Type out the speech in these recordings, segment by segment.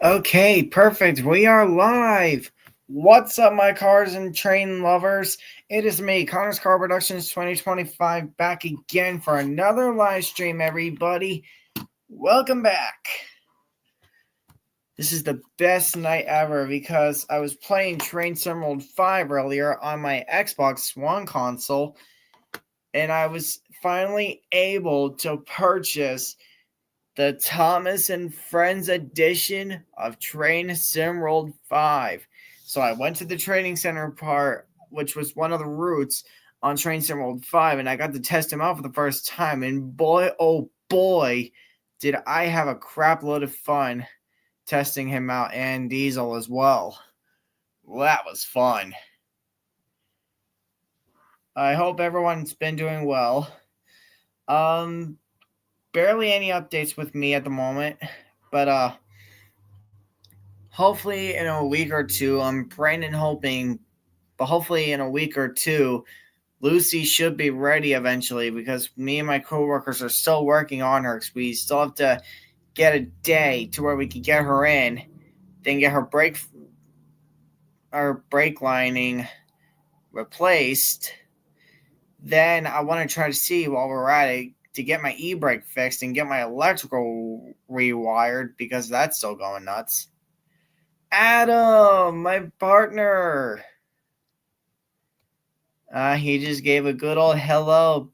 Okay, perfect. We are live. What's up, my cars and train lovers? It is me, Connor's Car Productions 2025, back again for another live stream, everybody. Welcome back. This is the best night ever because I was playing Train Sim World 5 earlier on my Xbox One console, and I was finally able to purchase the Thomas and Friends edition of Train Sim World 5. So I went to the training center part, which was one of the routes on Train Sim World 5, and I got to test him out for the first time. And boy, oh boy, did I have a crap load of fun testing him out and Diesel as well. That was fun. I hope everyone's been doing well. Barely any updates with me at the moment, but hopefully in a week or two, I'm praying and hoping, but hopefully in a week or two, Lucy should be ready eventually because me and my coworkers are still working on her because we still have to get a day to where we can get her in, then get her brake lining replaced. Then I want to try to see while we're at it to get my e-brake fixed and get my electrical rewired because that's still going nuts. Adam, my partner. He just gave a good old hello,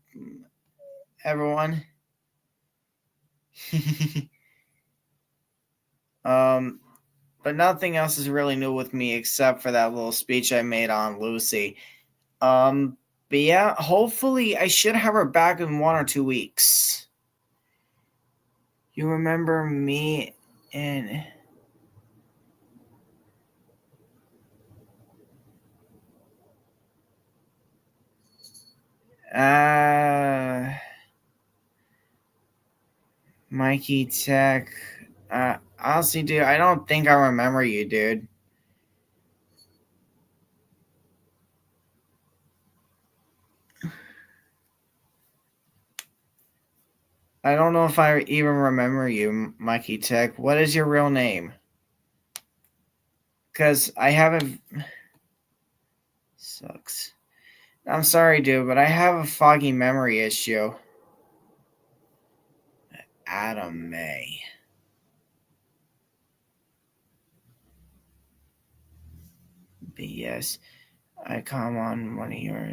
everyone. But nothing else is really new with me except for that little speech I made on Lucy. But yeah, hopefully I should have her back in 1 or 2 weeks. You remember me and Mikey Tech. Honestly, dude, I don't think I remember you, dude. I don't know if I even remember you, Mikey Tech. What is your real name? Because I haven't. Sucks. I'm sorry, dude, but I have a foggy memory issue. Adam May. BS. I come on one of your.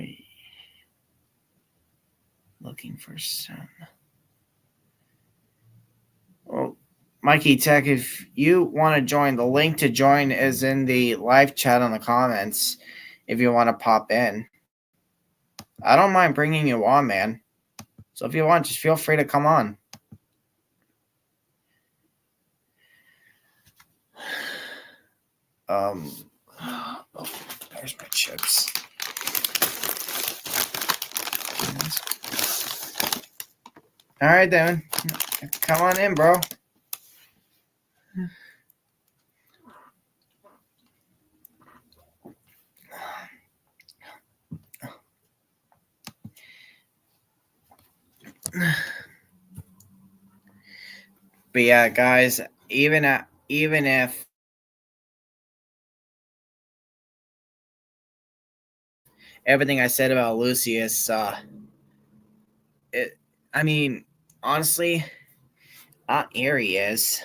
Looking for some. Well, Mikey Tech, if you want to join, the link to join is in the live chat on the comments if you want to pop in. I don't mind bringing you on, man. So if you want, just feel free to come on. Oh, there's my chips. All right, then. Come on in, bro. But yeah, guys, even if everything I said about Lucius, I mean, honestly, here he is.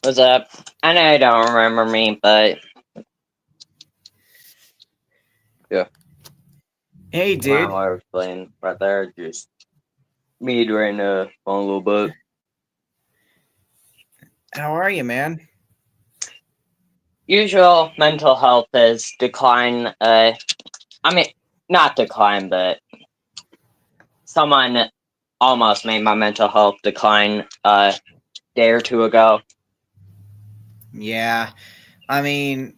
What's up? I know you don't remember me, but yeah. Hey, dude. Wow, I was playing right there. Just me during the phone a little bit. How are you, man? Usual mental health has declined. I mean, not decline, but someone almost made my mental health decline a day or two ago. Yeah, I mean,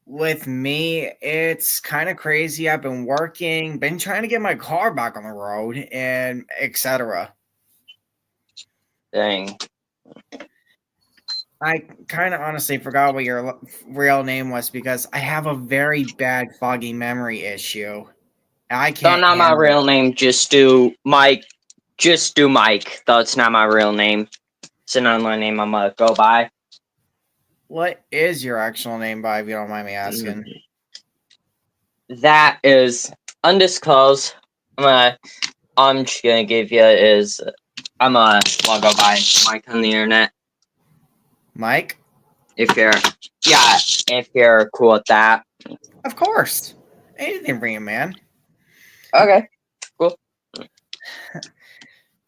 with me, it's kind of crazy. I've been working, been trying to get my car back on the road, and etc. Dang. I kind of honestly forgot what your real name was because I have a very bad foggy memory issue. I Don't can't know my handle real it. name, just do Mike Just do Mike, though it's not my real name. It's an online name I'm gonna go by. What is your actual name, by if you don't mind me asking? That is undisclosed. I'm just gonna give you is I'm gonna go by Mike on the internet. Mike? If you're cool with that. Of course. Anything for you, man. Okay.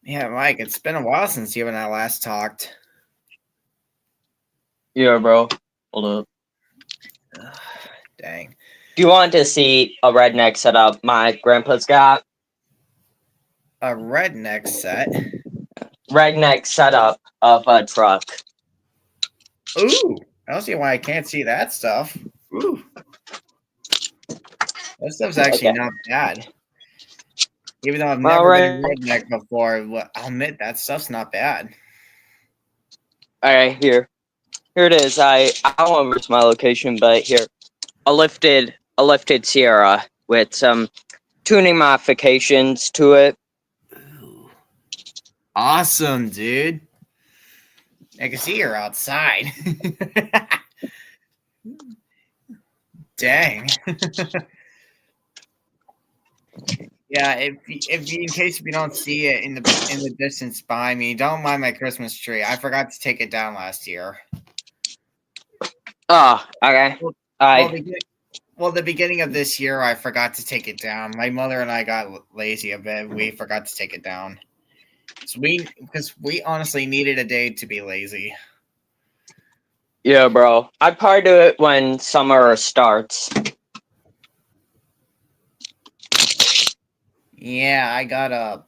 Yeah, Mike, it's been a while since you and I last talked. Yeah, bro. Hold up. Ugh, dang. Do you want to see a redneck setup my grandpa's got? A redneck set? Redneck setup of a truck. Ooh. I don't see why I can't see that stuff. Ooh. That stuff's actually not bad. Even though I've never been a redneck before, I'll admit that stuff's not bad. Alright, here it is. I don't want to reach my location, but here. A lifted Sierra with some tuning modifications to it. Ooh. Awesome, dude. I can see you're outside. Dang. Yeah, in case you don't see it in the distance behind me, don't mind my Christmas tree. I forgot to take it down last year. Oh, okay. Well, the beginning of this year, I forgot to take it down. My mother and I got lazy a bit. We forgot to take it down. So because we honestly needed a day to be lazy. Yeah, bro. I probably do it when summer starts. Yeah, I gotta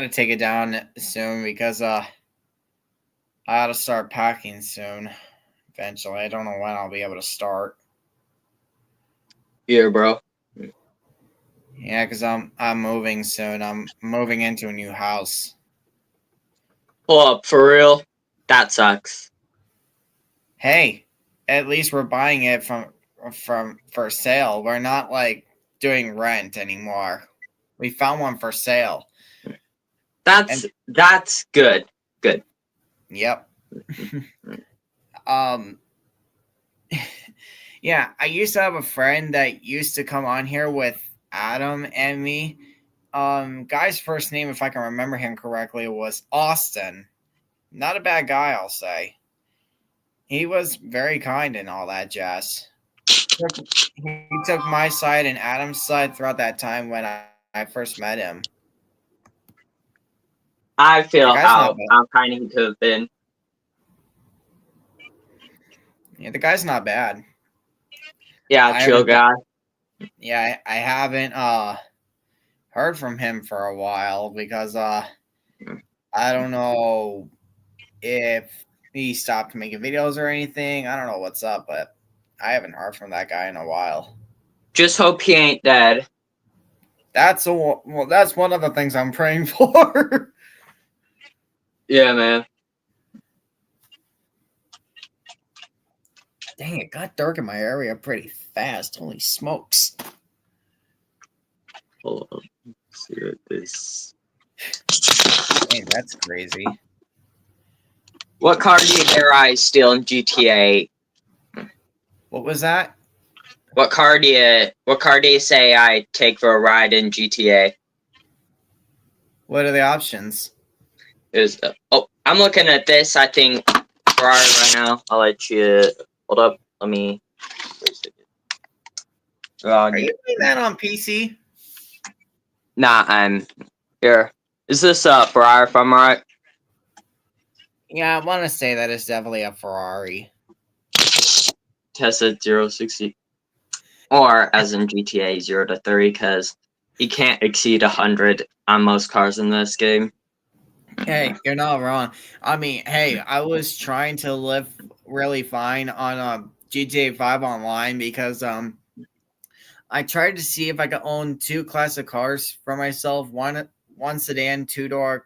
take it down soon because I gotta start packing soon. Eventually, I don't know when I'll be able to start. Yeah, bro. Yeah, because I'm moving soon. I'm moving into a new house. Pull up for real. That sucks. Hey, at least we're buying it for sale. We're not like doing rent anymore. We found one for sale. That's good. Good. Yep. Yeah, I used to have a friend that used to come on here with Adam and me. Guy's first name, if I can remember him correctly, was Austin. Not a bad guy, I'll say. He was very kind and all that jazz. He took my side and Adam's side throughout that time when I first met him. I feel how kind he could have been. Yeah, the guy's not bad. Yeah, chill guy. Yeah, I haven't heard from him for a while because I don't know if he stopped making videos or anything. I don't know what's up, but I haven't heard from that guy in a while. Just hope he ain't dead. That's one of the things I'm praying for. Yeah, man. Dang, it got dark in my area pretty fast. Holy smokes. Hold on. Let's see what this. Hey, that's crazy. What car do you dare I steal in GTA? What was that? What car do you say I take for a ride in GTA? What are the options? I'm looking at this. I think Ferrari right now. I'll let you hold up. Let me. Are you playing that on PC? Nah, I'm here. Is this Ferrari if I'm right? Yeah, I want to say that it's definitely a Ferrari. Tesla 060. Or as in GTA 0 to 30, because you can't exceed 100 on most cars in this game. Hey, you're not wrong. I mean, hey, I was trying to live really fine on GTA 5 online because I tried to see if I could own two classic cars for myself, one sedan, two-door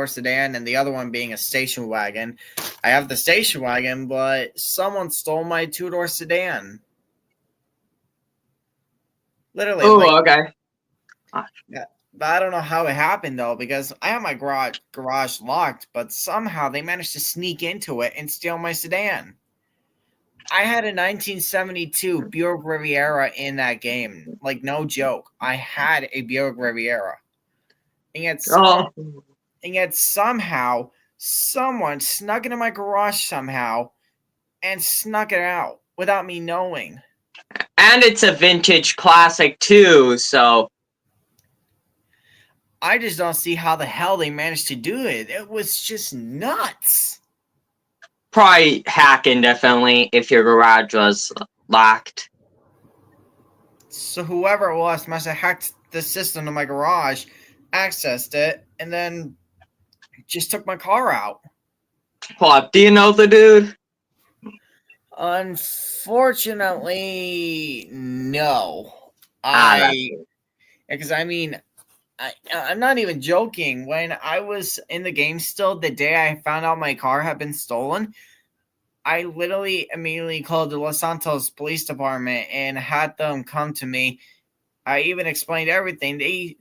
sedan, and the other one being a station wagon. I have the station wagon, but someone stole my two-door sedan. Literally. Oh, okay. But I don't know how it happened though, because I have my garage locked, but somehow they managed to sneak into it and steal my sedan. I had a 1972 Buick Riviera in that game. Like, no joke. I had a Buick Riviera. And yet, Oh, somehow, someone snuck into my garage somehow and snuck it out without me knowing. and it's a vintage classic too, so I just don't see how the hell they managed to do it. It was just nuts. probably hacking definitely if your garage was locked. So whoever it was must have hacked the system to my garage, accessed it, and then just took my car out. What, do you know the dude? Unfortunately, no. That's Because I'm not even joking. When I was in the game still, the day I found out my car had been stolen, I literally immediately called the Los Santos Police Department and had them come to me. I even explained everything. They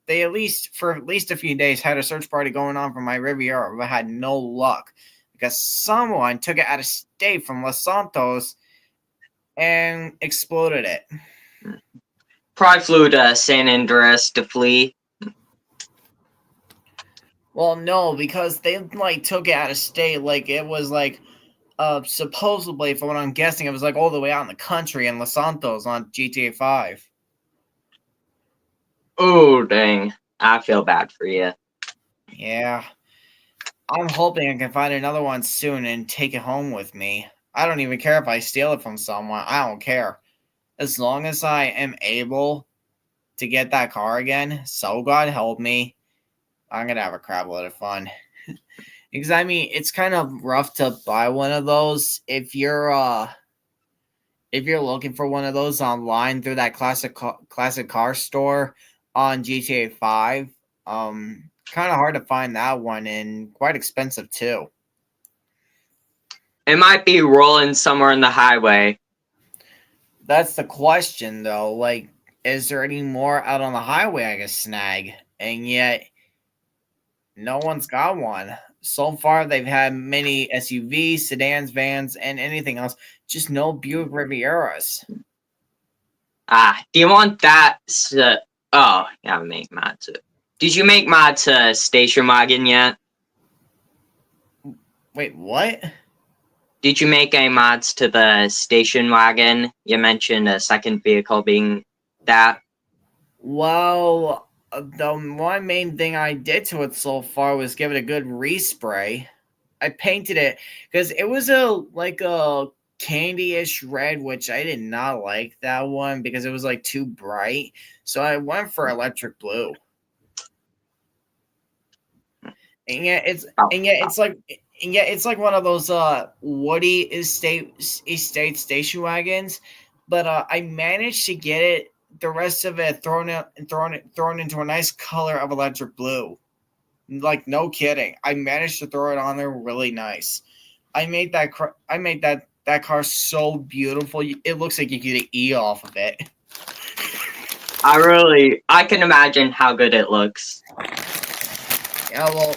at least for at least a few days had a search party going on for my Riviera, but had no luck because someone took it out of state from Los Santos and exploded it. probably flew to San Andreas to flee. Well, no, because they like took it out of state. Like it was like supposedly, from what I'm guessing, it was like all the way out in the country in Los Santos on GTA 5. Oh, dang. I feel bad for you. Yeah. I'm hoping I can find another one soon and take it home with me. I don't even care if I steal it from someone. I don't care. As long as I am able to get that car again, so God help me, I'm going to have a crap load of fun. Because it's kind of rough to buy one of those if you're looking for one of those online through that classic car store on GTA 5. Kind of hard to find that one and quite expensive too. It might be rolling somewhere in the highway. That's the question though. Like, is there any more out on the highway I can snag? And yet, no one's got one. So far, they've had many SUVs, sedans, vans, and anything else. Just no Buick Rivieras. Do you want that? Oh, yeah, make mods. Did you make mods station wagon yet? Wait, what? Did you make any mods to the station wagon? You mentioned a second vehicle being that. Well, the one main thing I did to it so far was give it a good respray. I painted it because it was a candy-ish red, which I did not like that one because it was like too bright. So I went for electric blue. And yet it's like one of those Woody estate station wagons, but I managed to get it the rest of it thrown into a nice color of electric blue. Like, no kidding, I managed to throw it on there really nice. I made that car so beautiful. It looks like you could eat off of it. I can imagine how good it looks. Yeah, well,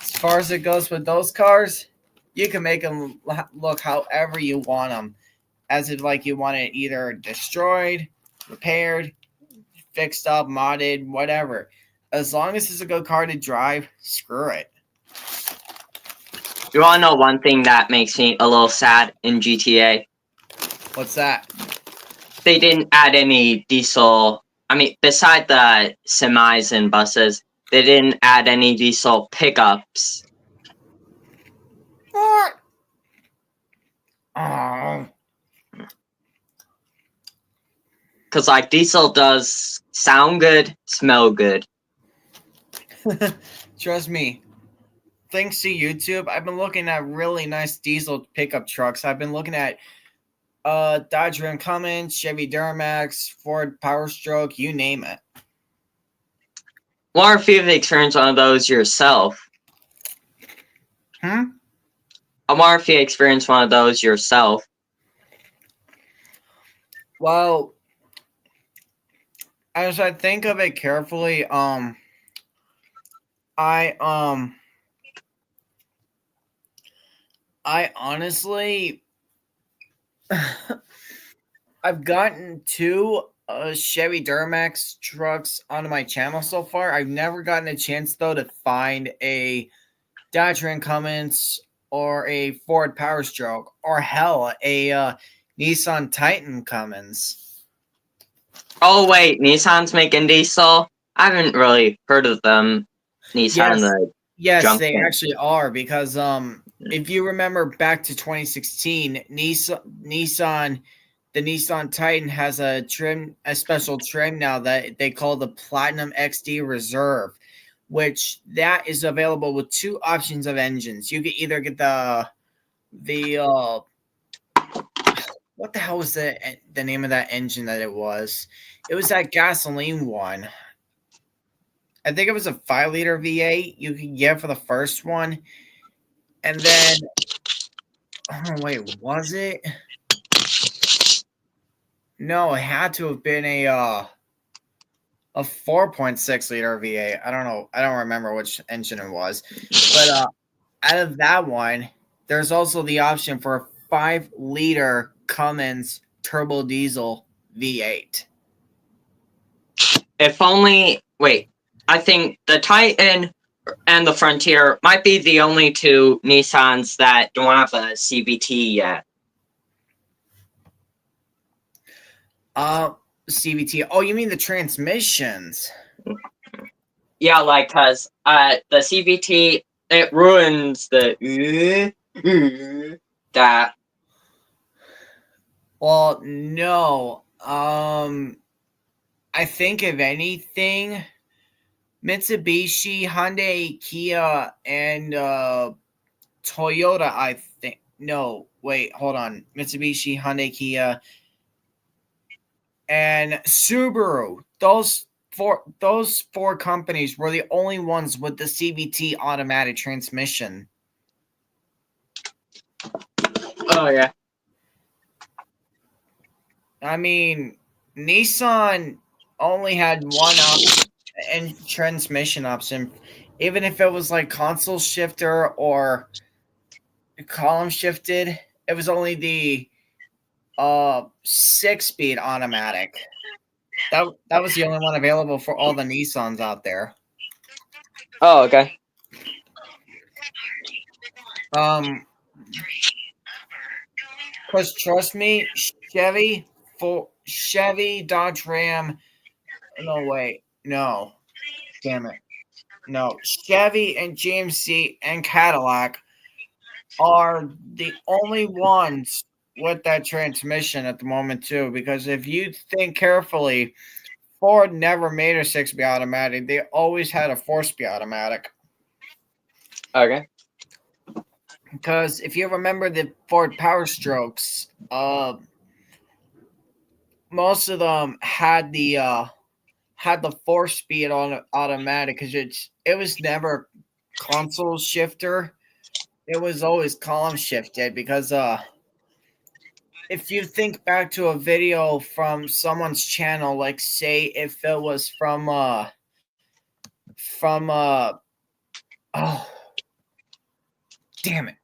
as far as it goes with those cars, you can make them look however you want them. As if like you want it either destroyed, repaired, fixed up, modded, whatever. As long as it's a good car to drive, screw it. You want to know one thing that makes me a little sad in GTA? What's that? They didn't add any diesel. I mean, beside the semis and buses, they didn't add any diesel pickups. What? Oh. Because, like, diesel does sound good, smell good. Trust me. Thanks to YouTube, I've been looking at really nice diesel pickup trucks. I've been looking at Dodge Ram Cummins, Chevy Duramax, Ford Power Stroke, you name it. Wonder if you've experienced one of those yourself. I wonder if you experienced one of those yourself. Well, as I think of it carefully, I I honestly I've gotten two Chevy Duramax trucks onto my channel so far. I've never gotten a chance though to find a Dodge Ram Cummins or a Ford Power Stroke or hell a Nissan Titan Cummins. Oh wait, Nissan's making diesel. I haven't really heard of them. Nissan, Yes, the yes, junk they thing. actually are because if you remember back to 2016, Nissan the Nissan Titan has a special trim now that they call the Platinum XD Reserve, which that is available with two options of engines. You can either get the what the hell was the name of that engine that it was? It was that gasoline one. I think it was a 5-liter V8 you could get for the first one. And then oh wait, was it? No, it had to have been a 4.6 liter V8. I don't know. I don't remember which engine it was. But out of that one, there's also the option for a 5-liter Cummins turbo diesel V8. If only. Wait, I think the Titan and the Frontier might be the only two Nissans that don't have a CVT yet. CVT. Oh, you mean the transmissions? Yeah, like cause the CVT it ruins the that. Well, no. I think if anything, Mitsubishi, Hyundai, Kia, and Toyota. I think no. Wait, hold on. Mitsubishi, Hyundai, Kia, and Subaru. Those four companies were the only ones with the CVT automatic transmission. Oh yeah. I mean, Nissan only had one option and transmission option, even if it was like console shifter or column shifted. It was only the 6-speed automatic. That was the only one available for all the Nissans out there. Oh okay. Cause trust me, Chevy, Dodge Ram. No wait, no, damn it, no. Chevy and GMC and Cadillac are the only ones with that transmission at the moment too. Because if you think carefully, Ford never made a 6-speed automatic. They always had a 4-speed automatic. Okay. Because if you remember the Ford Power Strokes, most of them had the 4-speed on automatic because it was never console shifter. It was always column shifted because if you think back to a video from someone's channel, like say if it was from oh damn it.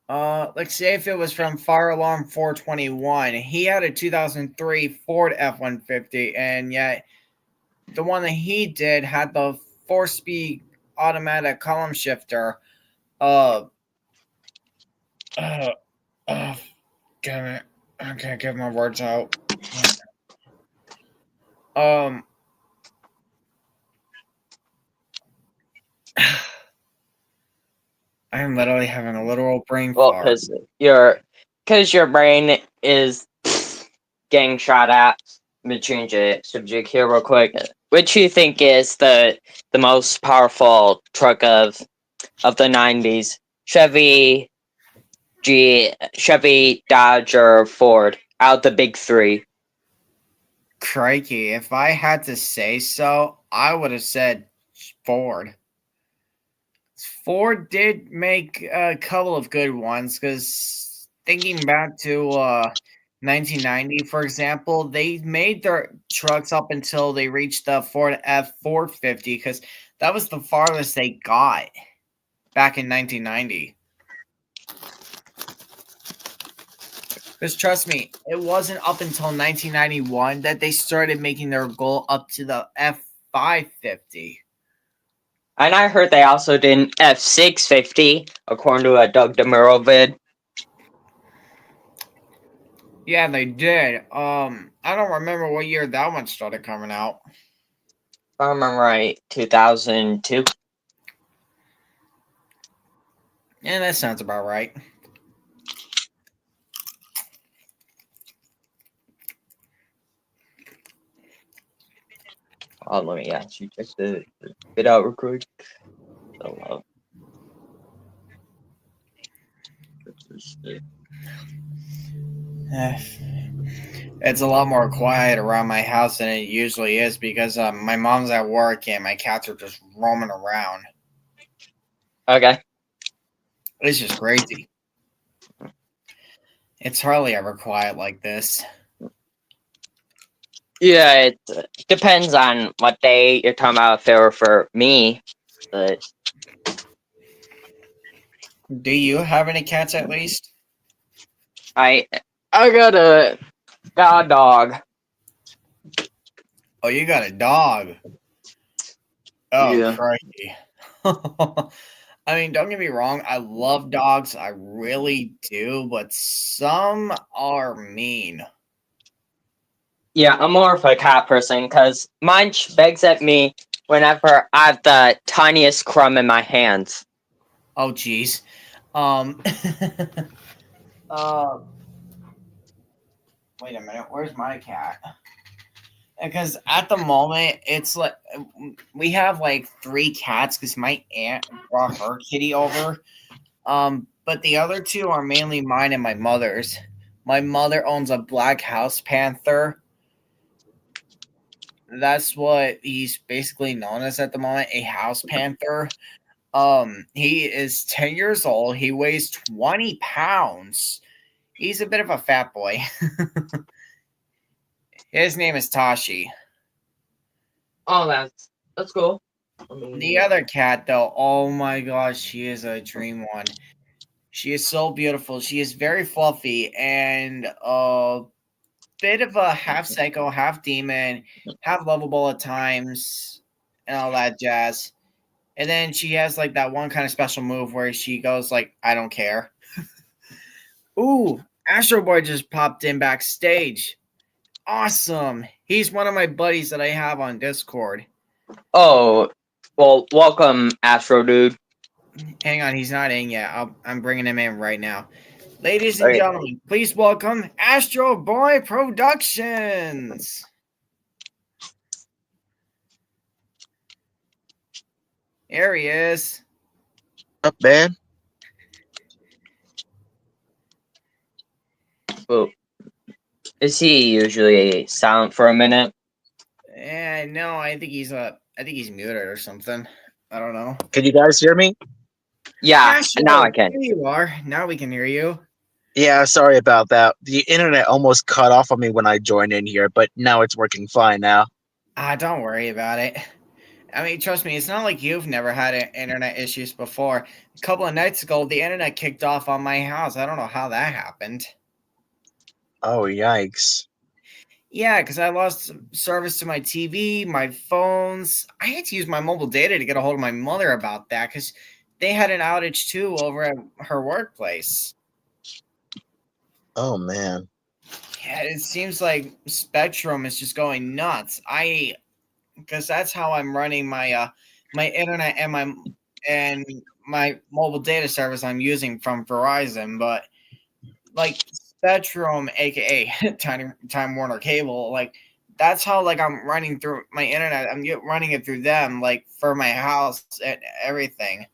Like say if it was from Fire Alarm 421, he had a 2003 Ford F-150, and yet the one that he did had the 4-speed automatic column shifter. Uh, uh, damn it, I can't get my words out. Um, I'm literally having a literal brain Well, fart. because your brain is getting shot at. Let me change the subject here real quick. Which do you think is the most powerful truck of the '90s? Chevy, Dodge, or Ford? Out the big three. Crikey, if I had to say so, I would have said Ford. Ford did make a couple of good ones because thinking back to 1990, for example, they made their trucks up until they reached the Ford F450 because that was the farthest they got back in 1990. Because trust me, it wasn't up until 1991 that they started making their goal up to the F550. And I heard they also did an F650, according to a Doug DeMuro vid. Yeah, they did. I don't remember what year that one started coming out. If I remember right, 2002. Yeah, that sounds about right. Oh, let me actually check the bit out real quick. So, It's a lot more quiet around my house than it usually is because my mom's at work and my cats are just roaming around. okay. It's just crazy. It's hardly ever quiet like this. Yeah, it depends on what day you're talking about. If it were for me, but Do you have any cats at least? I got a dog. Oh, you got a dog. Oh, Yeah. crikey. I mean, don't get me wrong. I love dogs. I really do. But some are mean. Yeah, I'm more of a cat person because mine begs at me whenever I have the tiniest crumb in my hands. Oh, jeez. Um, uh, wait a minute. Where's my cat? Because at the moment, it's like we have like 3 cats because my aunt brought her kitty over. But the other 2 are mainly mine and my mother's. My mother owns a black house panther. That's what he's basically known as at the moment, a house panther. He is 10 years old. He weighs 20 pounds. He's a bit of a fat boy. His name is Tashi. Oh, that's cool. The other cat, though, oh my gosh, she is a dream one. She is so beautiful. She is very fluffy and a bit of a half psycho, half demon, half lovable at times, and all that jazz. And then she has like that one kind of special move where she goes like, "I don't care." Ooh, Astro Boy just popped in backstage. Awesome. He's one of my buddies that I have on Discord. Oh, well, welcome, Astro Dude. Hang on, he's not in yet. I'm bringing him in right now. Ladies and Okay. gentlemen, please welcome Astro Boy Productions. Here he is. Up, man? Well, is he usually silent for a minute? No, I think he's muted or something. I don't know. Can you guys hear me? Yeah, now I Here can. you are. Now we can hear you. Yeah, sorry about that. The internet almost cut off on me when I joined in here, but now it's working fine now. Don't worry about it. I mean, trust me, it's not like you've never had internet issues before. A couple of nights ago, the internet kicked off on my house. I don't know how that happened. Oh, yikes. Yeah, because I lost service to my TV, my phones. I had to use my mobile data to get a hold of my mother about that because they had an outage too over at her workplace. Oh, man. Yeah, it seems like Spectrum is just going nuts. Because that's how I'm running my my internet and my mobile data service I'm using from Verizon, but like Spectrum, aka Time Warner Cable, like that's how like I'm running through my internet. I'm running it through them, like for my house and everything.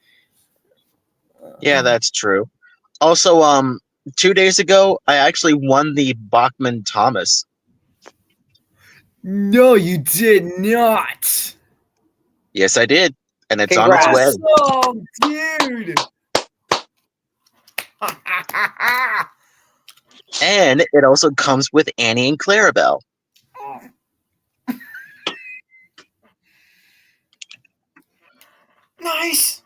Yeah, that's true. Also, 2 days ago, I actually won the Bachman Thomas. No, you did not. Yes, I did. And it's Congrats. on its way. Awesome, dude. And it also comes with Annie and Clarabelle. Oh. Nice.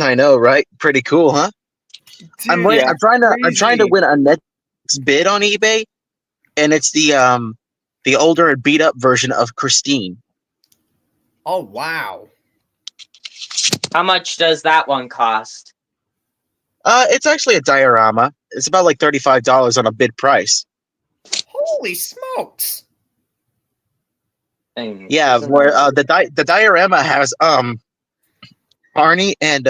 I know, right? Pretty cool, huh? Dude, I'm Yeah. trying to crazy. win a next bid on eBay, and it's the older and beat up version of Christine. Oh, wow. How much does that one cost? It's actually a diorama. It's about like $35 on a bid price. Holy smokes. Yeah, Isn't where that- the diorama has Arnie and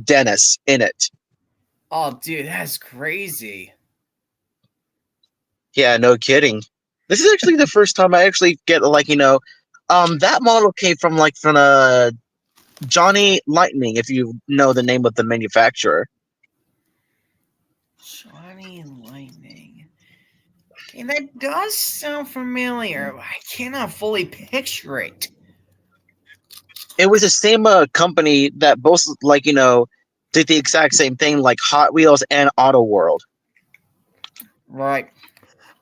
Dennis in it. Oh, dude, that's crazy. Yeah, no kidding. This is actually the first time I actually get that model came from Johnny Lightning, if you know the name of the manufacturer. Johnny Lightning. Okay, that does sound familiar. But I cannot fully picture it. It was the same company that both did the exact same thing, like Hot Wheels and Auto World. Right.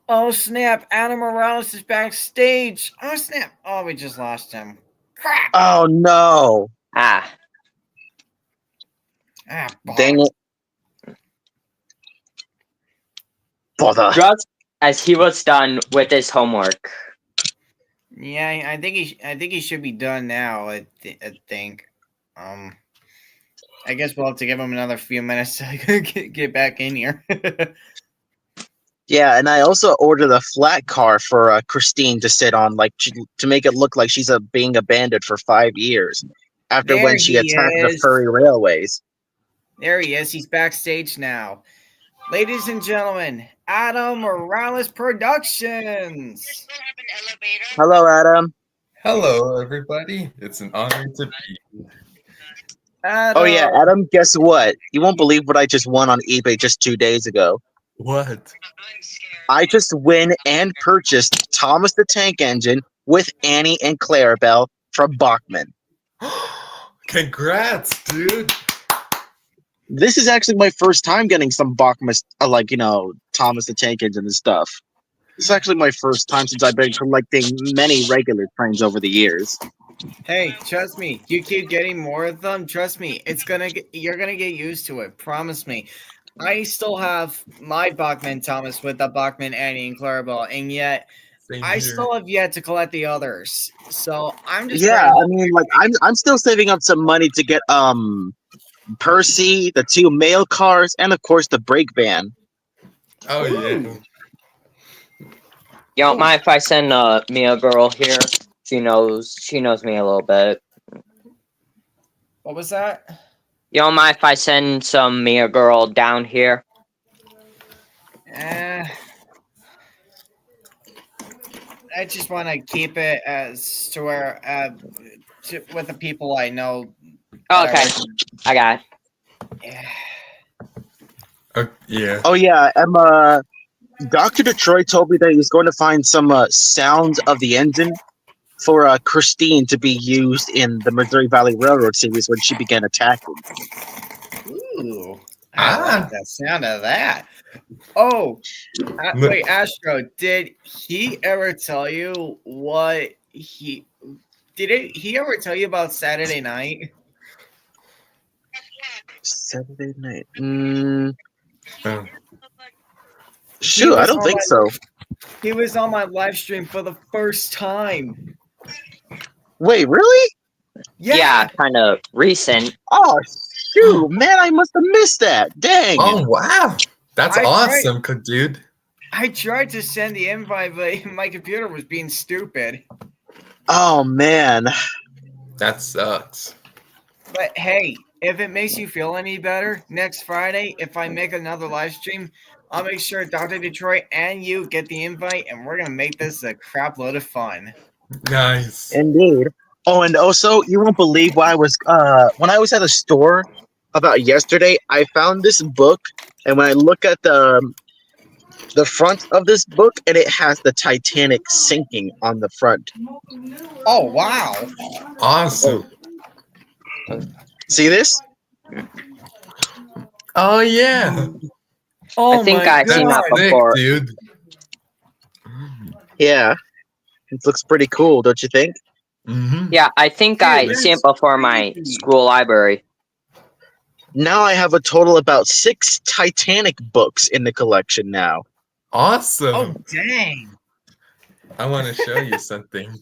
Oh, snap. Adam Morales is backstage. Oh, snap. Oh, we just lost him. Crap. Oh no! Ah, Dang bollocks. it! Bother. just as he was done with his homework. Yeah, I think he should be done now. I think. I guess we'll have to give him another few minutes to get back in here. Yeah, and I also ordered a flat car for Christine to sit on, to make it look like she's being abandoned for 5 years after There when she he attacked the is. furry railways. There he is. He's backstage now. Ladies and gentlemen, Adam Morales Productions. Hello, Adam. Hello, everybody. It's an honor to be. Oh yeah, Adam. Guess what? You won't believe what I just won on eBay just 2 days ago. What? I just win and purchased Thomas the Tank Engine with Annie and Clarabelle from Bachman. Congrats, dude. This is actually my first time getting some Bachman, Thomas the Tank Engine and stuff. This is actually my first time since I've been collecting many regular trains over the years. Hey, trust me. You keep getting more of them. Trust me, you're gonna get used to it. Promise me. I still have my Bachman Thomas with the Bachman Annie and Clarabelle, and yet Same I here. still have yet to collect the others. So I'm just Yeah, trying to- I mean, I'm still saving up some money to get Percy, the 2 mail cars, and of course the brake van. Oh yeah. Ooh. You don't mind if I send me a girl here? She knows me a little bit. What was that? You don't mind if I send some Mia girl down here? I just want to keep it as to where with the people I know. Oh, okay, I got it. Yeah. Yeah. Oh yeah, Dr. Detroit told me that he's going to find some sounds of the engine for Christine to be used in the Missouri Valley Railroad series when she began attacking. Ooh, I like the sound of that. Oh, wait, Astro, did he ever tell you what he ever tell you about Saturday night? Saturday night. Oh. Shoot, I don't think so. He was on my live stream for the first time. Wait, really? Yeah, kind of recent. Oh, shoot, man, I must have missed that. Dang. Oh wow. That's I awesome, dude. I tried to send the invite, but my computer was being stupid. Oh, man. That sucks. But hey, if it makes you feel any better, next Friday, if I make another live stream, I'll make sure Dr. Detroit and you get the invite, and we're going to make this a crap load of fun. Nice. Indeed. Oh, and also, you won't believe when I was at a store about yesterday, I found this book, and when I look at the front of this book, and it has the Titanic sinking on the front. Oh, wow. Awesome. See this? Oh yeah. Oh I think my I've seen that God. Sick, before. dude. Yeah, it looks pretty cool, don't you think? Mm-hmm. Yeah, I think Dude, I that's seen it before my crazy. school library. Now I have a total about 6 Titanic books in the collection now. Awesome. Oh dang. I want to show you something.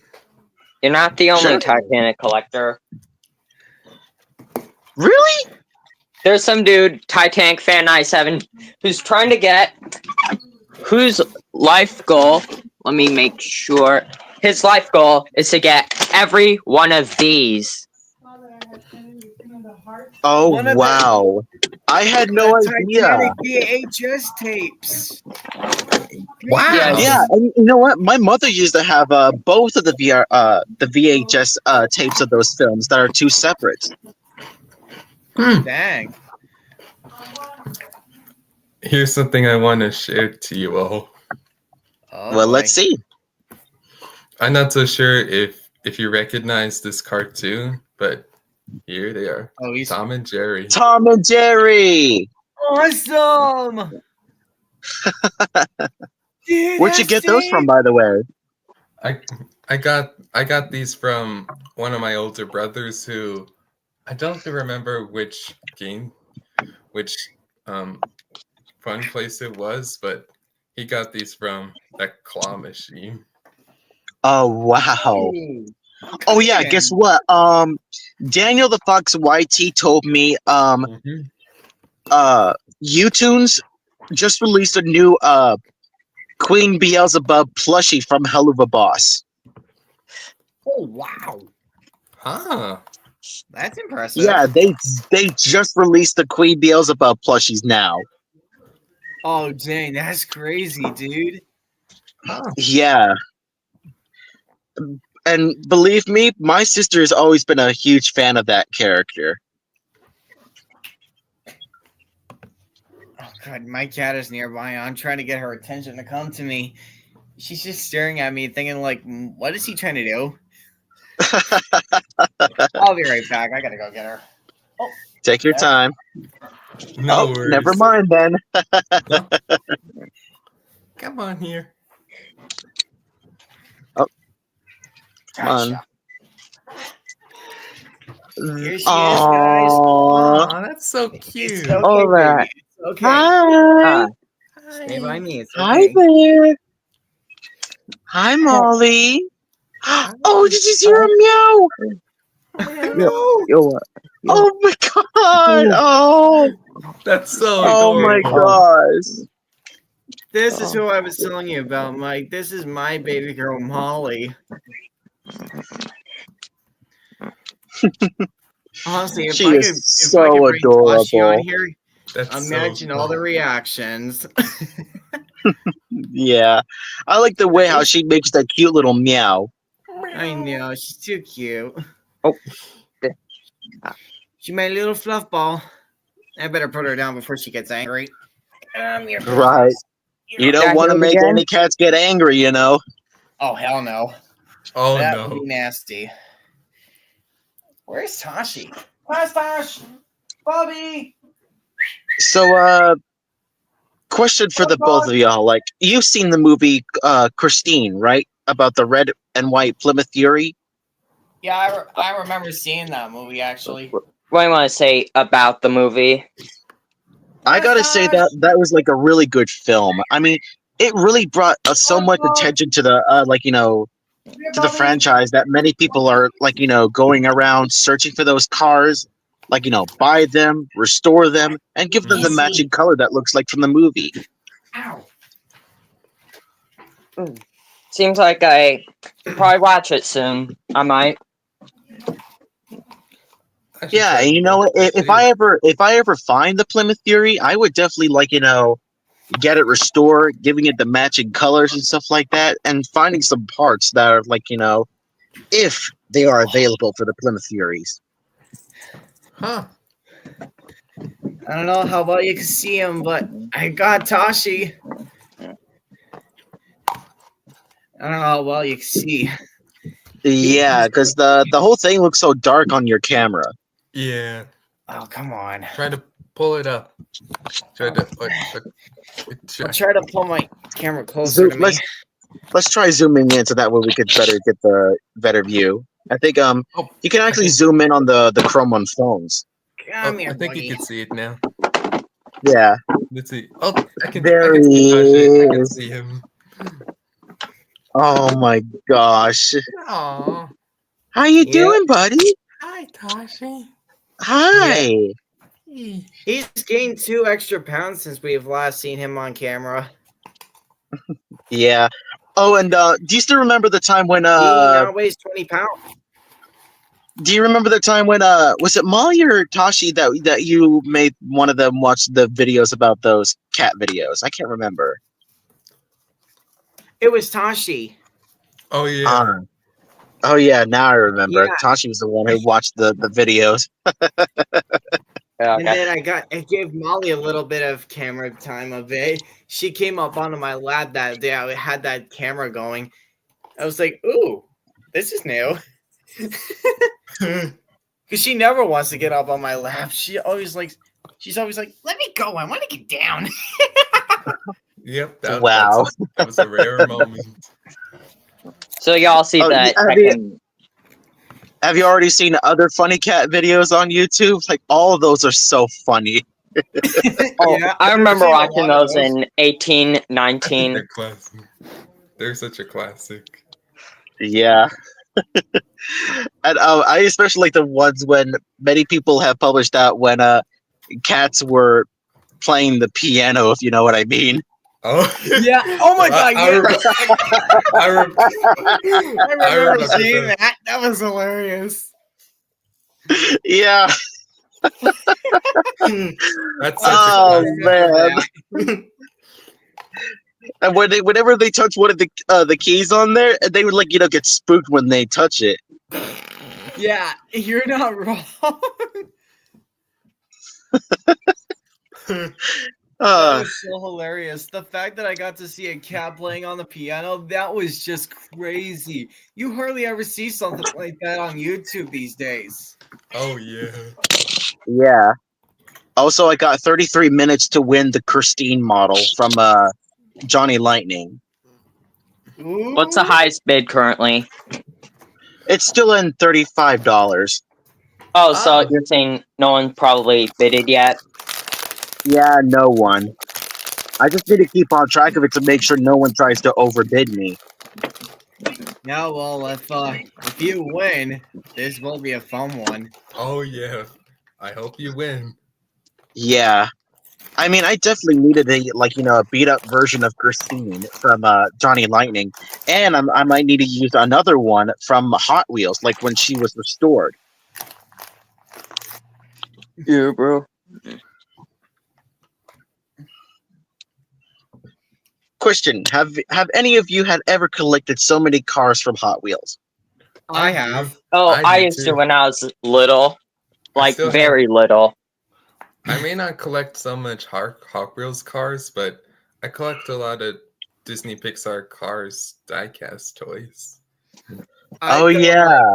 You're not the only Sure. Titanic collector. Really? There's some dude, Titanic fan 97, who's trying to get whose life goal. Let me make sure. His life goal is to get every one of these. Oh, One of the- wow. I had no the idea. Titanic VHS tapes. Wow. Yeah, and you know what? My mother used to have both of the VHS tapes of those films that are 2 separate. Dang. Here's something I want to share to you all. Oh, Well, boy. let's see. I'm not so sure if you recognize this cartoon, but here they are. Oh, he's Tom and Jerry. Tom and Jerry. awesome. Dude, Where'd you get those from, by the way? I got these from one of my older brothers who I don't remember which fun place it was, but he got these from that claw machine. Oh, wow. Oh, yeah, guess what? Daniel the Fox YT told me Mhm. Utunes just released a new Queen Beelzebub plushie from Helluva Boss. Oh wow, Huh. that's impressive. Yeah, they just released the Queen Beelzebub plushies now. Oh dang, that's crazy, dude. Huh. Yeah. And believe me, my sister has always been a huge fan of that character. Oh god, my cat is nearby. I'm trying to get her attention to come to me. She's just staring at me, thinking like, "What is he trying to do?" I'll be right back. I gotta go get her. Take your Yeah. time. No Oh, worries. never mind then. Come on here. Come on. Gotcha. Here she is, guys. Aww. Aw, that's so It's cute. okay, All right. baby. It's okay. Hi. Stay by me. It's Hi okay. there. Hi, Molly. Oh, did you see her meow? Hello. Oh my god. Oh, That's so oh my adorable. gosh. This is who I was telling you about, Mike. This is my baby girl, Molly. Honestly, if She I is could, if so I could bring Tashi on adorable. here, That's imagine so all the cool. reactions. Yeah. I like the way how she makes that cute little meow. I know, she's too cute. Oh. She's my little fluff ball. I better put her down before she gets angry. Your Right. You don't Did I want to hear him make again? any cats get angry, you know. Oh hell no. Oh That no. would be nasty. Where's Tashi? Where's Tosh? Bobby! So, question for the both of y'all. Like, you've seen the movie Christine, right? About the red and white Plymouth Fury. Yeah, I remember seeing that movie actually. What do you want to say about the movie? I gotta say that was like a really good film. I mean, it really brought so much attention to the to the franchise that many people are going around searching for those cars, buy them, restore them, and give them the matching color that looks like from the movie. Ow. Seems like I could probably watch it soon. I might. I should Yeah, try and you to know watch what? this If I ever find the Plymouth Fury, I would definitely get it restored, giving it the matching colors and stuff like that, and finding some parts that are if they are available for the Plymouth Furies. Huh. I don't know how well you can see him, but I got Tashi. I don't know how well you can see. Yeah, because the whole thing looks so dark on your camera. Yeah. Oh, come on. Try to Pull it up. Try to. I'll try to pull my camera closer to me. Let's try zooming in so that way we could better get the better view. I think you can actually zoom in on the Chrome on phones. Come here, I think buddy. you can see it now. Yeah. Let's see. Oh, I can There see he Tashi. I can is. see him. Oh my gosh. Aw. How you Yeah. doing, buddy? Hi, Tashi. Hi. He's gained 2 extra pounds since we've last seen him on camera. Yeah. Oh, and do you still remember the time when He now weighs 20 pounds. do you remember the time when was it Molly or Tashi that you made one of them watch the videos about those cat videos? I can't remember. It was Tashi. Oh yeah. Oh yeah, now I remember. Yeah. Tashi was the one who watched the videos. And then I gave Molly a little bit of camera time of it. She came up onto my lap that day. I had that camera going. I was like, ooh, this is new. Because she never wants to get up on my lap. She's always like, let me go. I want to get down. Yep. Wow. That was a rare moment. So y'all see that? Have you already seen other funny cat videos on YouTube? Like all of those are so funny. Oh, Yeah, I remember I've seen a watching lot of those in 18, 19. They're classic. They're such a classic. Yeah. And I especially like the ones when many people have published out when cats were playing the piano, if you know what I mean. Oh Yeah. Oh my god. I remember remember seeing that. that. That was hilarious. Yeah. That's such Oh a classic. man. And whenever they touch one of the keys on there, they would get spooked when they touch it. Yeah, you're not wrong. That was so hilarious. The fact that I got to see a cat playing on the piano, that was just crazy. You hardly ever see something like that on YouTube these days. Oh yeah. Yeah. Also, I got 33 minutes to win the Christine model from Johnny Lightning. Ooh. What's the highest bid currently? It's still in $35. Oh, so Oh. you're saying no one probably bidded yet? Yeah, no one. I just need to keep on track of it to make sure no one tries to overbid me. Yeah, well, if you win, this will be a fun one. Oh yeah. I hope you win. Yeah. I mean, I definitely needed a beat up version of Christine from Johnny Lightning, and I might need to use another one from Hot Wheels, like when she was restored. Yeah, bro. Question: Have any of you had ever collected so many cars from Hot Wheels? I have. Oh, I I do used to too. when I was little, like still have- very little. I may not collect so much Hot Wheels cars, but I collect a lot of Disney Pixar Cars diecast toys. Oh yeah.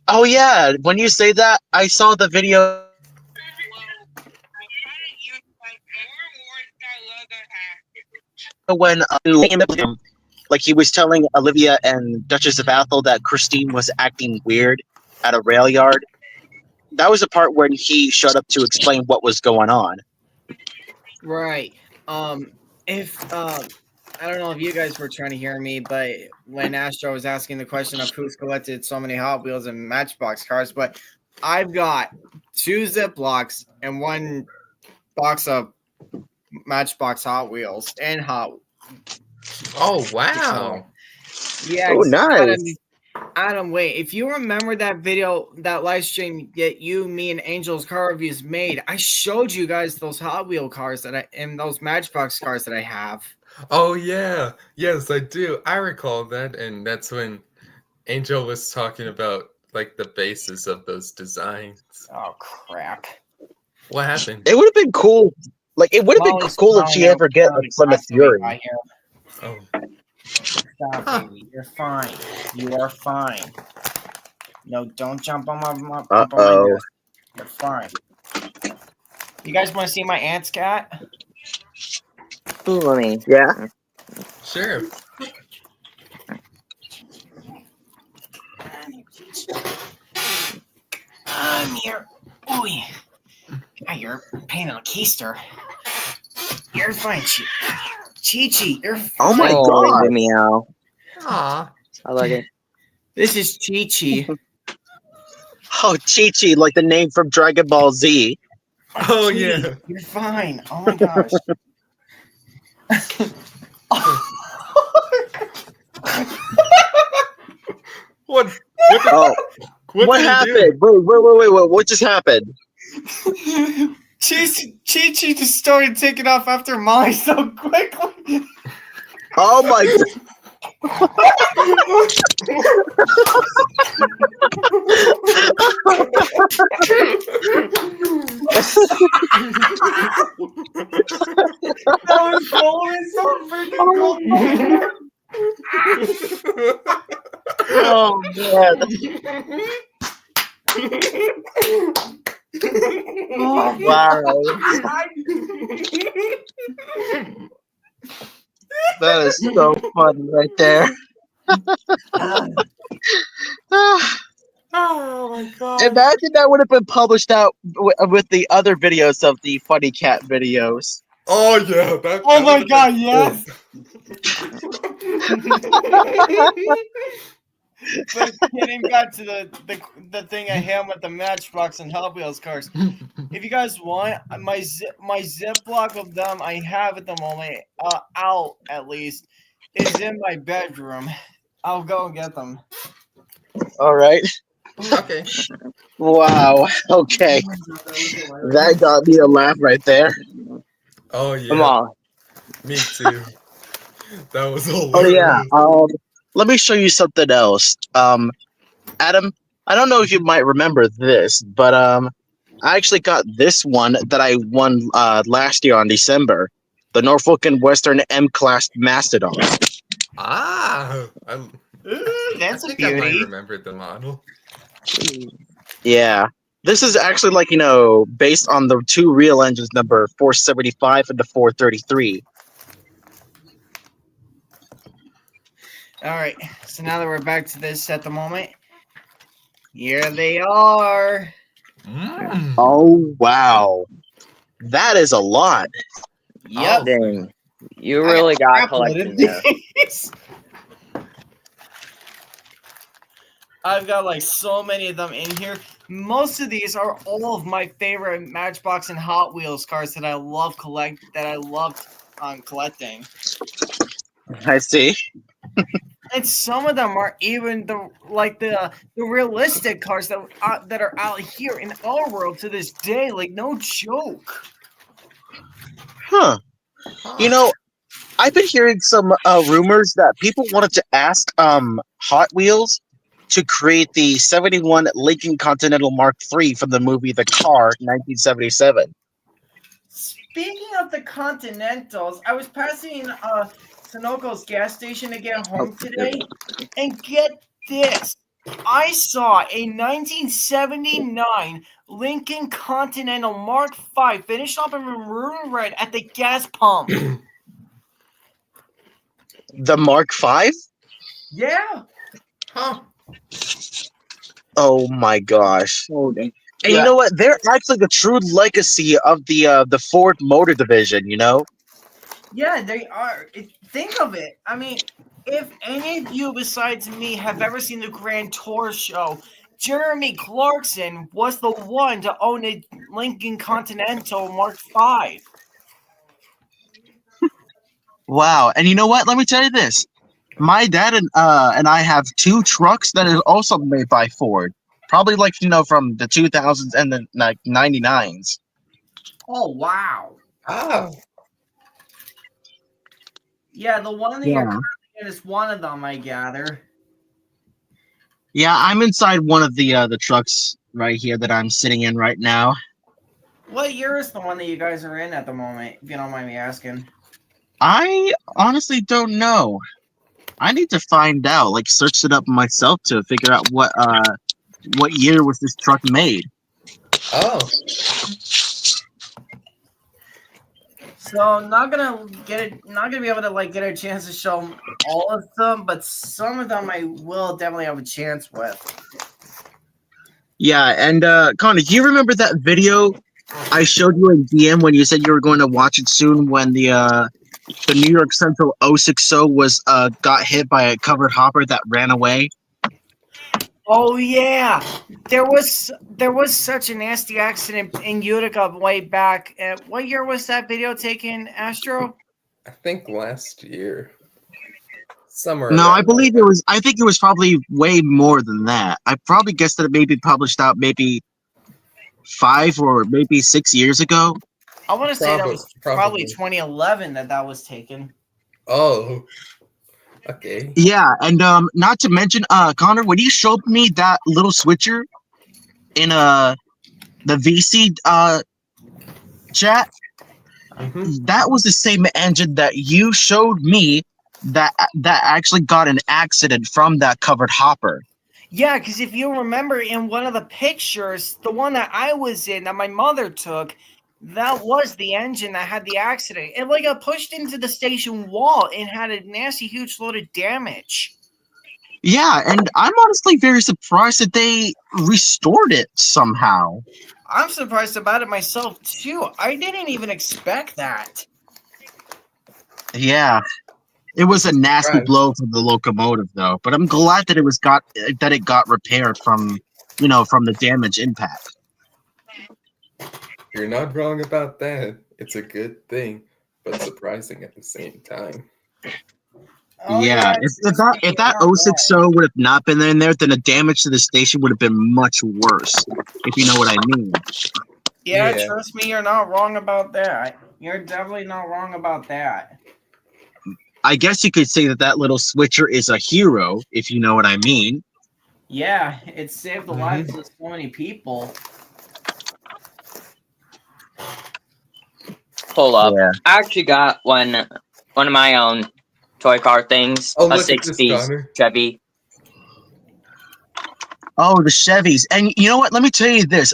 Oh yeah. When you say that, I saw the video. When like he was telling Olivia and Duchess of Athol that Christine was acting weird at a rail yard. That was the part when he showed up to explain what was going on. Right. If I don't know if you guys were trying to hear me, but when Astro was asking the question of who's collected so many Hot Wheels and Matchbox cars, but I've got 2 Ziplocs and 1 box of Matchbox Hot Wheels and Hot. Oh wow. Yeah. Oh, nice. Adam, wait. If you remember that video, that live stream that you, me, and Angel's car reviews made, I showed you guys those Hot Wheel cars and those Matchbox cars that I have. Oh yeah. Yes, I do. I recall that, and that's when Angel was talking about like the basis of those designs. Oh crap! What happened? It would have been cool. Like it would have been cool if she ever get a Plymouth Fury. Oh. Stop, baby. You're fine. You are fine. No, don't jump on my Uh-oh. nest. You're fine. You guys want to see my aunt's cat? Ooh, let me. Yeah. Sure. I'm here. Ooh, yeah, you're a pain in the keister. You're fine, Chi-Chi. You're fine. Oh my Oh, God. the meow. Aw. I like it. This is Chi-Chi. Oh, Chi-Chi, like the name from Dragon Ball Z. Oh, Chi, yeah. You're fine. Oh my gosh. What? Oh, what did he happened? Wait. What just happened? Chi-Chi just started taking off after Molly so quickly. Oh my God. That was going so freaking cool. Oh man. Oh, wow. That is so funny right there. Oh my god. Imagine that would have been published out with the other videos of the funny cat videos. Oh yeah. That, Oh that my would've god, been yes. cool. But getting back to the thing I had with the Matchbox and Hot Wheels cars. If you guys want, my Ziploc of them I have at the moment, out at least, is in my bedroom. I'll go and get them. All right. Okay. Wow. Okay. That got me a laugh right there. Oh yeah. Come on. Me too. That was hilarious. Oh yeah. Let me show you something else. Adam, I don't know if you might remember this, but I actually got this one that I won last year on December. The Norfolk and Western M-Class Mastodon. Ah. That's I a think I might beauty. remember the model. Yeah. This is actually like, based on the two real engines, number 475 and the 433. All right. So now that we're back to this at the moment, here they are. Mm. Oh, wow. That is a lot. Yep. Dang. You I really got crap loaded collecting there. these. I've got like so many of them in here. Most of these are all of my favorite Matchbox and Hot Wheels cars that I love collecting. I see. And some of them are even the realistic cars that are out here in our world to this day. Like, no joke. Huh. I've been hearing some rumors that people wanted to ask Hot Wheels to create the 71 Lincoln Continental Mark III from the movie The Car, 1977. Speaking of the Continentals, I was passing Sunoco's gas station to get home today, and get this. I saw a 1979 Lincoln Continental Mark V finished up in maroon red at the gas pump. The Mark V? Yeah. Huh. Oh my gosh. And you know what? They're actually the true legacy of the Ford Motor Division, Yeah, they are. Think of it. I mean, if any of you besides me have ever seen the Grand Tour show, Jeremy Clarkson was the one to own a Lincoln Continental Mark V. Wow. And you know what? Let me tell you this. My dad and I have two trucks that are also made by Ford. Probably from the 2000s and the 99s. Oh, wow. Oh. Yeah, the one that you're currently in is one of them, I gather. Yeah, I'm inside one of the trucks right here that I'm sitting in right now. What year is the one that you guys are in at the moment, if you don't mind me asking? I honestly don't know. I need to find out, search it up myself to figure out what year was this truck made. Oh. So not gonna be able to like get a chance to show all of them, but some of them I will definitely have a chance with. Yeah, and Connor, do you remember that video I showed you in DM when you said you were going to watch it soon when the New York Central 060 was got hit by a covered hopper that ran away? Oh yeah, there was such a nasty accident in Utica way back. What year was that video taken, Astro? I think last year. Somewhere No, I around believe there. it was. I think it was probably way more than that. I probably guessed that it maybe published out maybe 5 or maybe 6 years ago. I want to say that was probably Probably. 2011 that was taken. Oh. Okay. Yeah, and not to mention, Connor, when you showed me that little switcher in the VC chat, Mhm. that was the same engine that you showed me that actually got an accident from that covered hopper. Yeah, because if you remember in one of the pictures, the one that I was in that my mother took, that was the engine that had the accident. It like got pushed into the station wall and had a nasty, huge load of damage. Yeah, and I'm honestly very surprised that they restored it somehow. I'm surprised about it myself too. I didn't even expect that. Yeah, it was a nasty Right. blow for the locomotive, though. But I'm glad that it got repaired from the damage impact. You're not wrong about that. It's a good thing, but surprising at the same time. Oh, Yeah, it's if that not 060 would have not been in there, then the damage to the station would have been much worse. If you know what I mean. Yeah, Yeah. trust me, you're not wrong about that. You're definitely not wrong about that. I guess you could say that little switcher is a hero, if you know what I mean. Yeah, it saved the lives of so many people. Hold up. Yeah. I actually got one of my own toy car things. Oh, a look at this, 60s Connor. Chevy. Oh, the Chevys. And you know what? Let me tell you this.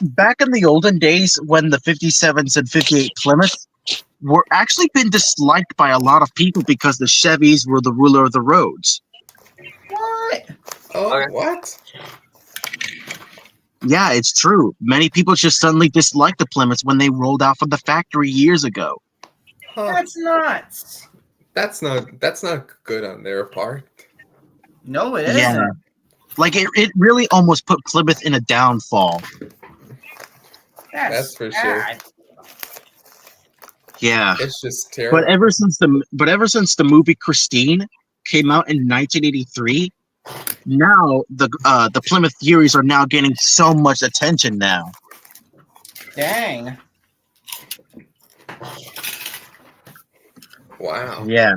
Back in the olden days when the 57s and 58 Plymouths were actually been disliked by a lot of people because the Chevys were the ruler of the roads. What? Oh, Okay. what? Yeah, it's true. Many people just suddenly disliked the Plymouths when they rolled out from the factory years ago. Huh. That's nuts. That's not good on their part. No, it Yeah. isn't. Like it really almost put Plymouth in a downfall. That's for sure. sad. Yeah. It's just terrible. But ever since the movie Christine came out in 1983, now the Plymouth Furies are now getting so much attention now. Dang. Wow. Yeah.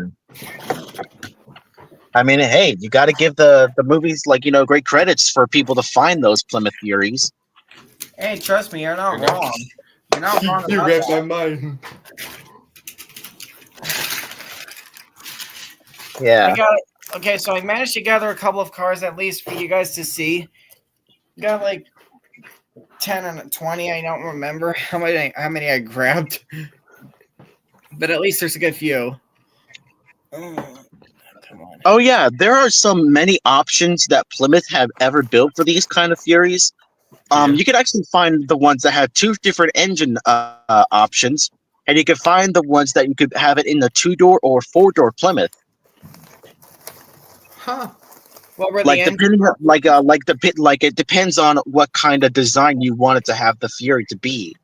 I mean, hey, you got to give the movies great credits for people to find those Plymouth Furies. Hey, trust me, you're not You're not- wrong. You're not wrong You about read that. my mind. Yeah. Okay, so I managed to gather a couple of cars at least for you guys to see. Got like 10 and 20. I don't remember how many I grabbed, but at least there's a good few. Come on. Oh yeah, there are many options that Plymouth have ever built for these kind of Furies. Yeah. You can actually find the ones that have 2 different engine options, and you can find the ones that you could have it in the 2-door or 4-door Plymouth. Huh. What were Like the depending it depends on what kind of design you want it to have the Fury to be.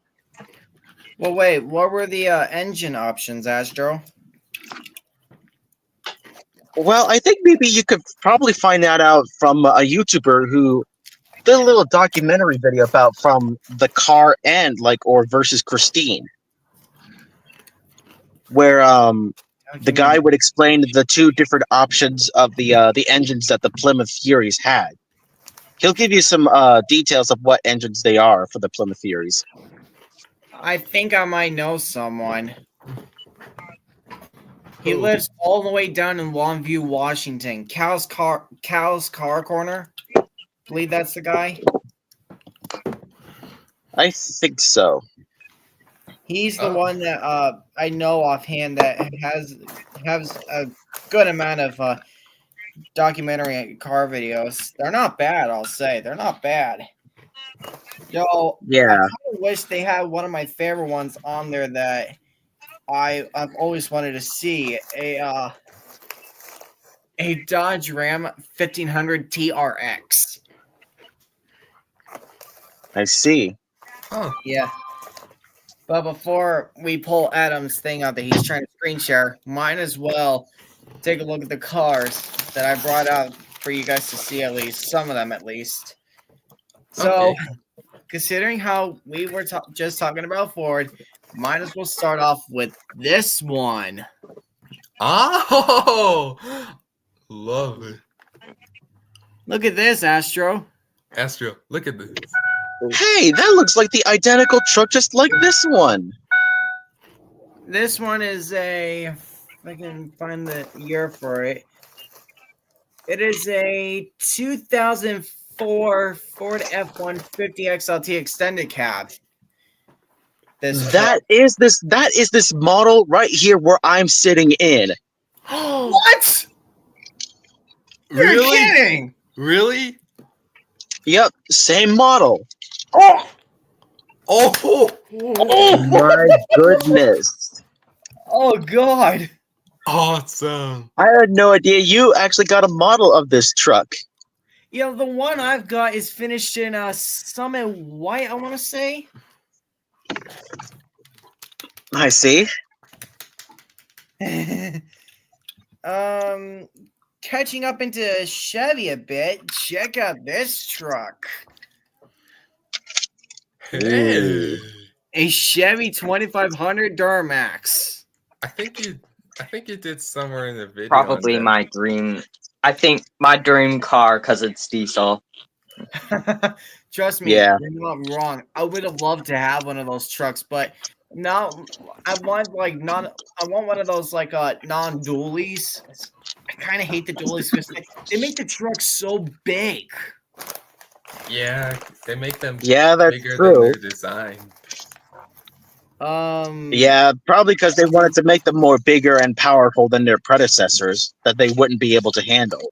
Well, wait. What were the engine options, Astro? Well, I think maybe you could probably find that out from a YouTuber who did a little documentary video about from the car and versus Christine, where the guy would explain the 2 different options of the engines that the Plymouth Furies had. He'll give you some details of what engines they are for the Plymouth Furies. I think I might know someone. He Who? lives all the way down in Longview, Washington. Cal's Car Corner. Believe that's the guy. I think so. He's the Oh. one that I know offhand that has a good amount of documentary and car videos. They're not bad, I'll say. They're not bad. Yo, I Yeah. kind of wish they had one of my favorite ones on there that I've always wanted to see. A Dodge Ram 1500 TRX. I see. Oh, Yeah. But before we pull Adam's thing out that he's trying to screen share, might as well take a look at the cars that I brought out for you guys to see, at least some of them at least. So, okay. considering how we were just talking about Ford, might as well start off with this one. Oh, love it. Look at this, Astro. Astro, look at this. Hey, that looks like the identical truck, just like this one. This one is a. If I can find the year for it. It is a 2004 Ford F-150 XLT extended cab. That is this model right here where I'm sitting in. What? You're Really? kidding! Really? Yep, same model. Oh, Oh, My goodness. oh God! awesome. I had no idea you actually got a model of this truck. Yeah, the one I've got is finished in Summit White. I want to say. I see. Catching up into Chevy a bit. Check out this truck. Hey. A Chevy 2500 Duramax. I think you did somewhere in the video. Probably on that. my dream. I think my dream car because it's diesel. Trust me, Yeah. you're not wrong. I would have loved to have one of those trucks, but now I want one of those non-dualies. I kind of hate the dualies because they make the truck so big. Yeah, they make them Yeah, that's bigger true. than their design. Yeah, probably because they wanted to make them more bigger and powerful than their predecessors that they wouldn't be able to handle.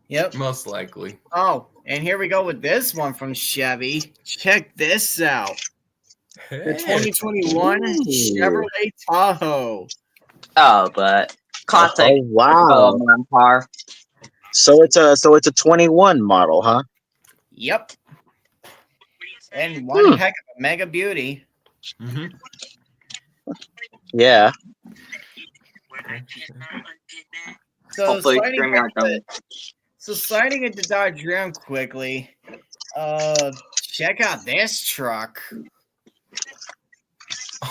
Yep. Most likely. Oh, and here we go with this one from Chevy. Check this out. The Hey. 2021 Ooh. Chevrolet Tahoe. Oh, but classic Oh wow! man car. So it's a 21 model, huh? Yep. And one heck of a mega beauty. hmm Yeah. So Hopefully, sliding, StreamYard into, doesn't. so sliding into Dodge Ram quickly. Check out this truck.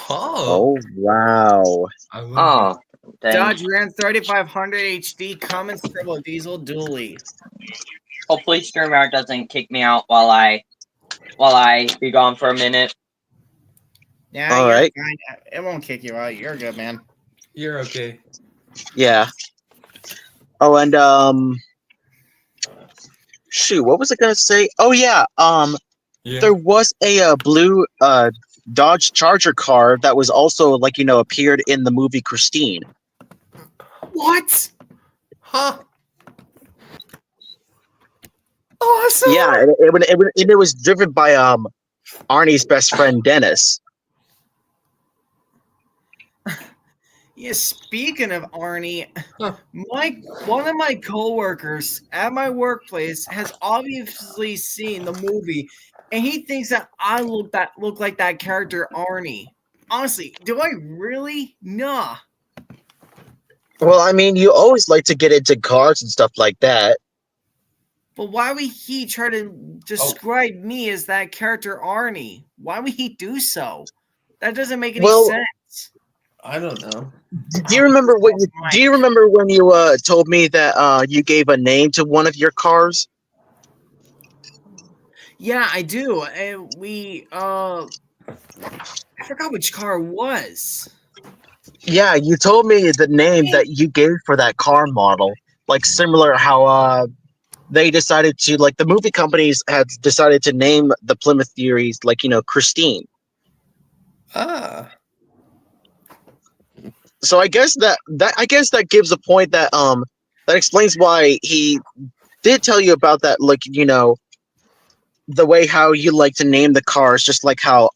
Oh, Oh wow! I love Oh, dang. Dodge Ram 3500 HD Cummins Turbo Diesel Dually. Hopefully, StreamYard doesn't kick me out while I be gone for a minute. Yeah, All you're right. fine. It won't kick you out. You're good, man. it. You're okay. Yeah. Oh, and shoot, what was I gonna say? Oh yeah, Yeah. there was a blue Dodge Charger car that was also appeared in the movie Christine. What? Huh? Awesome. Yeah, it was driven by Arnie's best friend Dennis. Yeah, speaking of Arnie, Huh. one of my coworkers at my workplace has obviously seen the movie, and he thinks that I look like that character Arnie. Honestly, do I really? Nah. Well, I mean, you always like to get into cars and stuff like that. But why would he try to describe me as that character Arnie? Why would he do so? That doesn't make any Well- sense. I don't know. Do you remember when you told me that you gave a name to one of your cars? Yeah, I do. And I forgot which car it was. Yeah, you told me the name that you gave for that car model. Like similar how they decided to the movie companies had decided to name the Plymouth Furies Christine. Ah. So I guess that gives a point that explains why he did tell you about that, like, the way how you like to name the cars, just like how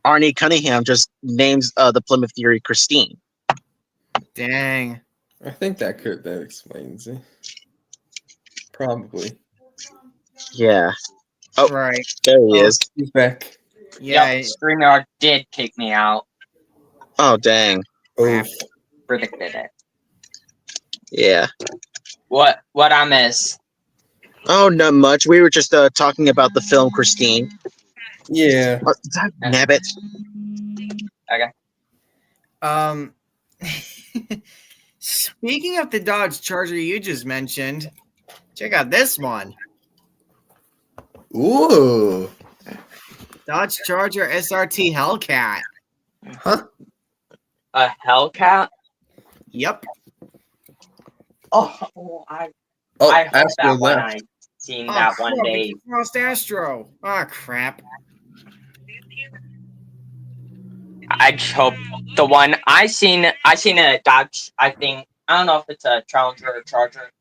Arnie Cunningham just names the Plymouth Fury Christine. Dang. I think that explains it. Probably. Yeah. Oh, Right. there he is. He's back. Yeah. Yep, StreamYard did kick me out. Oh, dang. Oof. Predicted it. Yeah. What I miss? Oh, not much. We were just talking about the film Christine. Yeah. Oh, nabbit. Um, speaking of the Dodge Charger you just mentioned, check out this one. Ooh. Dodge Charger SRT Hellcat. Huh? A Hellcat? Yep. Oh, I Oh, hope that Astro one left. I seen that one crap, day. it's Frost Astro. Oh, crap. I just hope the one I seen a Dodge. I don't know if it's a Challenger or Charger,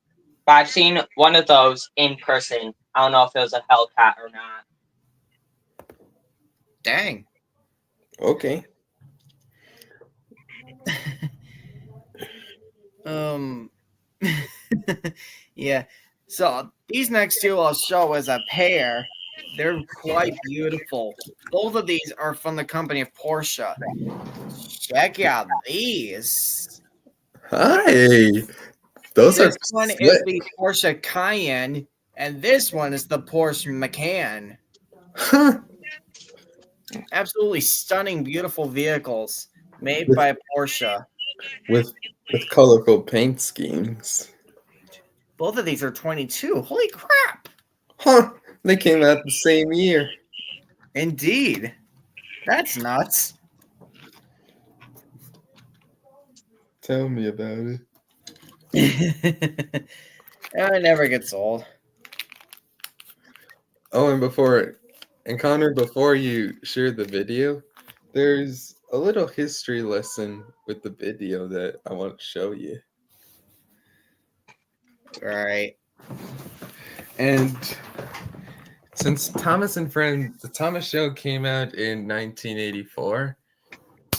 but I've seen one of those in person. I don't know if it was a Hellcat or not. Dang. Okay. Yeah. So these next two I'll show as a pair. They're quite beautiful. Both of these are from the company of Porsche. Check out these. Hi. Those This are one is slick. the Porsche Cayenne, and this one is the Porsche Macan. Huh. Absolutely stunning, beautiful vehicles made With- by Porsche. With colorful paint schemes. Both of these are 22. Holy crap! Huh. They came out the same year. Indeed. That's nuts. Tell me about it. It never gets old. Oh, and Connor, before you share the video, there's a little history lesson with the video that I want to show you. Right. And since Thomas and Friends, the Thomas Show came out in 1984,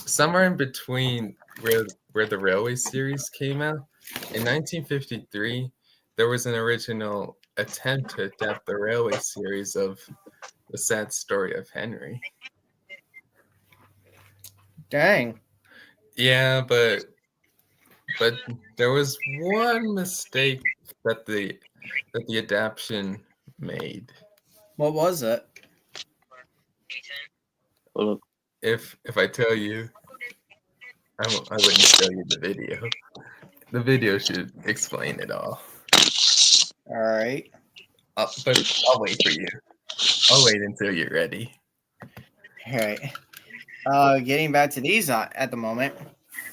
somewhere in between where the Railway series came out, in 1953, there was an original attempt to adapt the Railway series of The Sad Story of Henry. Dang. Yeah, but there was one mistake that the adaptation made. What was it? If I tell you, I wouldn't show you the video. The video should explain it all. All right. But I'll wait for you. I'll wait until you're ready. All right. Getting back to these at the moment.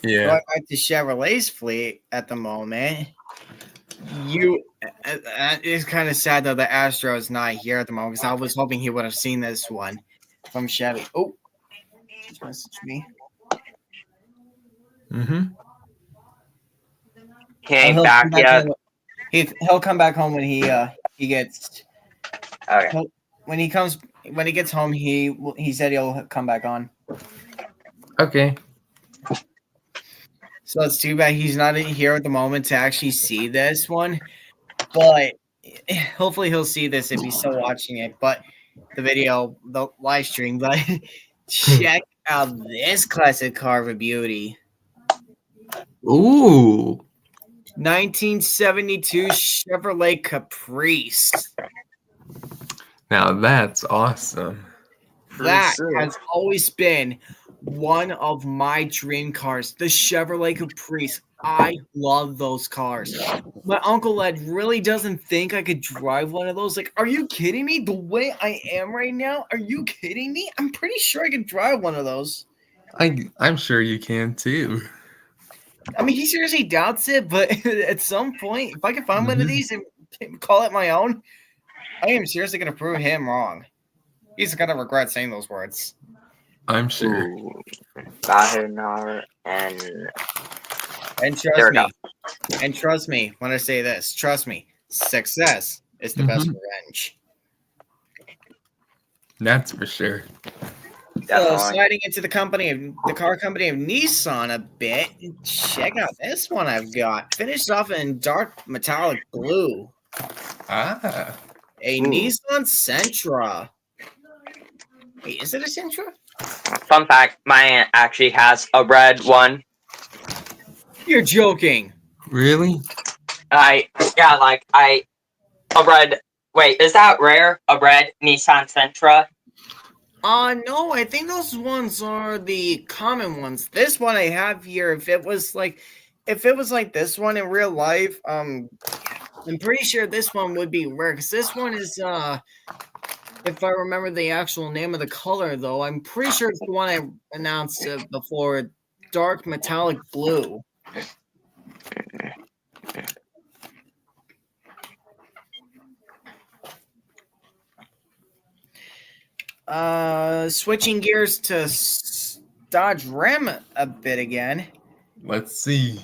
Yeah. Going back to Chevrolet's fleet at the moment. It's kind of sad that the Astro is not here at the moment because I was hoping he would have seen this one from Chevy. Oh, just messaged me. Mm-hmm. He ain't He'll back come back yet. home- He'll come back home when he gets Okay. when he gets home. He said he'll come back on. Okay. So it's too bad he's not here at the moment to actually see this one. But hopefully he'll see this if he's still watching it. But the live stream. But check out this classic car of a beauty. Ooh. 1972 Chevrolet Caprice. Now that's awesome. That sure. has always been one of my dream cars, the Chevrolet Caprice. I love those cars. My Uncle Ed really doesn't think I could drive one of those. Like, are you kidding me? The way I am right now? Are you kidding me? I'm pretty sure I could drive one of those. I'm sure you can too. I mean, he seriously doubts it, but at some point, if I can find one of these and call it my own, I am seriously going to prove him wrong. He's going to regret saying those words. I'm sure. Bahunar and And There trust we me, trust me when I say this, trust me, success is the best revenge. That's for sure. So Definitely. sliding into the car company of Nissan a bit, check out this one I've got. Finished off in dark metallic blue. Ah, A Ooh. Nissan Sentra. Wait, is it a Sentra? Fun fact, mine actually has a red one. You're joking. really? A red. Wait, is that rare? A red Nissan Sentra? No, I think those ones are the common ones. This one I have here, if it was like this one in real life, I'm pretty sure this one would be rare because this one is if I remember the actual name of the color though, I'm pretty sure it's the one I announced before, dark metallic blue. Switching gears to Dodge Ram a bit again. Let's see.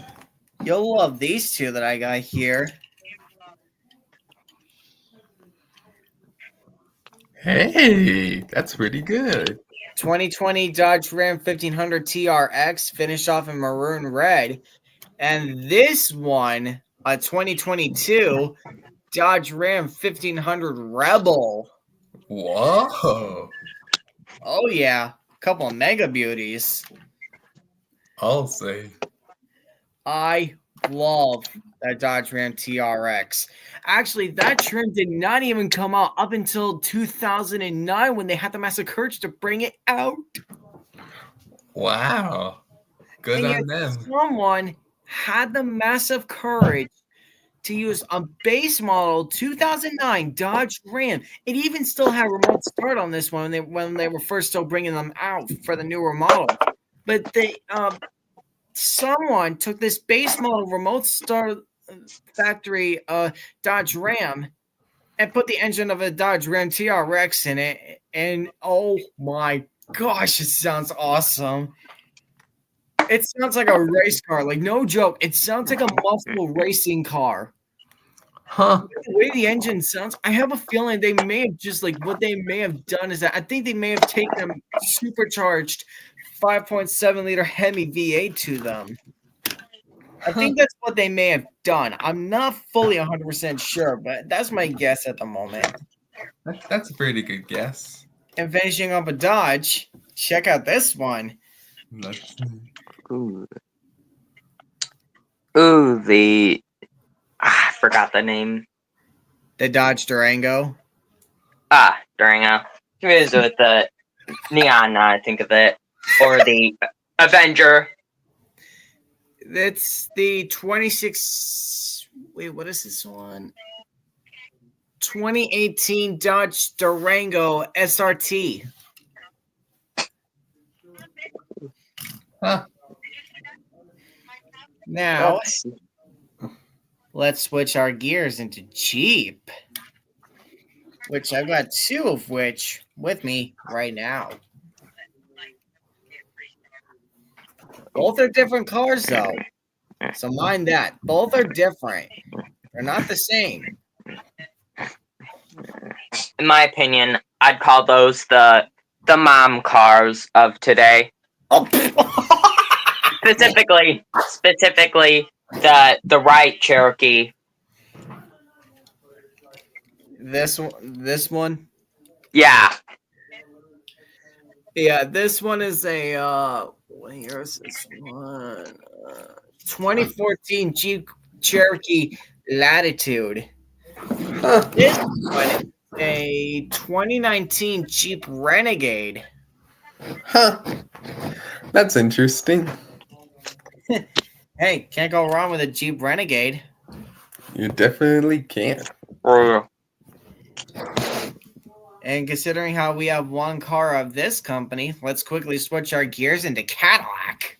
You'll love these two that I got here. Hey, that's pretty good. 2020 Dodge Ram 1500 TRX finished off in maroon red. And this one, a 2022 Dodge Ram 1500 Rebel. Whoa. Oh, yeah. A couple of mega beauties. I'll say. I love that Dodge Ram TRX. Actually, that trim did not even come out up until 2009 when they had the massive courage to bring it out. Wow. Good And on yet them. someone had the massive courage to use a base model 2009 Dodge Ram. It even still had remote start on this one when they were first still bringing them out for the newer model. But they someone took this base model remote start factory Dodge Ram and put the engine of a Dodge Ram TRX in it, and oh my gosh, it sounds awesome. It sounds like a race car, like no joke. It sounds like a muscle racing car. Huh. The way the engine sounds, I have a feeling they may have just like what they may have done is that I think they may have taken a supercharged 5.7 liter Hemi V8 to them. I think that's what they may have done. I'm not fully 100% sure, but that's my guess at the moment. That's a pretty good guess. And finishing up a Dodge, check out this one. Let's see. Ooh, I forgot the name. The Dodge Durango. Durango. Confused with the Neon, now I think of it. Or the Avenger. It's the 26. Wait, what is this one? 2018 Dodge Durango SRT. Huh. Now, let's switch our gears into Jeep, which I've got two of which with me right now. Both are different cars, though. So mind that. Both are different. They're not the same. In my opinion, I'd call those the mom cars of today. Oh. Specifically the right Cherokee. This one? Yeah. Yeah, this one is a what year is this one? 2014 Jeep Cherokee Latitude. This one is a 2019 Jeep Renegade. Huh. That's interesting. Hey, can't go wrong with a Jeep Renegade. You definitely can. And considering how we have one car of this company, let's quickly switch our gears into Cadillac.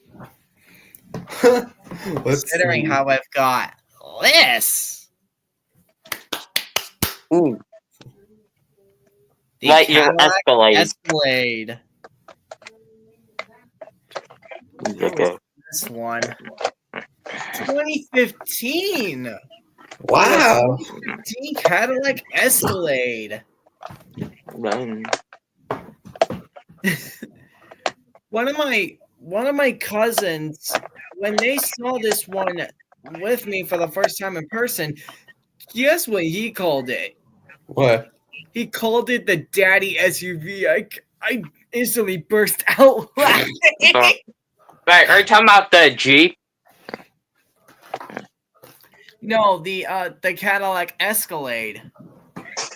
Considering see. how I've got this. Ooh. The Like your Cadillac Escalade. Escalade. Okay. This one. 2015. Wow. 2015 Cadillac Escalade. One of my cousins, when they saw this one with me for the first time in person, guess what he called it? What? He called it the Daddy SUV. I instantly burst out laughing. Wait, are you talking about the Jeep? No, the Cadillac Escalade.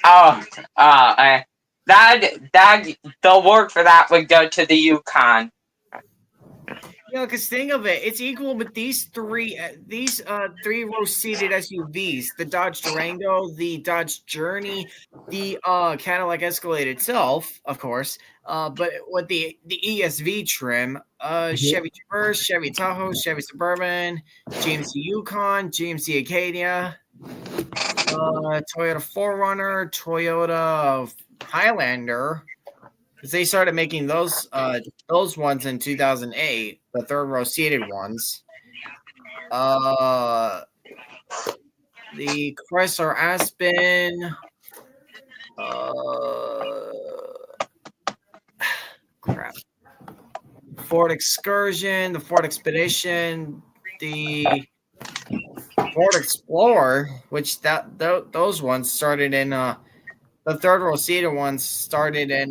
Oh, that the work for that would go to the Yukon. Because think of it, it's equal with these three row seated SUVs: the Dodge Durango, the Dodge Journey, the Cadillac Escalade itself, of course. But with the ESV trim, Chevy Traverse, Chevy Tahoe, Chevy Suburban, GMC Yukon, GMC Acadia, Toyota 4Runner, Toyota Highlander. Because they started making those ones in 2008, the third row seated ones. The Chrysler Aspen. Crap. Ford Excursion, the Ford Expedition, the Ford Explorer, which those ones started in the third row seated ones started in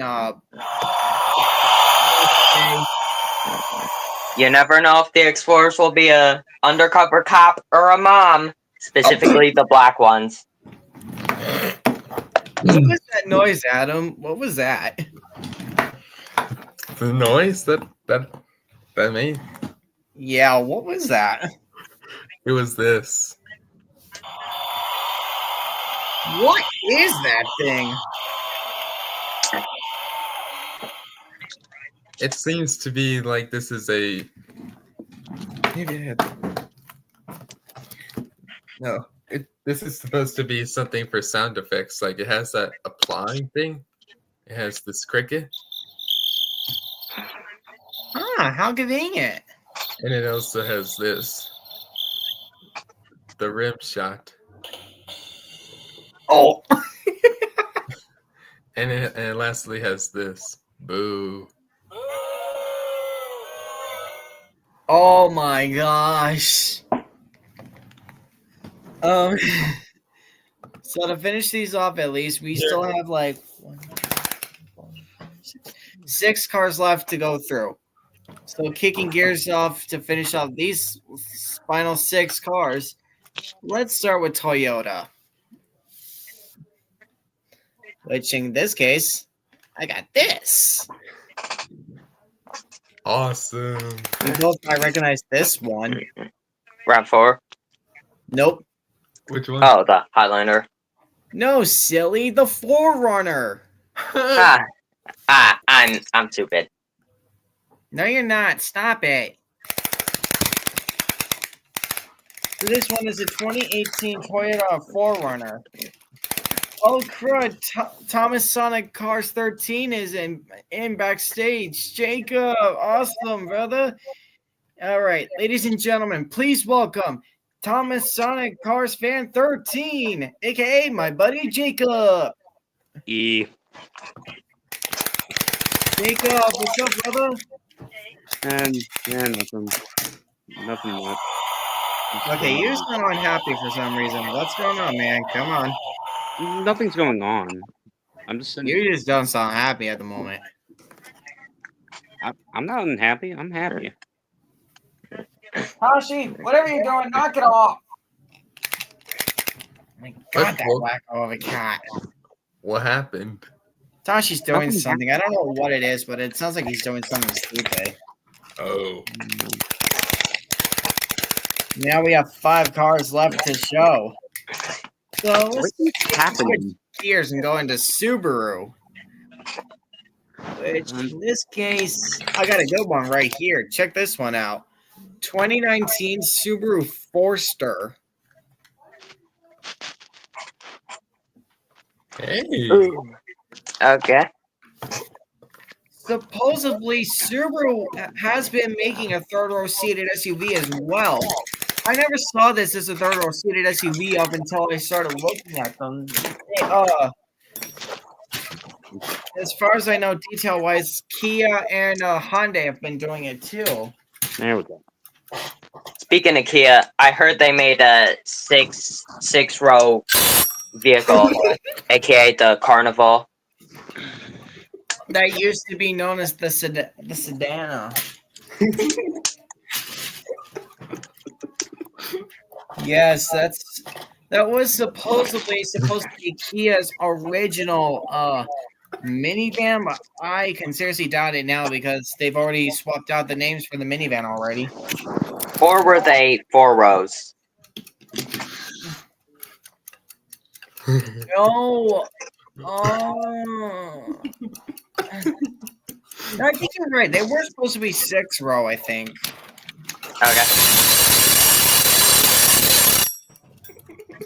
You never know if the Explorers will be a undercover cop or a mom, specifically the black ones. What was that noise, Adam? What was that? The noise that made. Yeah, what was that? It was this. What is that thing? It seems to be like this is a. Maybe I had. No, this is supposed to be something for sound effects. Like it has that applying thing. It has this cricket, How convenient. and it also has this. The rim shot. Oh. And it lastly has this. Boo. Oh my gosh. So to finish these off, at least we still have like 6 cars left to go through. So kicking gears off to finish off these final 6 cars, let's start with Toyota. Which in this case, I got this. Awesome. You both might recognize this one. RAV4. Nope. Which one? Oh, the Highlander. No, silly, the 4Runner. I'm stupid. No, you're not. Stop it. So this one is a 2018 Toyota 4Runner. Oh, crud. Thomas Sonic Cars 13 is in backstage. Jacob, awesome, brother. All right, ladies and gentlemen, please welcome Thomas Sonic Cars Fan 13, a.k.a. my buddy Jacob. Jacob, What's up, brother? and yeah, nothing much. Okay, you sound unhappy for some reason. What's going on, man? Come on. Nothing's going on. I'm just sitting. You just don't sound happy at the moment. I'm not unhappy. I'm happy. Tashi, whatever you're doing, knock it off. My God, that wacko of a cat. What happened? Tashi's doing Nothing something. I don't know what it is, but it sounds like he's doing something stupid. Oh. Now we have 5 cars left to show. So let's What's happening? switch gears and go into Subaru. Which in this case, I got a good one right here. Check this one out. 2019 Subaru Forester. Hey. Okay. Supposedly, Subaru has been making a third row seated SUV as well. I never saw this as a third row seated SUV up until I started looking at them. As far as I know, detail-wise, Kia and Hyundai have been doing it too. There we go. Speaking of Kia, I heard they made a six row vehicle, aka the Carnival. That used to be known as the Sedana. Yes, that was supposed to be Kia's original minivan, but I can seriously doubt it now because they've already swapped out the names for the minivan already. Or were they 4 rows? No. Oh. No, I think you're right. They were supposed to be 6 row, I think. Okay.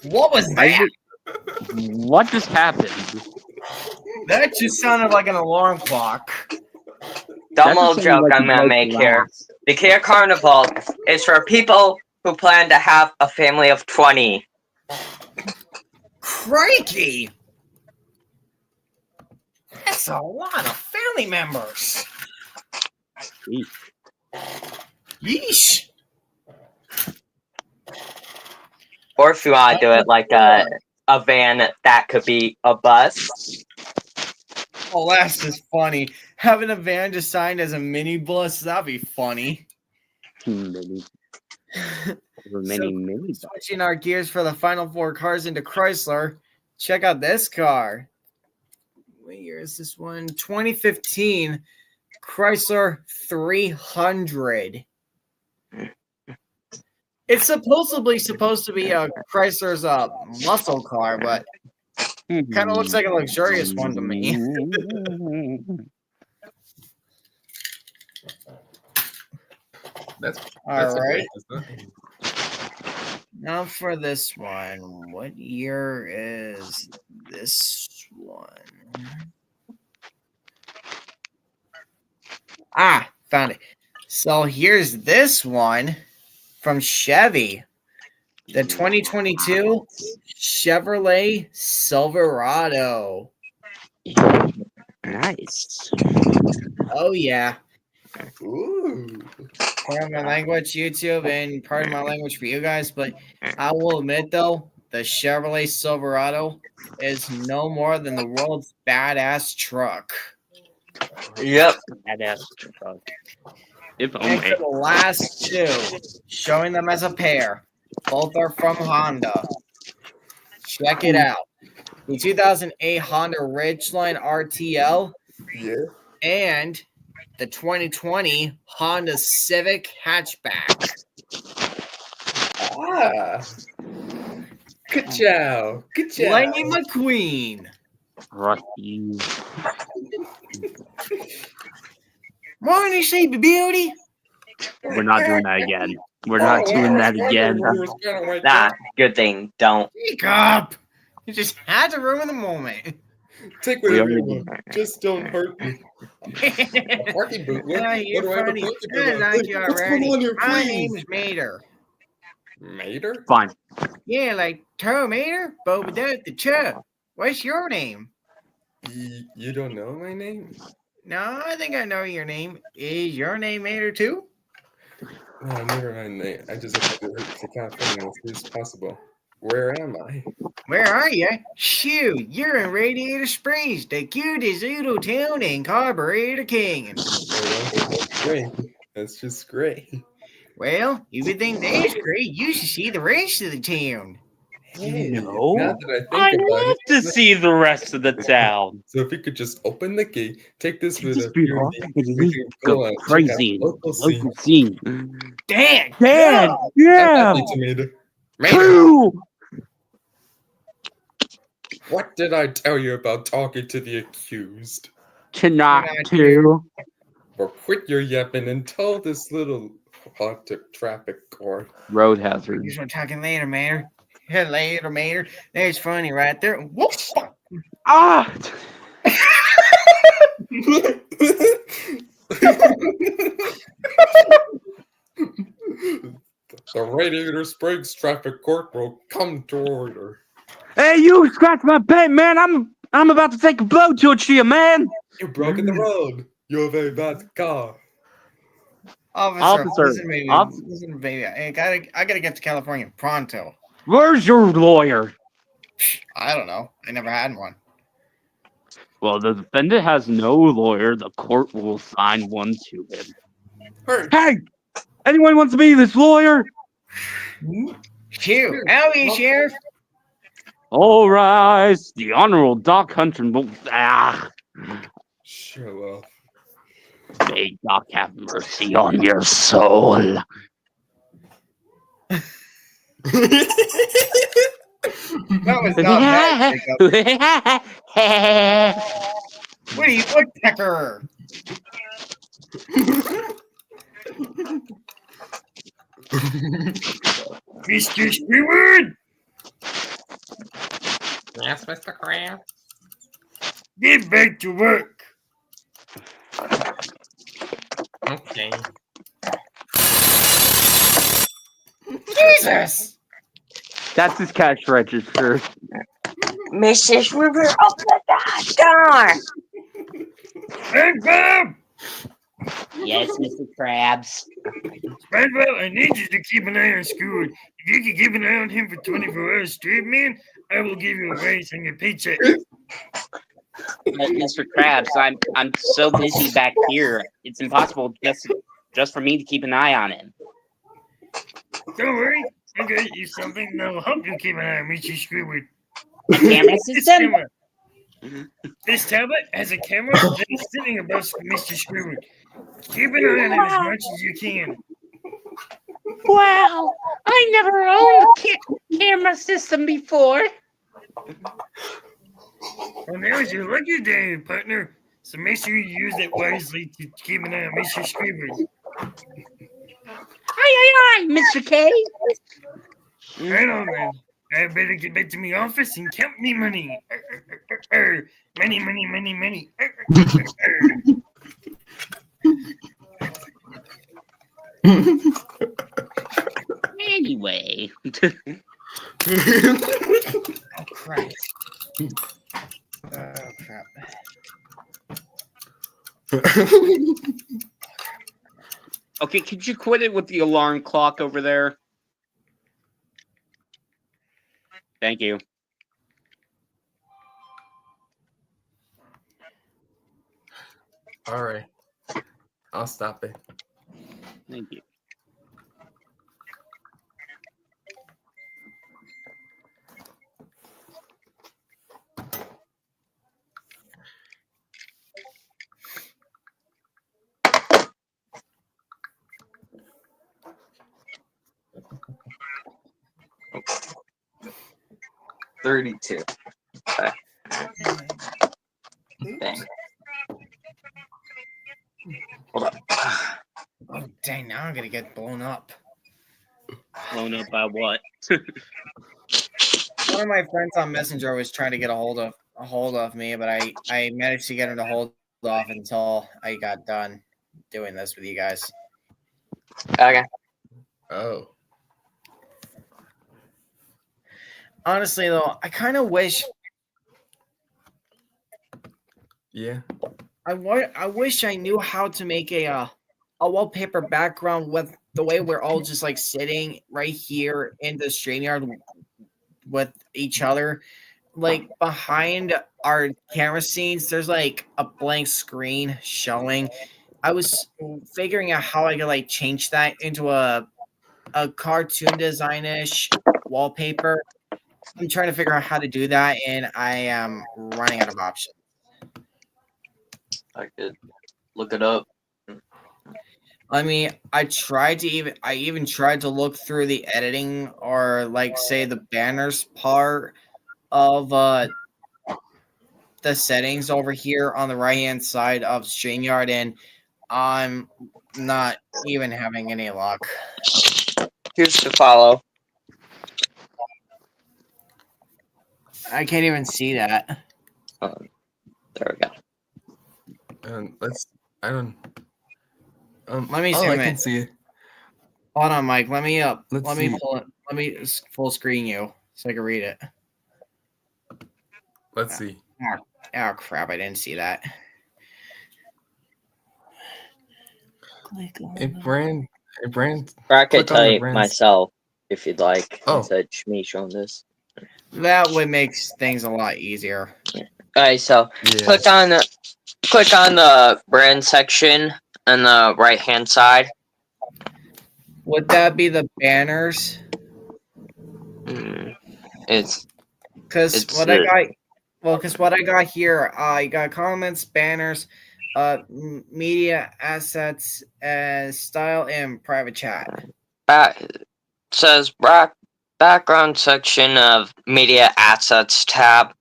What was that? What just happened? That just sounded like an alarm clock. Dumb little joke I'm gonna make here. The Kia Carnival is for people who plan to have a family of 20. Crikey! That's a lot of family members. Yeesh. Or if you want to do it like a van that could be a bus. Oh, that's just funny. Having a van designed as a mini bus, that'd be funny. Mini. Switching our gears for the final 4 cars into Chrysler. Check out this car. What year is this one? 2015 Chrysler 300. It's supposed to be a Chrysler's muscle car, but kind of looks like a luxurious one to me. That's All right. isn't it? Now for this one. What year is this one? Ah, found it. So here's this one from Chevy. The 2022 Chevrolet Silverado. Nice. Oh, yeah. Ooh. Part of my language, YouTube, and part of my language for you guys. But I will admit, though, the Chevrolet Silverado is no more than the world's badass truck. Yep. Badass truck. If And only. for the last 2, showing them as a pair. Both are from Honda. Check it out. The 2008 Honda Ridgeline RTL Yeah. and the 2020 Honda Civic hatchback. Ah. Good job. Good job. Lightning McQueen. Rusty. Morning, sleepy beauty. We're not doing that again. We're not doing that again. Nah, good thing. Don't. Wake up. You just had to ruin the moment. Take We whatever you already- want. Just don't hurt me. Parking boot. What, Yeah, what you're do I have a funny. parking I boot on? like you What's already. going on here, My please? name's Mater. Mater? Fine. Yeah, like Terminator, but without the Chuck. What's your name? You don't know my name? No, I think I know your name. Is your name Mater too? No, never mind. I just have to hurt to California as soon as possible. Where am I? Where are you? Shoot, you're in Radiator Springs, the cutest little town in Carburetor King. Oh, that's great. That's just great. Well, if you think that's great, you should see the rest of the town. Hey, No. now that I I'd think about love it, to see the rest of the town. so if you could just open the gate, take this Take with this us, beer here, off, and and we you can go check out crazy. the local scene. Local scene. Dan! Dad! go! Yeah! Tomato. Mater, True! what did I tell you about talking to the accused? To not Not to. Or quit your yapping and tell this little hot traffic court. Road hazard. Here's what I'm talking later, Mater. Yeah, later, Mater. There's funny right there. Whoop! Ah! The Radiator Springs traffic court will come to order. Hey, you scratch my paint, man. I'm about to take a blowtorch to you, man. You broke in the road. You have a bad car. Officer, listen, Officer. listen, baby. I gotta get to California pronto. Where's your lawyer? I don't know. I never had one. Well, the defendant has no lawyer. The court will assign one to him. Hey, anyone wants to be this lawyer? Phew. Howdy, Sheriff. All rise. The Honorable Doc Hunter. Show up. May Doc have mercy on your soul. That was not bad, Jacob. What are you, woodpecker? Mr. Squidward, Yes, Mr. Crab. get back to work. Okay. Jesus! That's his cash register. Mrs. River, open the door. SpongeBob! Yes, Mr. Krabs. SpongeBob, I need you to keep an eye on Squidward. If you can keep an eye on him for 24 hours straight, man, I will give you a raise on your paycheck. Mr. Krabs, I'm so busy back here. It's impossible just for me to keep an eye on him. Don't worry, I got you something that will help you keep an eye on Mr. Squidward. A camera This system? camera. This tablet has a camera that is sitting above Mr. Squidward. Keep an eye on it as much as you can. Wow, I never owned a camera system before. Well, now is your lucky day, partner. So make sure you use it wisely to keep an eye on Mr. Squidward. Aye, Mr. K. Right on, then. I better get back to my office and count me money. Money, money, money, money. Anyway. Oh, crap. Oh, crap. Okay, could you quit it with the alarm clock over there? Thank you. All right. I'll stop it. Thank you. $32. Okay. Dang. Hold up. Oh, dang, now I'm gonna get blown up. Blown up by what? One of my friends on Messenger was trying to get a hold of me, but I managed to get him to hold off until I got done doing this with you guys. Okay. Oh. Honestly, though, I kind of wish Yeah. I wish I knew how to make a wallpaper background with the way we're all just like sitting right here in the StreamYard with each other. Like behind our camera scenes, there's like a blank screen showing. I was figuring out how I could like change that into a cartoon design-ish wallpaper. I'm trying to figure out how to do that, and I am running out of options. I could look it up. I mean, I even tried to look through the editing or like say the banners part of the settings over here on the right hand side of StreamYard, and I'm not even having any luck. Here's the follow. I can't even see that. There we go. Let's. I don't. Let me oh, zoom I in. can see it. Hold on, Mike. Let me Let's let me see. pull it. Let me full screen you so I can read it. Let's see. Oh crap! I didn't see that. Click on Hey, Brand. Hey, Brand. Or I could Click on the type brand. myself if you'd like Oh. instead of me showing this. That would make things a lot easier. Alright, so Yeah. click on the brand section on the right hand side. Would that be the banners? It's Because It's what I got, because what I got here, I got comments, banners, media assets, style, and private chat. says background section of media assets tab.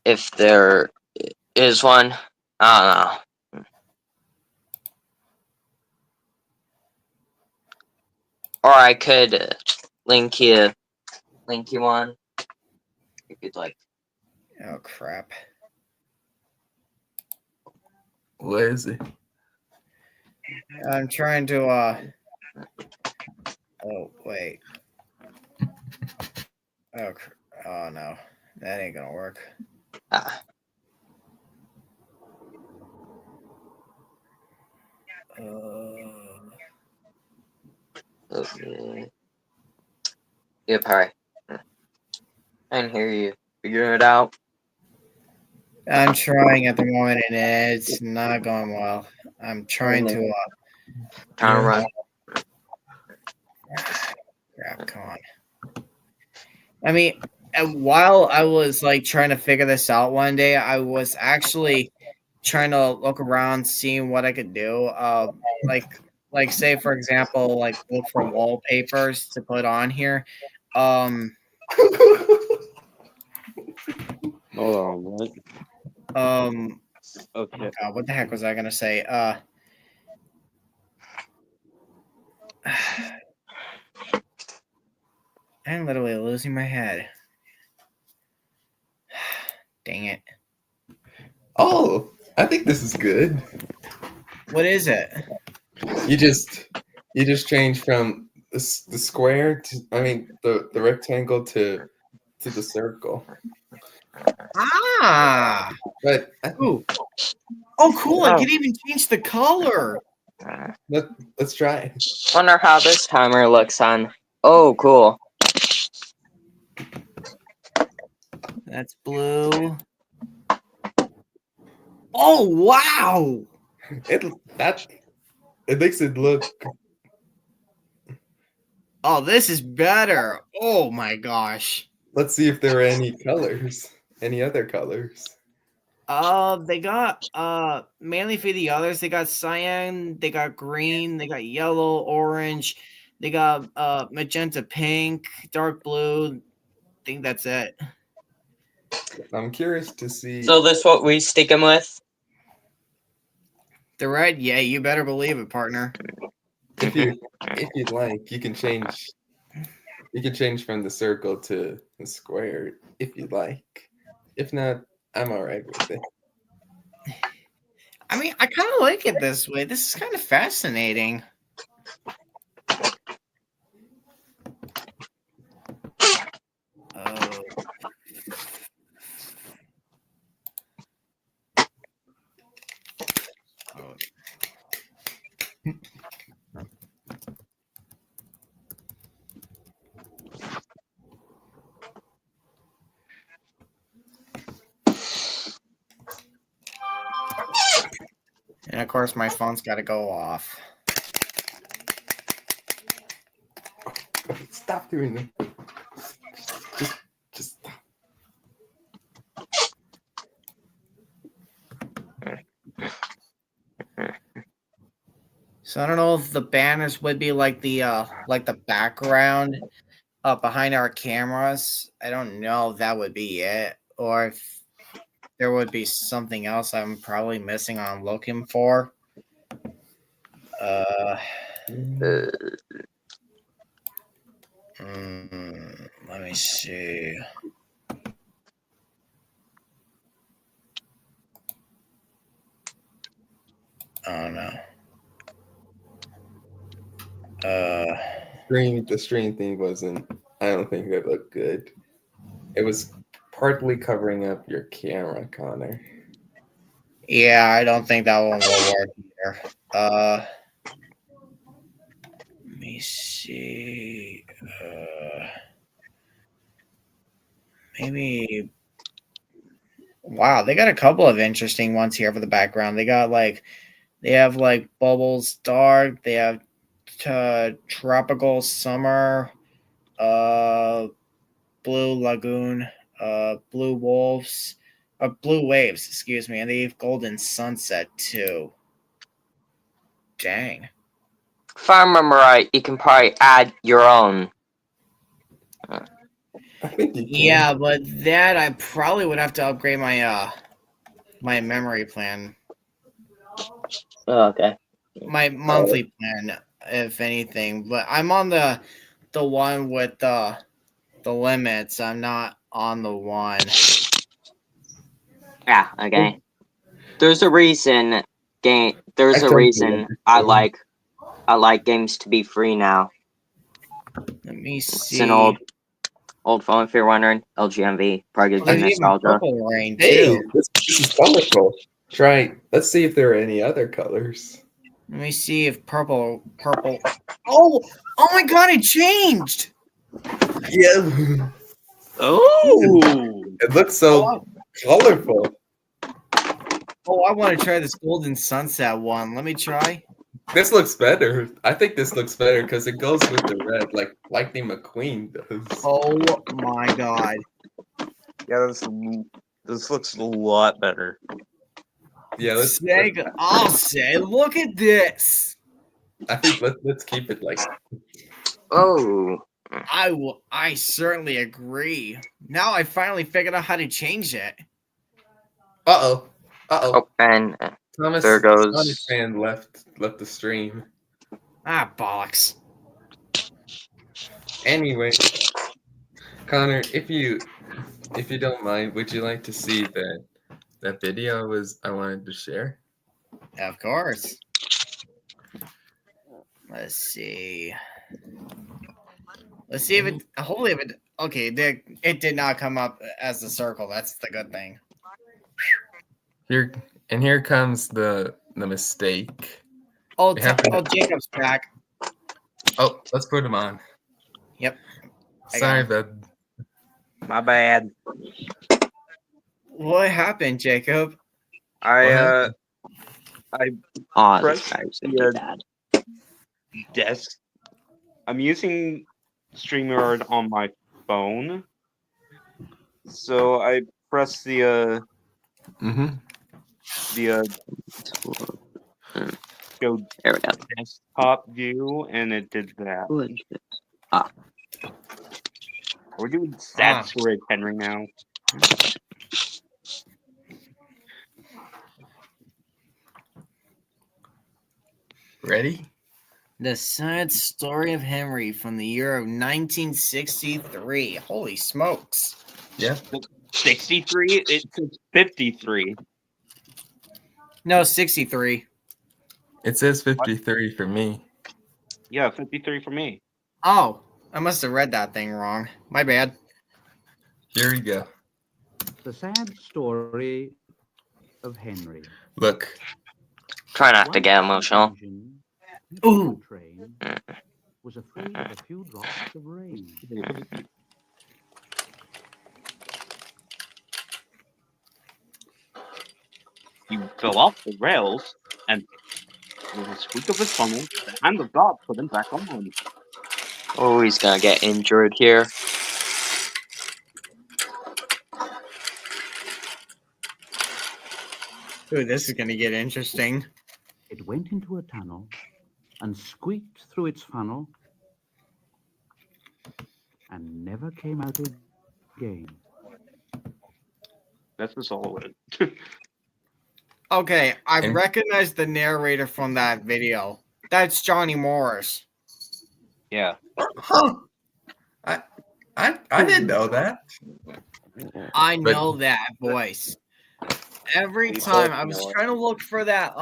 If there is one, I don't know. Or I could link you one if you'd like. Oh crap! What is it? I'm trying to. Oh wait. Oh no, that ain't gonna work. Ah, okay. Yep, alright. I can hear you figuring it out. I'm trying at the moment, and it's not going well. I'm trying to. Trying to run. Crap! Come on. I mean, while I was like trying to figure this out one day, I was actually trying to look around, seeing what I could do. Like say for example, like look for wallpapers to put on here. Hold on, what? Okay. God, what the heck was I gonna say? I'm literally losing my head. Dang it. Oh, I think this is good. What is it? You just change from the square to, I mean, the rectangle to the circle. Ah! But Ooh. Oh, cool. I could even change the color. let's try it. Wonder how this timer looks on. Oh, cool. That's blue. Oh, wow. It makes it look. Oh, this is better. Oh my gosh. Let's see if there are any colors, any other colors. They got mainly for the others, they got cyan, they got green, they got yellow, orange, they got magenta pink, dark blue. I think that's it. I'm curious to see. So this what we sticking with? The red, yeah, you better believe it, partner. If you'd like, you can change. You can change from the circle to the square if you'd like. If not, I'm alright with it. I mean, I kind of like it this way. This is kind of fascinating. Oh. And of course, my phone's got to go off. Stop doing that. Just stop. So I don't know if the banners would be like the background behind our cameras. I don't know if that would be it, or if there would be something else I'm probably missing. I'm looking for. Let me see. Oh no. stream thing wasn't. I don't think it looked good. It was partly covering up your camera, Connor. Yeah, I don't think that one will work either. Let me see. Maybe. Wow, they got a couple of interesting ones here for the background. They have like Bubbles Dark. They have Tropical Summer. Blue Lagoon. Blue Wolves. Blue Waves, excuse me, and they have Golden Sunset too. Dang. If I remember right, you can probably add your own. I think you can. Yeah, but that I probably would have to upgrade my my memory plan, Oh, okay. my monthly plan, if anything. But I'm on the one with the limits. I'm not on the one. Yeah, okay. There's a reason There's a totally reason I like games to be free now. Let me see. It's an old phone, if you're wondering. LGMV, probably gives you There's even nostalgia. Purple Rain Hey, too. this is colorful. Try. Let's see if there are any other colors. Let me see if purple. Oh my God! It changed. Yeah. Oh, It looks so colorful. Oh, I want to try this Golden Sunset one. Let me try. This looks better. I think this looks better because it goes with the red, like Lightning McQueen does. Oh my God! yeah, this looks a lot better. Yeah, I'll say, look at this. I think let's keep it like. Oh. I certainly agree. Now I finally figured out how to change it. Uh oh. Oh, and Thomas, there goes. Sonic fan left the stream. Ah, bollocks. Anyway, Connor, if you don't mind, would you like to see that video I wanted to share? Of course. Let's see. Let's see if it. Hopefully, if it. Okay, it did not come up as a circle. That's the good thing. Here comes the mistake. Oh, We have to- Jacob's back. Oh, let's put him on. Yep. Sorry, bud. My bad. What happened, Jacob? I Oh, Press this guy's the, gonna be bad. desk. I'm using StreamYard on my phone, so I press the Mm-hmm. go There we go. desktop view, and it did that. Are we doing stats for Rick Henry now? Ready? The Sad Story of Henry from the year of 1963. Holy smokes. Yeah. 63? It says 53. No, 63. It says 53 for me. Yeah, 53 for me. Oh, I must have read that thing wrong. My bad. Here we go. The Sad Story of Henry. Look. Try not to get emotional. Ooh. Train was afraid of a few drops of rain. He fell off the rails, and with a squeak of his funnel, the hand of God put him back on. Oh, he's gonna get injured here. Ooh, this is going to get interesting. It went into a tunnel and squeaked through its funnel and never came out again. That's just all of it. Okay, I And- recognize the narrator from that video. That's Johnny Morris. Yeah. Huh. I didn't know that. I But- know that voice. Every We time both I was know it. trying to look for that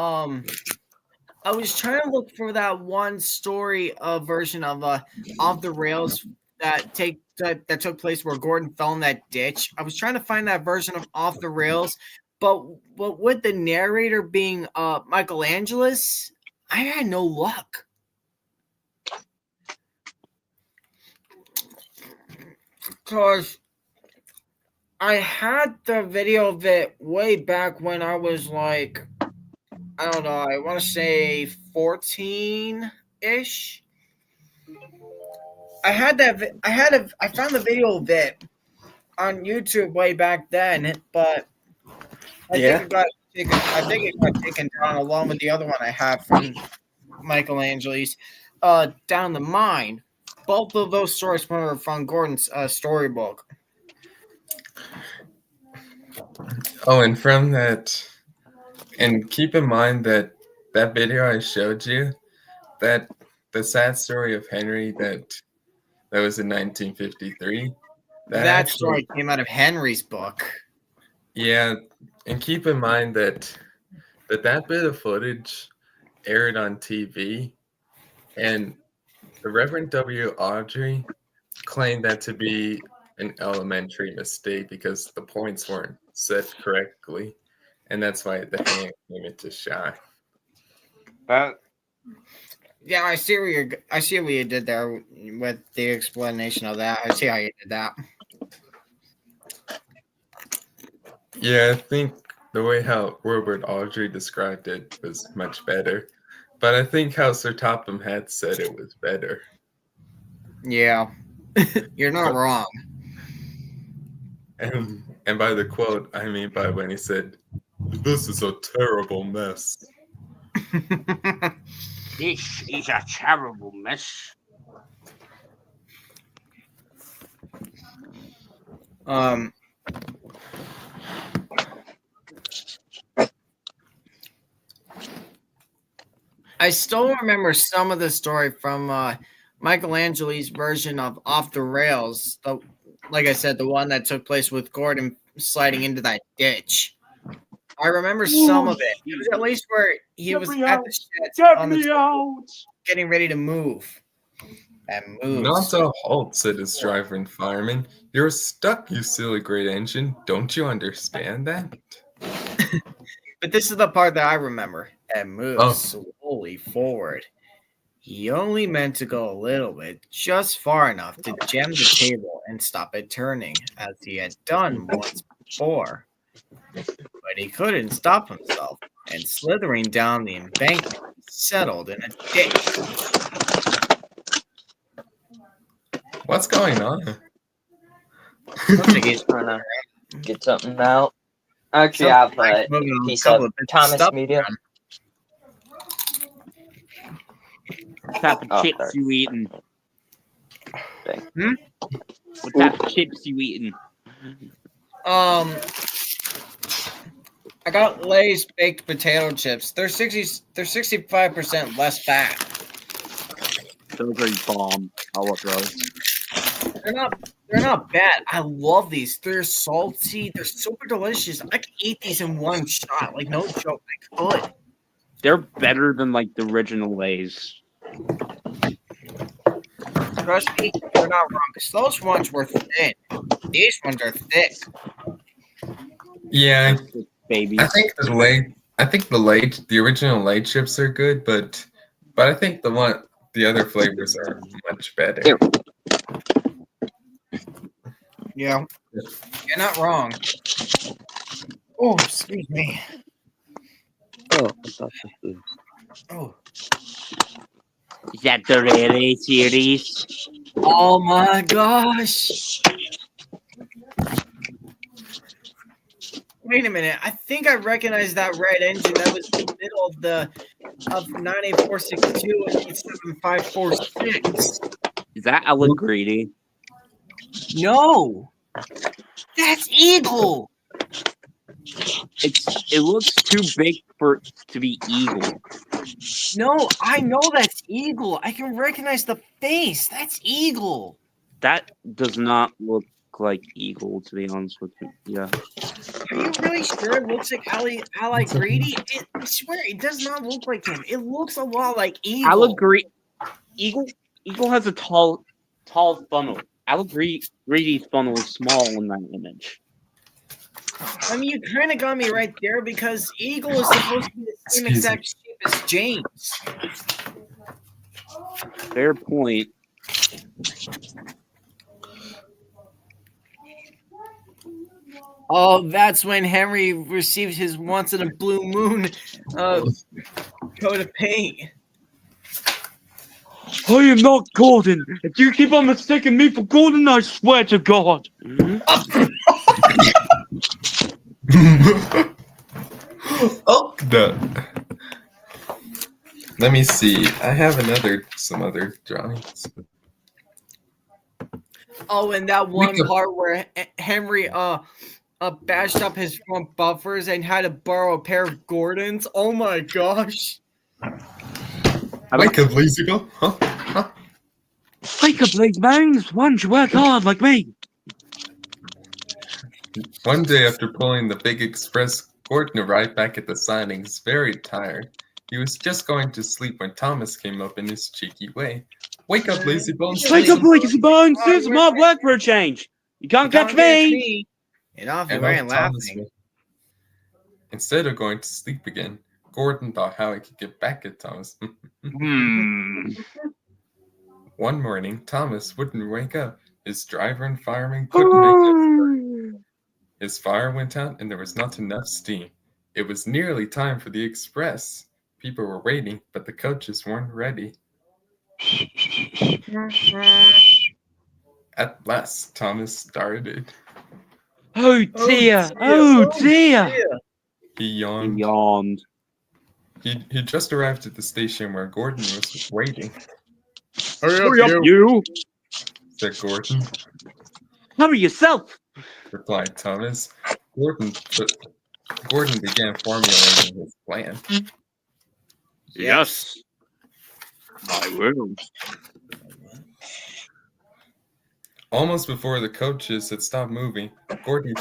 I was trying to look for that one story version of Off the Rails that took place where Gordon fell in that ditch. I was trying to find that version of Off the Rails, but with the narrator being Michael Angelis, I had no luck. Because I had the video of it way back when I was like, I don't know, I want to say 14-ish. I found the video of it on YouTube way back then, but I think it got taken down along with the other one I have from Michael Angelis, Down the Mine. Both of those stories were from Gordon's storybook. Oh, and from that, and keep in mind that video I showed you, that the sad story of Henry that was in 1953. That story came out of Henry's book. Yeah, and keep in mind that bit of footage aired on TV, and the Reverend W. Awdry claimed that to be an elementary mistake because the points weren't set correctly, and that's why the hand came into shine. Yeah, I see what you did there with the explanation of that. I see how you did that. Yeah, I think the way how Robert Awdry described it was much better, but I think how Sir Topham Hatt said it was better. Yeah, you're not wrong. And by the quote, I mean by when he said, "This is a terrible mess." This is a terrible mess. I still remember some of the story from Michael Angelis' version of Off the Rails. Like I said, the one that took place with Gordon sliding into that ditch. I remember some of it. It was at least where he was at the shed getting ready to move. And moves. Not a halt, said his driver and fireman. You're stuck, you silly great engine. Don't you understand that? But this is the part that I remember. And moves slowly forward. He only meant to go a little bit, just far enough to jam the table and stop it turning, as he had done once before. But he couldn't stop himself, and slithering down the embankment, settled in a ditch. What's going on? Looks like he's trying to get something out. Actually, I have a piece of Thomas Media. What type of chips you eating? Hmm? What type of chips you eating? I got Lay's baked potato chips. They're 65% less fat. Those are bomb. I love those. They're not bad. I love these. They're salty. They're super delicious. I could eat these in one shot. Like, no joke. I could. They're better than like the original Lay's. Trust me, you're not wrong. Because those ones were thin. These ones are thick. Yeah, Baby. I think the original Lay chips are good, but I think the other flavors are much better. Yeah, you're not wrong. Oh, excuse me. Oh. Is that the Rare series? Oh my gosh. Wait a minute. I think I recognize that red engine that was in the middle of 98462 and 87546. Is that Ellen Greedy? No. That's Eagle. It looks too big for it to be Eagle. No, I know that's Eagle. I can recognize the face. That's Eagle. That does not look look like Eagle, to be honest with you. Yeah. Are you really sure it looks like Ally Greedy? I swear it does not look like him. It looks a lot like Eagle. Eagle has a tall funnel. Greedy's funnel is small in that image. I mean, you kind of got me right there because Eagle is supposed to be the same exact shape as James. Fair point. Oh, that's when Henry received his once in a blue moon coat of paint. I am not Gordon. If you keep on mistaking me for Gordon, I swear to God. Oh, let me see. I have some other drawings. Oh, and that one part where Henry bashed up his front buffers and had to borrow a pair of Gordons. Oh my gosh! Wake up, lazy girl. Huh? Wake up, Blaze Bangs. Why don't you work hard like me? One day after pulling the big express, Gordon arrived back at the sidings, very tired. He was just going to sleep when Thomas came up in his cheeky way. Wake up, lazy bones. Wake up, lazy bones. Do some hard work for a change. You can't catch me. And off he ran laughing. Instead of going to sleep again, Gordon thought how he could get back at Thomas. One morning, Thomas wouldn't wake up. His driver and fireman couldn't make it. His fire went out and there was not enough steam. It was nearly time for the express. People were waiting, but the coaches weren't ready. At last, Thomas started. Oh dear! Oh dear! He yawned. He just arrived at the station where Gordon was waiting. Hurry up, you! Said Gordon. Hurry yourself! Replied Thomas. Gordon began formulating his plan. Yes, I will. Almost before the coaches had stopped moving, Gordon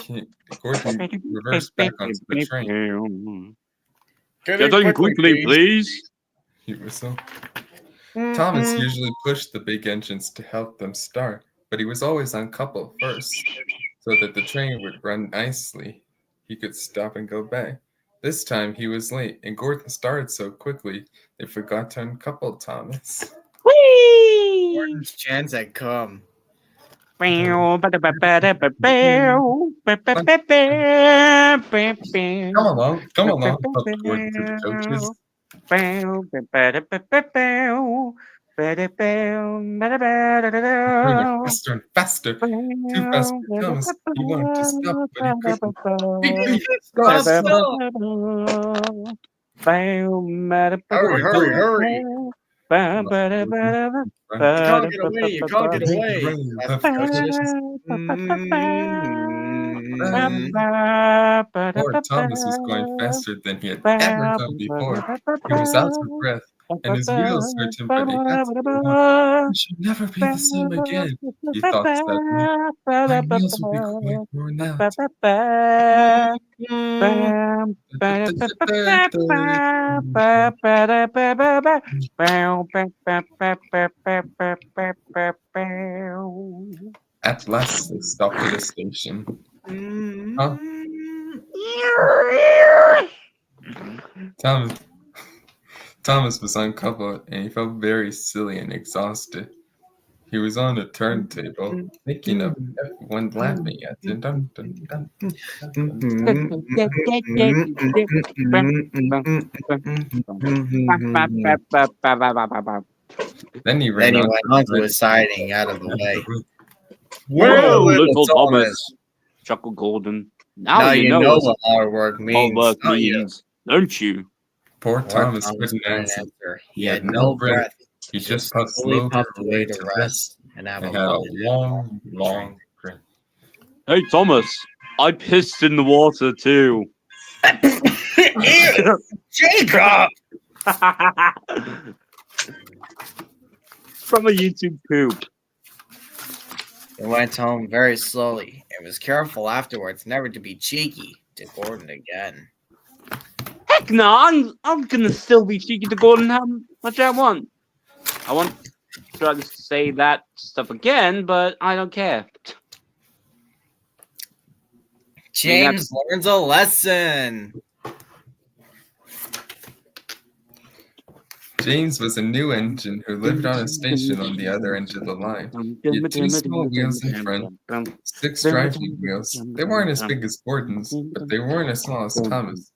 reversed back onto the train. Get on quickly, please. He whistled. Thomas usually pushed the big engines to help them start, but he was always uncoupled first, so that the train would run nicely. He could stop and go back. This time he was late, and Gordon started so quickly they forgot to uncouple Thomas. Whee! Gordon's chance had come. Come along, puffed Gordon through the coaches. Faster and faster. Too fast for Thomas. He wanted to stop, but he couldn't. Stop. Hurry. You can't get away. Poor Thomas was going faster than he had ever gone before. He was out of breath, and his wheels hurt him, but he had to go on. We should never be the same again, he thought sadly. My wheels will be quite worn out. At last, they stopped at a station. Huh? Thomas was uncoupled, and he felt very silly and exhausted. He was on a turntable, thinking of everyone laughing at him. Dun, dun, dun, dun, Then he ran onto a siding out of the way. Well, little Thomas, chuckled Gordon. Now you know what hard work means, don't you? Poor Thomas couldn't answer. He had no breath. He just puffed slowly away to rest and had a long, long drink. Hey, Thomas, I pissed in the water too. Jacob! From a YouTube poop. He went home very slowly and was careful afterwards never to be cheeky to Gordon again. Heck no, I'm gonna still be cheeky to Gordon how much I want. I want to try to say that stuff again, but I don't care. James learns a lesson. James was a new engine who lived on a station on the other end of the line. He had 2 small wheels in front, 6 driving wheels. They weren't as big as Gordon's, but they weren't as small as Thomas.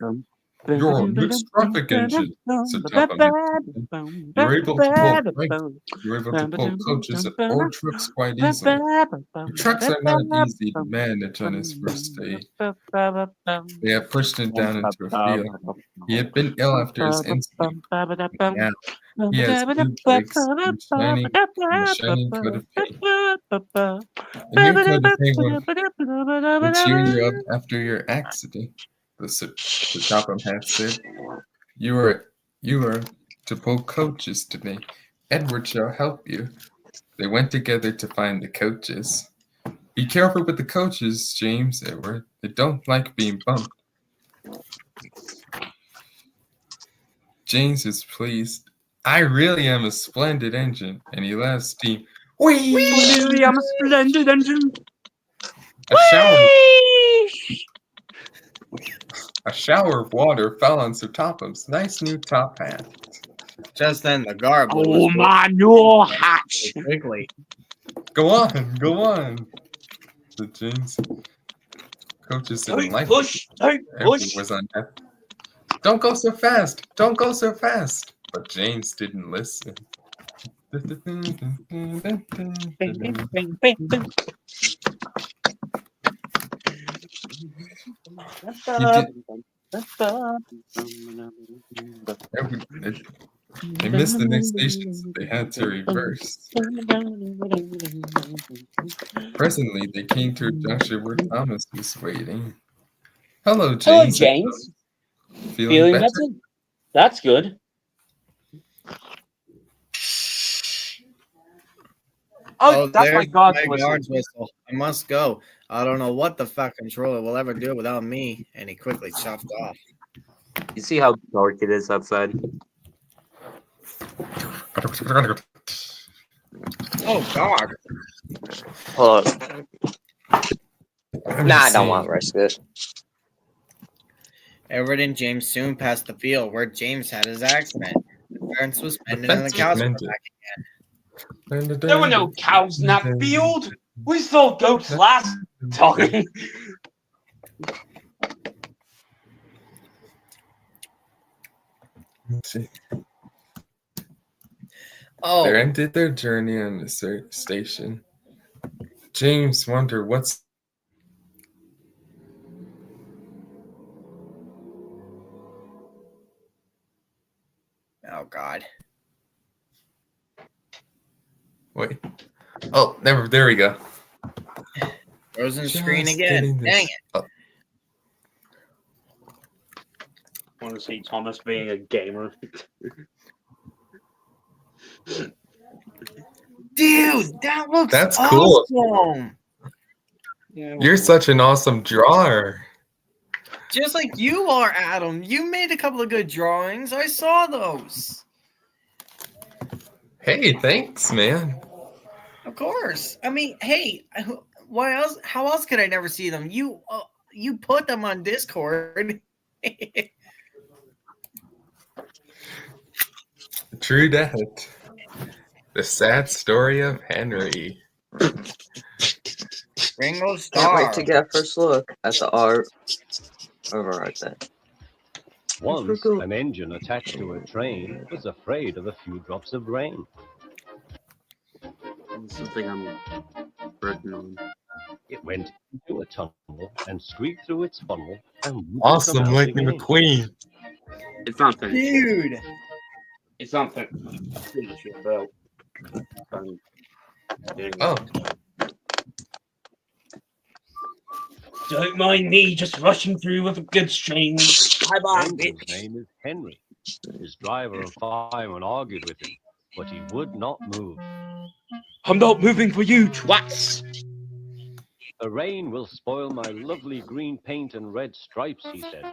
"You're a mixed traffic engine," said Topham. "You're able to pull freight. You're able to pull coaches or trucks quite easily. The trucks are not easy to manage on his first day." They had pushed him down into a field. He had been ill after his incident. Now he has blue brakes and a shining coat of paint. A new coat of paint would cheer you up after your accident, the Topham hat said. You are to pull coaches today. Edward shall help you." They went together to find the coaches. "Be careful with the coaches, James, Edward. They don't like being bumped." James is pleased. "I really am a splendid engine," and he let steam. Whee! Really, I'm a splendid engine. A shower of water fell on Sir Topham's nice new top hat. Just then the guard blew Oh his my new hatch. whistle quickly. Go on, said James. Coaches didn't like it. Everyone was on deck. Don't go so fast. But James didn't listen. They missed the next station, so they had to reverse. Presently, they came to a junction where Thomas was waiting. "Hello, James." Hello, James. Feeling better? That's good. Oh, that's my there's guard's guard's whistle. whistle. I must go. I don't know what the fat controller will ever do without me. And he quickly chopped off. You see how dark it is outside? Oh, God. Hold on. Nah, I don't want to risk it. Edward and James soon passed the field where James had his accident. The fence was mended and the cows were back again. There were no cows in that field. We saw goats last time. Let's see. Oh, They ended their journey on the station. James wondered what's. oh God. Wait. Oh, there we go. Frozen Just screen getting again. this Dang it. up. I want to see Thomas being a gamer. Dude, that looks That's cool. awesome. You're such an awesome drawer. Just like you are, Adam. You made a couple of good drawings. I saw those. Hey, thanks, man. Of course. I mean, hey, why else? How else could I never see them? You put them on Discord. True that. The sad story of Henry. Ringo Can't Starr. wait to get a first look at the art over right there. Once, an engine attached to a train was afraid of a few drops of rain. Something I'm working on. It went into a tunnel and squeaked through its funnel. And wouldn't Awesome, come out like the again. Queen. It's not finished. Dude. It's not finished yet, though. Oh, Don't mind me just rushing through with a good string. Bye-bye, The engine's bitch. name is Henry. His driver and fireman argued with him, but he would not move. I'm not moving for you, twats. The rain will spoil my lovely green paint and red stripes, he said.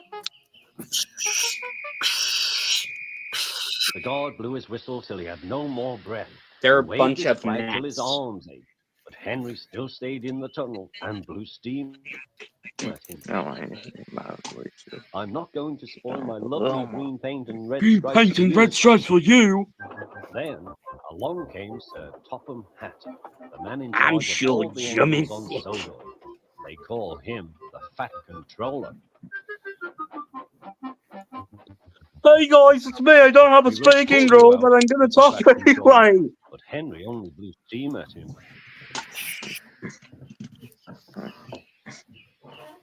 The god blew his whistle till he had no more breath. They're a He waved bunch his of flag till his gnats. arms ached. But Henry still stayed in the tunnel and blew steam at him. I'm not going to spoil my lovely green paint and red Green stripes paint for and you. red stripes for you. Then along came Sir Topham Hatt, the man in I'm charge sure of all the Jimmy animals on Sodor. They call him the Fat Controller. Hey guys, it's me. I don't have a He wrote speaking poorly role, about but I'm gonna the talk Fat Controller, anyway. But Henry only blew steam at him.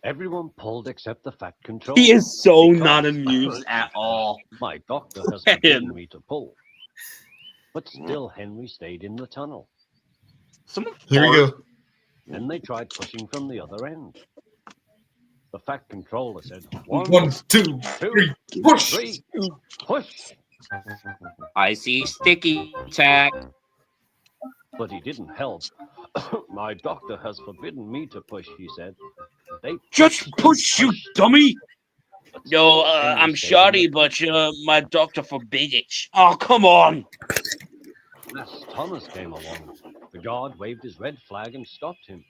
Everyone pulled except the Fat Controller. He is so because not amused at all. My doctor has Look at forbidden him. me to pull. But still Henry stayed in the tunnel. Someone Here we fart. go. Then they tried pushing from the other end. The Fat Controller said, 1, 2, 3, push! 3, push! I see sticky tack. But he didn't help. My doctor has forbidden me to push, he said. They Just push, you dummy. But No, still Henry I'm stayed in sorry, the but my doctor forbid it. Oh, come on. As Thomas came along, the guard waved his red flag and stopped him.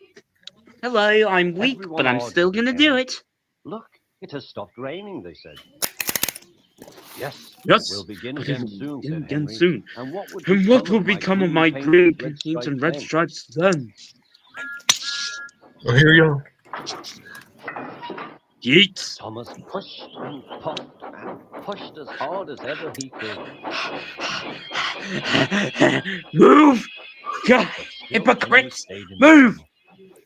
Hello, I'm weak, Everyone but I'm argued still with gonna do Henry. it. Look, it has stopped raining, they said. Yes, Yes, we'll begin but again it will soon, begin said again Henry. soon. And what would And what will become of my green paint paint and red then? stripes then? Oh, here we go. Yeet. Thomas pushed and puffed and pushed as hard as ever he could. Move! God, But still hypocrites! Henry stayed in the Move!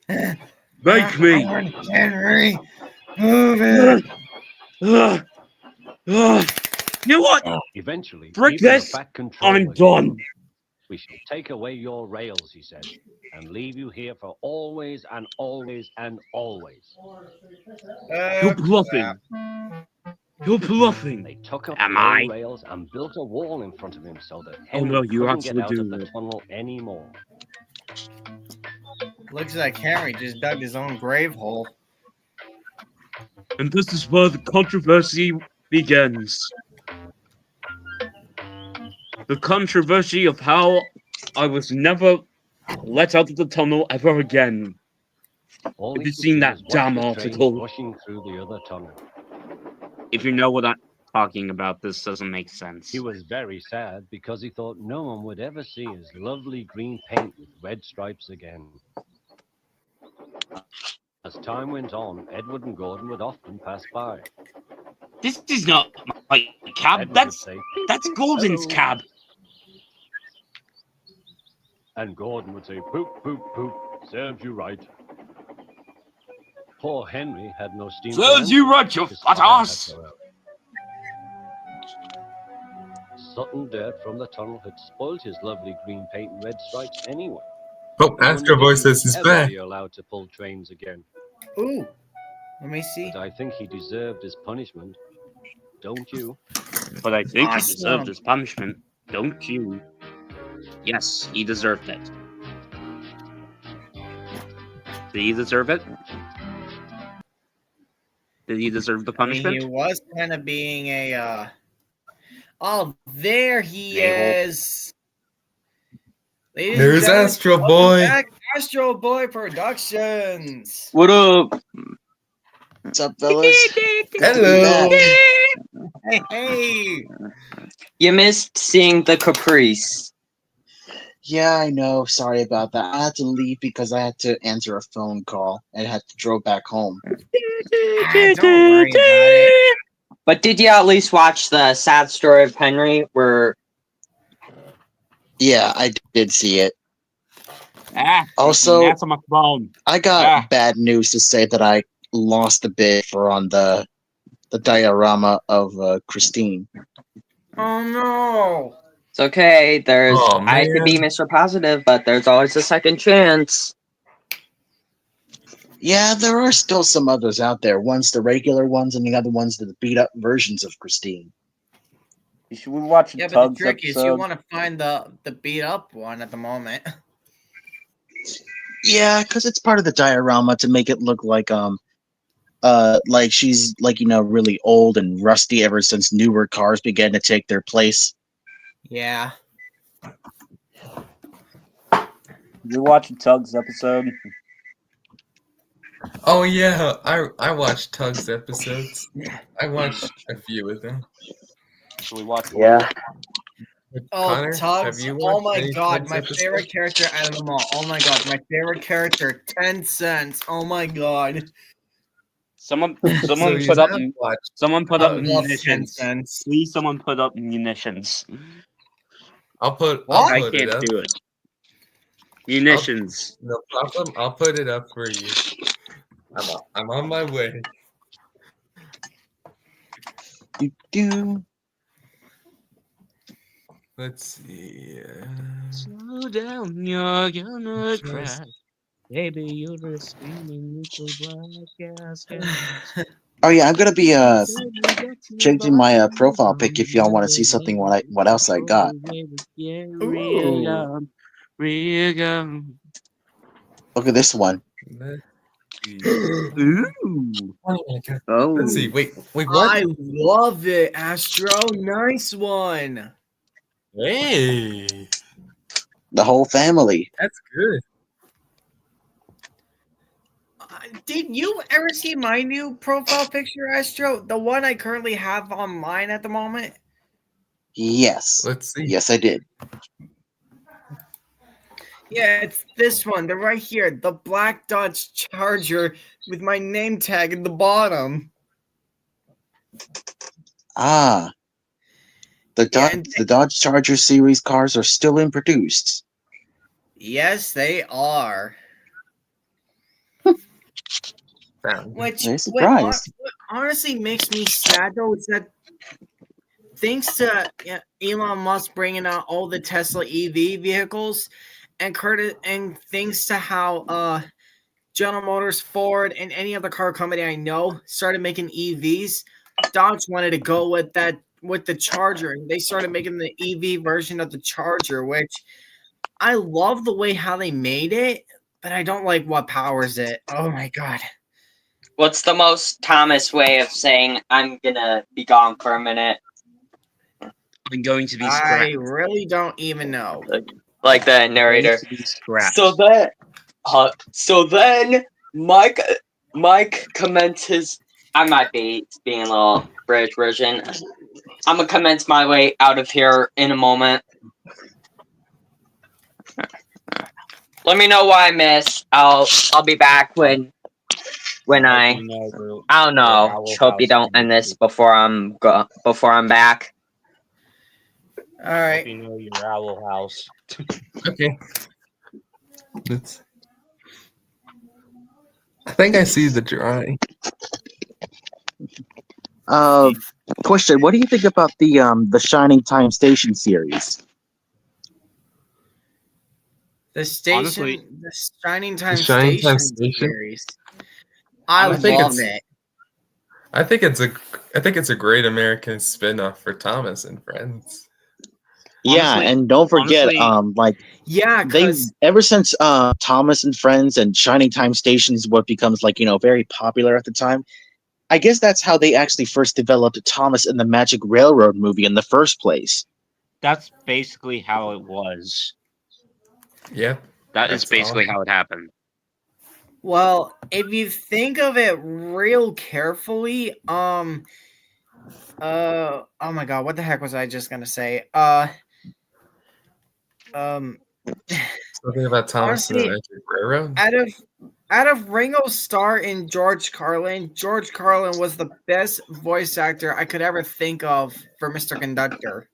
tunnel. Make me! Come on, Henry, move it. Ugh. Ugh. You know what? Eventually, Frick even this! the Fat Controller I'm gave done. up. We shall take away your rails, he said, and leave you here for always and always and always. You're bluffing. You're bluffing. They took up Am the I? old rails and built a wall in front of him so that Oh Henry no, you couldn't get actually out do of the it. tunnel anymore. Looks like Henry just dug his own grave hole. And this is where the controversy begins. The controversy of how I was never let out of the tunnel ever again. All Have he you could seen see that was watch damn the train article? rushing through the other tunnel. If you know what I'm talking about, this doesn't make sense. He was very sad because he thought no one would ever see his lovely green paint with red stripes again. As time went on, Edward and Gordon would often pass by. This is not my cab. Edward would say, That's Gordon's "Hello." cab. And Gordon would say, poop, poop, poop, serves you right. Poor Henry had no steam. to Serves you enter. right, you His fat fire had ass. to go out. Sudden dirt from the tunnel had spoiled his lovely green paint and red stripes anyway. Oh, No one Astro Boy would says he's ever back. be allowed to pull trains again. Ooh, let me see. But I think he deserved his punishment. Don't you? But I think he Awesome. deserved his punishment, don't you? Yes, he deserved it. Did he deserve it? Did he deserve the I mean, punishment? he was kind of being a. Oh, there he A-hole. is. Ladies and There's gentlemen, Astro welcome Boy. back, Astro Boy Productions. What up? What's up, fellas? Hello. Hey, hey. You missed seeing the Caprice. Yeah, I know. Sorry about that. I had to leave because I had to answer a phone call and had to drove back home. Don't worry about it. But did you at least watch the sad story of Henry where Yeah, I did see it. Also, Also, that's on my phone. I got Ah. bad news to say that I lost a bid for on the diorama of Christine. Oh no. it's okay, there's Oh, I could be man. Mr. Positive, but there's always a second chance. Yeah, there are still some others out there. One's the regular ones, and the other one's the beat up versions of Christine. Should we watch Yeah, but the trick is you want to find the beat up one at the moment. Yeah, because it's part of the diorama to make it look like she's like really old and rusty ever since newer cars began to take their place. Yeah. You watch Tug's episode? Oh yeah, I watched Tug's episodes. I watched a few of them. Should we watch? Yeah. Oh, Connor, Tugs. have you Oh watched my any god, Tug's my episodes? favorite character out of them all. Oh my god, my favorite character, 10 cents. Oh my god. Someone So you put up. have watched. Someone put I up love 10 munitions. cents. Please, someone put up munitions. I'll put What? I it can't up. do it. Munitions. No problem. I'll put it up for you. I'm on my way. Do. Let's see. Slow down, you're gonna Just- cry. Baby, you're a screaming little black ass. Oh yeah, I'm gonna be changing my profile pic if y'all want to see something what else I got. Ooh. Look at this one. Let's see. Ooh. Oh. Let's see. Wait. What? I love it, Astro. Nice one. Hey, The whole family. that's good. Did you ever see my new profile picture, Astro? The one I currently have on mine at the moment? Yes. Let's see. Yes, I did. Yeah, it's this one. They're right here. The black Dodge Charger with my name tag at the bottom. Ah. The Dodge Charger series cars are still in produced. Yes, they are. Found. Which Very surprised. what honestly makes me sad though is that thanks to Elon Musk bringing out all the Tesla EV vehicles, and thanks to how General Motors, Ford, and any other car company I know started making EVs, Dodge wanted to go with the Charger, and they started making the EV version of the Charger, which I love the way how they made it, but I don't like what powers it. Oh my god. What's the most Thomas way of saying I'm gonna be gone for a minute? I'm going to be I scrapped. really don't even know. Like the narrator. Going to be scrapped. So then Mike comments his. I might be being a little British version. I'm gonna commence my way out of here in a moment. Let me know why I missed. I'll be back when I don't know. Hope you don't end this before I'm back. All right. You know your owl house. Okay. I think I see the drawing. Question: what do you think about the Shining Time Station series? The station, Honestly, the Shining Time Shining Time Station Station? series. I think love it's- it. I think it's a great American spin-off for Thomas and Friends. Yeah, Honestly- and don't forget, honestly- Yeah, they because ever since Thomas and Friends and Shining Time Stations what becomes very popular at the time. I guess that's how they actually first developed Thomas and the Magic Railroad movie in the first place. That's basically how it was. Yeah. That is That's basically awesome. how it happened. well, if you think of it real carefully, oh my god, what the heck was I just gonna say? Something about Thomas and the Honestly, Magic Railroad. out of Ringo Starr and George Carlin was the best voice actor I could ever think of for Mr. Conductor.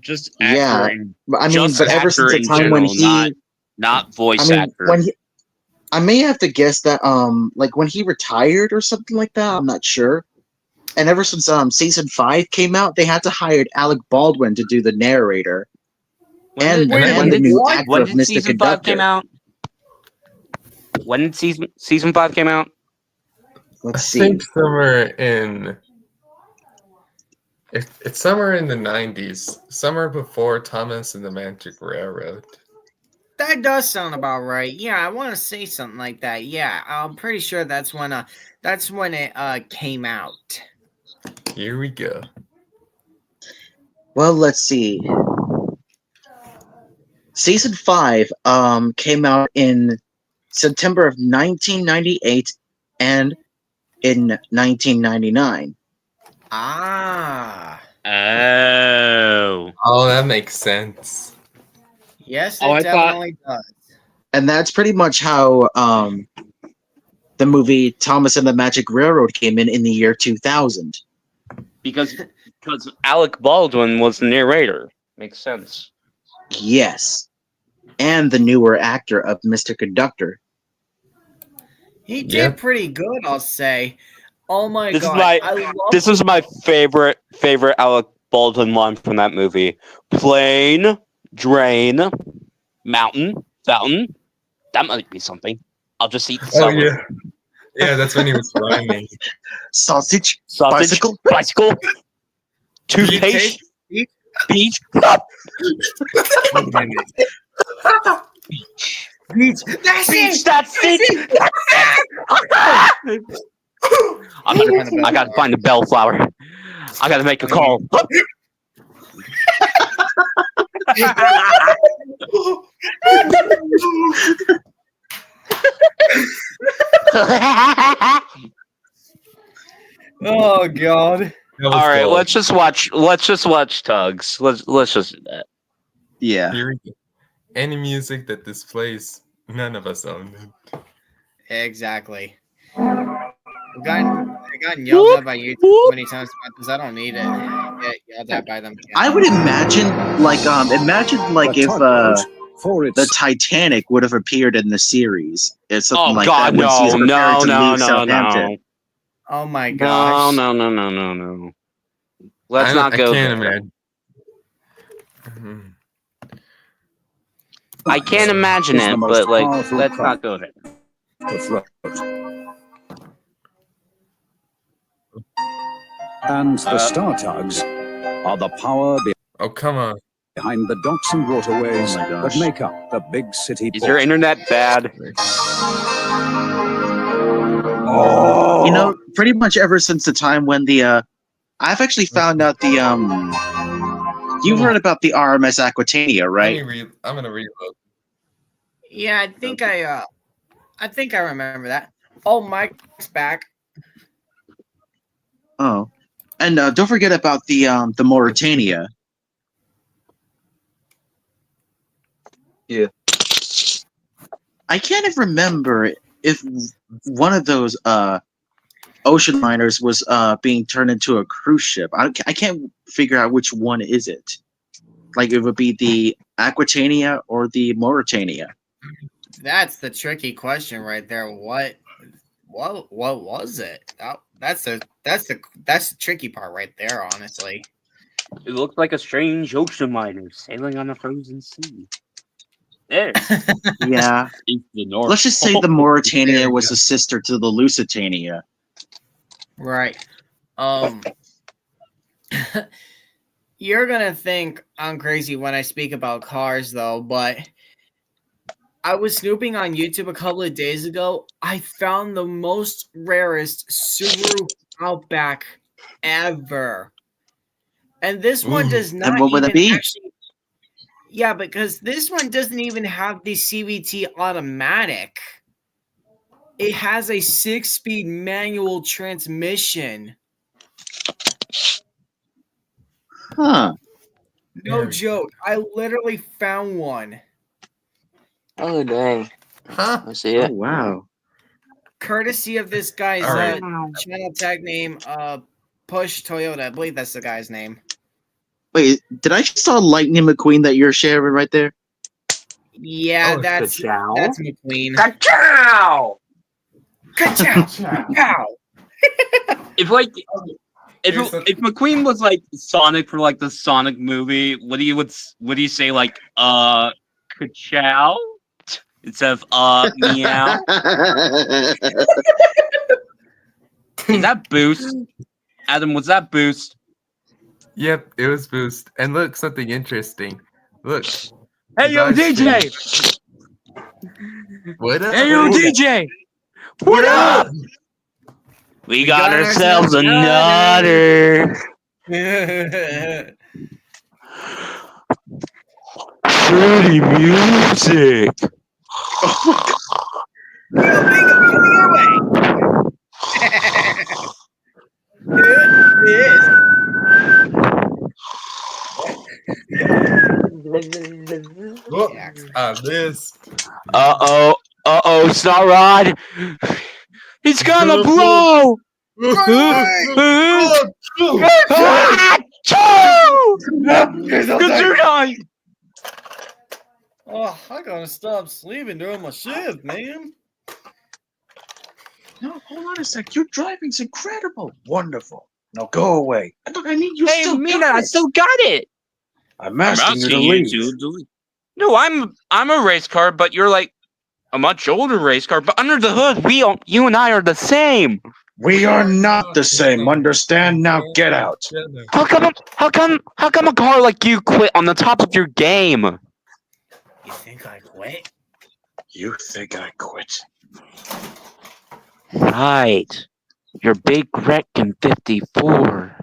Just Yeah, actor in, But I mean, just but ever actor since the in time when general, he, not voice I mean, actor. when he, I may have to guess that like when he retired or something like that. I'm not sure. And ever since season 5 came out, they had to hire Alec Baldwin to do the narrator and Wait, the new what? actor when of did Mr. season 5 came Conductor. out? When did season 5 came out? Let's I see. think somewhere in it's somewhere in the 90s, somewhere before Thomas and the Magic Railroad. That does sound about right. Yeah, I want to say something like that. Yeah, I'm pretty sure that's when it came out. Here we go. Well, let's see. Season 5 came out in September of 1998 and in 1999. Ah. Oh. Oh, that makes sense. Yes, it Oh, I thought- definitely does. And that's pretty much how the movie Thomas and the Magic Railroad came in the year 2000. Because Alec Baldwin was the narrator. Makes sense. Yes. And the newer actor of Mr. Conductor. He did Yep. pretty good, I'll say. Oh my This is god. my- I love This is my favorite Alec Baldwin line from that movie. Plane, drain, mountain, fountain. That might be something. I'll just eat the Oh celery. yeah. Yeah, that's when he was rhyming. Sausage. Sausage, Bicycle? bicycle, toothpaste, beach. Beach. That's Beach, it! that's it. I gotta find the bellflower. I gotta make a call. Oh god. That was All right, gold. let's just watch Tugs. Let's just do that. Yeah. Here we go. Any music that displays none of us own it. Exactly. I've gotten yelled at by YouTube so many times because I don't need it. Get yelled at by them. I would imagine, if the Titanic would have appeared in the series. It's something Oh like God, that. When she's no, preparing to leave no. Southampton. Oh my gosh. No. Let's not I go can't there. imagine. Mhm. I can't imagine It's the it, most but like, powerful let's craft. not go there. to float. And the Star Tugs are the power Oh, come on. behind the docks and waterways Oh my that gosh. make up the big city Is port. your internet bad? Oh, You know, pretty much ever since the time when I've actually found out you've heard about the RMS Aquitania, right? I'm gonna reload. Yeah, I think I remember that. Oh, Mike's back. Oh, and don't forget about the Mauritania. Yeah. I can't even remember if one of those ocean liners was being turned into a cruise ship. I can't figure out which one is it. Like it would be the Aquitania or the Mauritania. That's the tricky question right there. What was it? That's the tricky part right there, honestly. It looks like a strange ocean liner sailing on a frozen sea. There, Yeah. into the north. Let's just say the Mauritania was a sister to the Lusitania. Right. You're gonna think I'm crazy when I speak about cars, though, but I was snooping on YouTube a couple of days ago. I found the most rarest Subaru Outback ever. And this one Ooh. does not And what would that even be? actually. Yeah, because this one doesn't even have the CVT automatic. It has a 6-speed manual transmission. Huh. No Very joke. I literally found one. Oh dang. Huh? I see Oh it. wow. Courtesy of this guy's All right. channel tag name, Push Toyota. I believe that's the guy's name. Wait, did I just saw Lightning McQueen that you're sharing right there? Yeah, Oh, that's ka-chow. McQueen. Ka-chow! Ka-chow! Pow! If like, Here's the- if McQueen was like Sonic for like the Sonic movie, would he say like ka-chow instead of meow? Is that Boost? Adam, was that Boost? Yep, it was Boost. And look, something interesting. Look. Hey yo, His eyes DJ! changed. What up? Hey, yo, DJ! What up? We got ourselves another fruity music. This. Snot Rod. He's gonna blow. Oh, I gotta stop sleeping during my shift, man. No, hold on a sec. Your driving's incredible. Wonderful. Now go away. I need you Hey, still Mina, got I it. still got it. I'm asking you to leave. No, I'm a race car, but you're like a much older race car. But under the hood, you and I are the same. We are not the same. Understand? Now get out. How come a car like you quit on the top of your game? You think I quit? You think I quit? Right. Your big wreck in 54.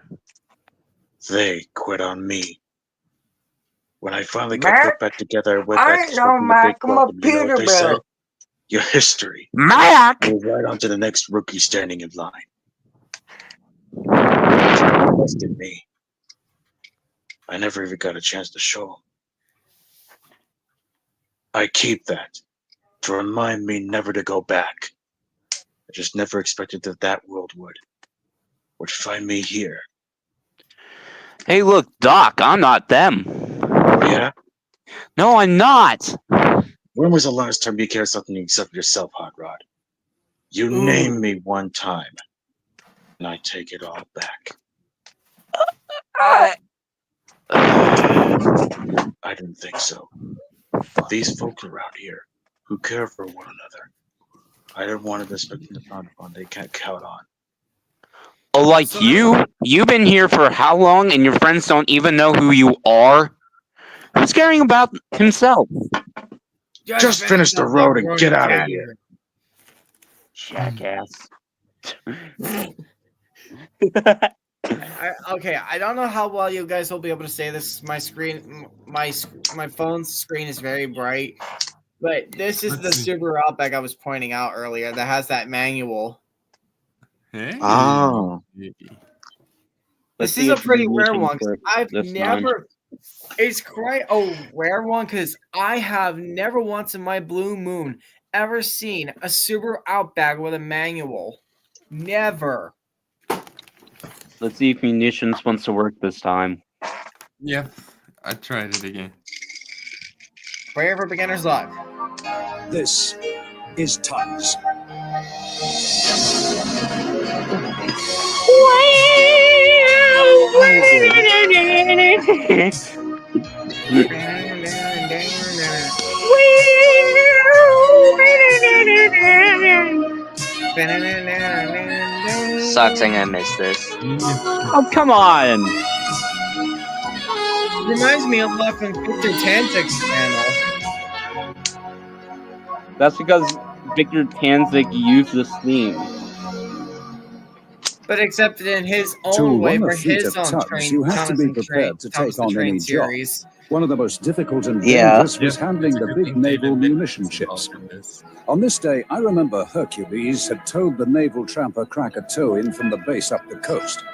They quit on me. When I finally got put back together, I went back to know, the Mac. big I'm club, a and you know what they said? Peterbilt. Your history. Mac! Move right on to the next rookie standing in line. Trusted me. I never even got a chance to show 'em. I keep that to remind me never to go back. I just never expected that world would find me here. Hey, look, Doc, I'm not them. Oh yeah? No, I'm not. When was the last time you cared something except yourself, Hot Rod? You named me one time, and I take it all back. I didn't think so. But these folks around here who care for one another, I didn't want to expect them to pound upon they can't count on. Oh, like you? You've been here for how long and your friends don't even know who you are? Who's caring about himself? Just finish the road and get out of here. Jackass. Okay, I don't know how well you guys will be able to say this. My phone's screen is very bright, but this is the Subaru Outback I was pointing out earlier that has that manual. Hey. Oh. This is a pretty rare one. I've never. It's quite a rare one because I have never once in my blue moon ever seen a Subaru Outback with a manual. Never. Let's see if Munitions wants to work this time. Yep, I tried it again. Prayer for Beginner's Luck. This is Tugs. Sucks, I'm gonna miss this. Oh, come on! Reminds me a lot from Victor Tanzik's channel. That's because Victor Tanzik used this theme. But except in his To own way run a for fleet his of own tugs, train, you have to Thomas be and Train, prepared to Thomas take and on Train any job. series. One of the most difficult and Yeah. dangerous was handling the big naval munition ships. On this day, I remember Hercules had towed the naval tramper Krakatoa in from the base up the coast.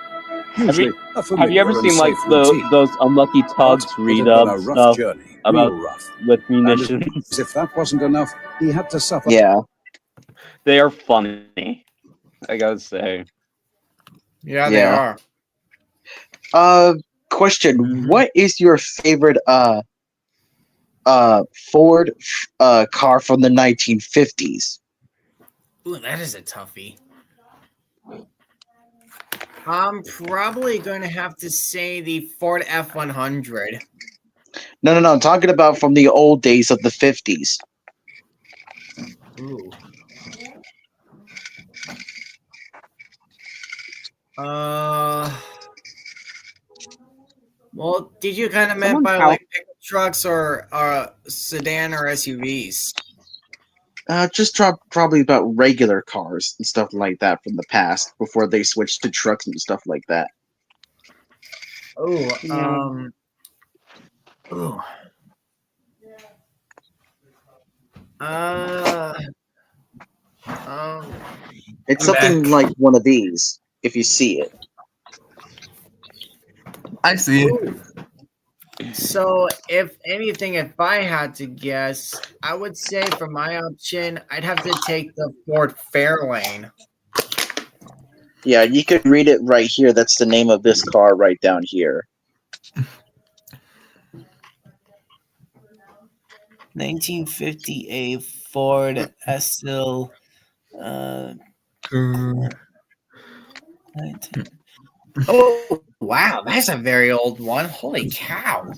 Usually, a Have you ever familiar and seen like safe routine. those unlucky tugs But it read had been up a rough stuff journey, about real rough. with And munitions? as if that wasn't enough, he had to suffer. Yeah. They are funny, I gotta say. Yeah, they Yeah. are. Question. What is your favorite Ford car from the 1950s? Ooh, that is a toughie. I'm probably going to have to say the Ford F-100. No, I'm talking about from the old days of the 50s. Ooh. Well, did you kind of meant by like pickup trucks or sedan or SUVs? Just probably about regular cars and stuff like that from the past before they switched to trucks and stuff like that. Oh, Yeah. ooh. Uh, um, It's I'm something back. like one of these, if you see it. I see it. ooh. So, if anything, if I had to guess, I would say for my option, I'd have to take the Ford Fairlane. Yeah, you could read it right here. That's the name of this car right down here. 1958 Ford Estil. Ooh. 19 Oh, wow, that's a very old one. Holy cow.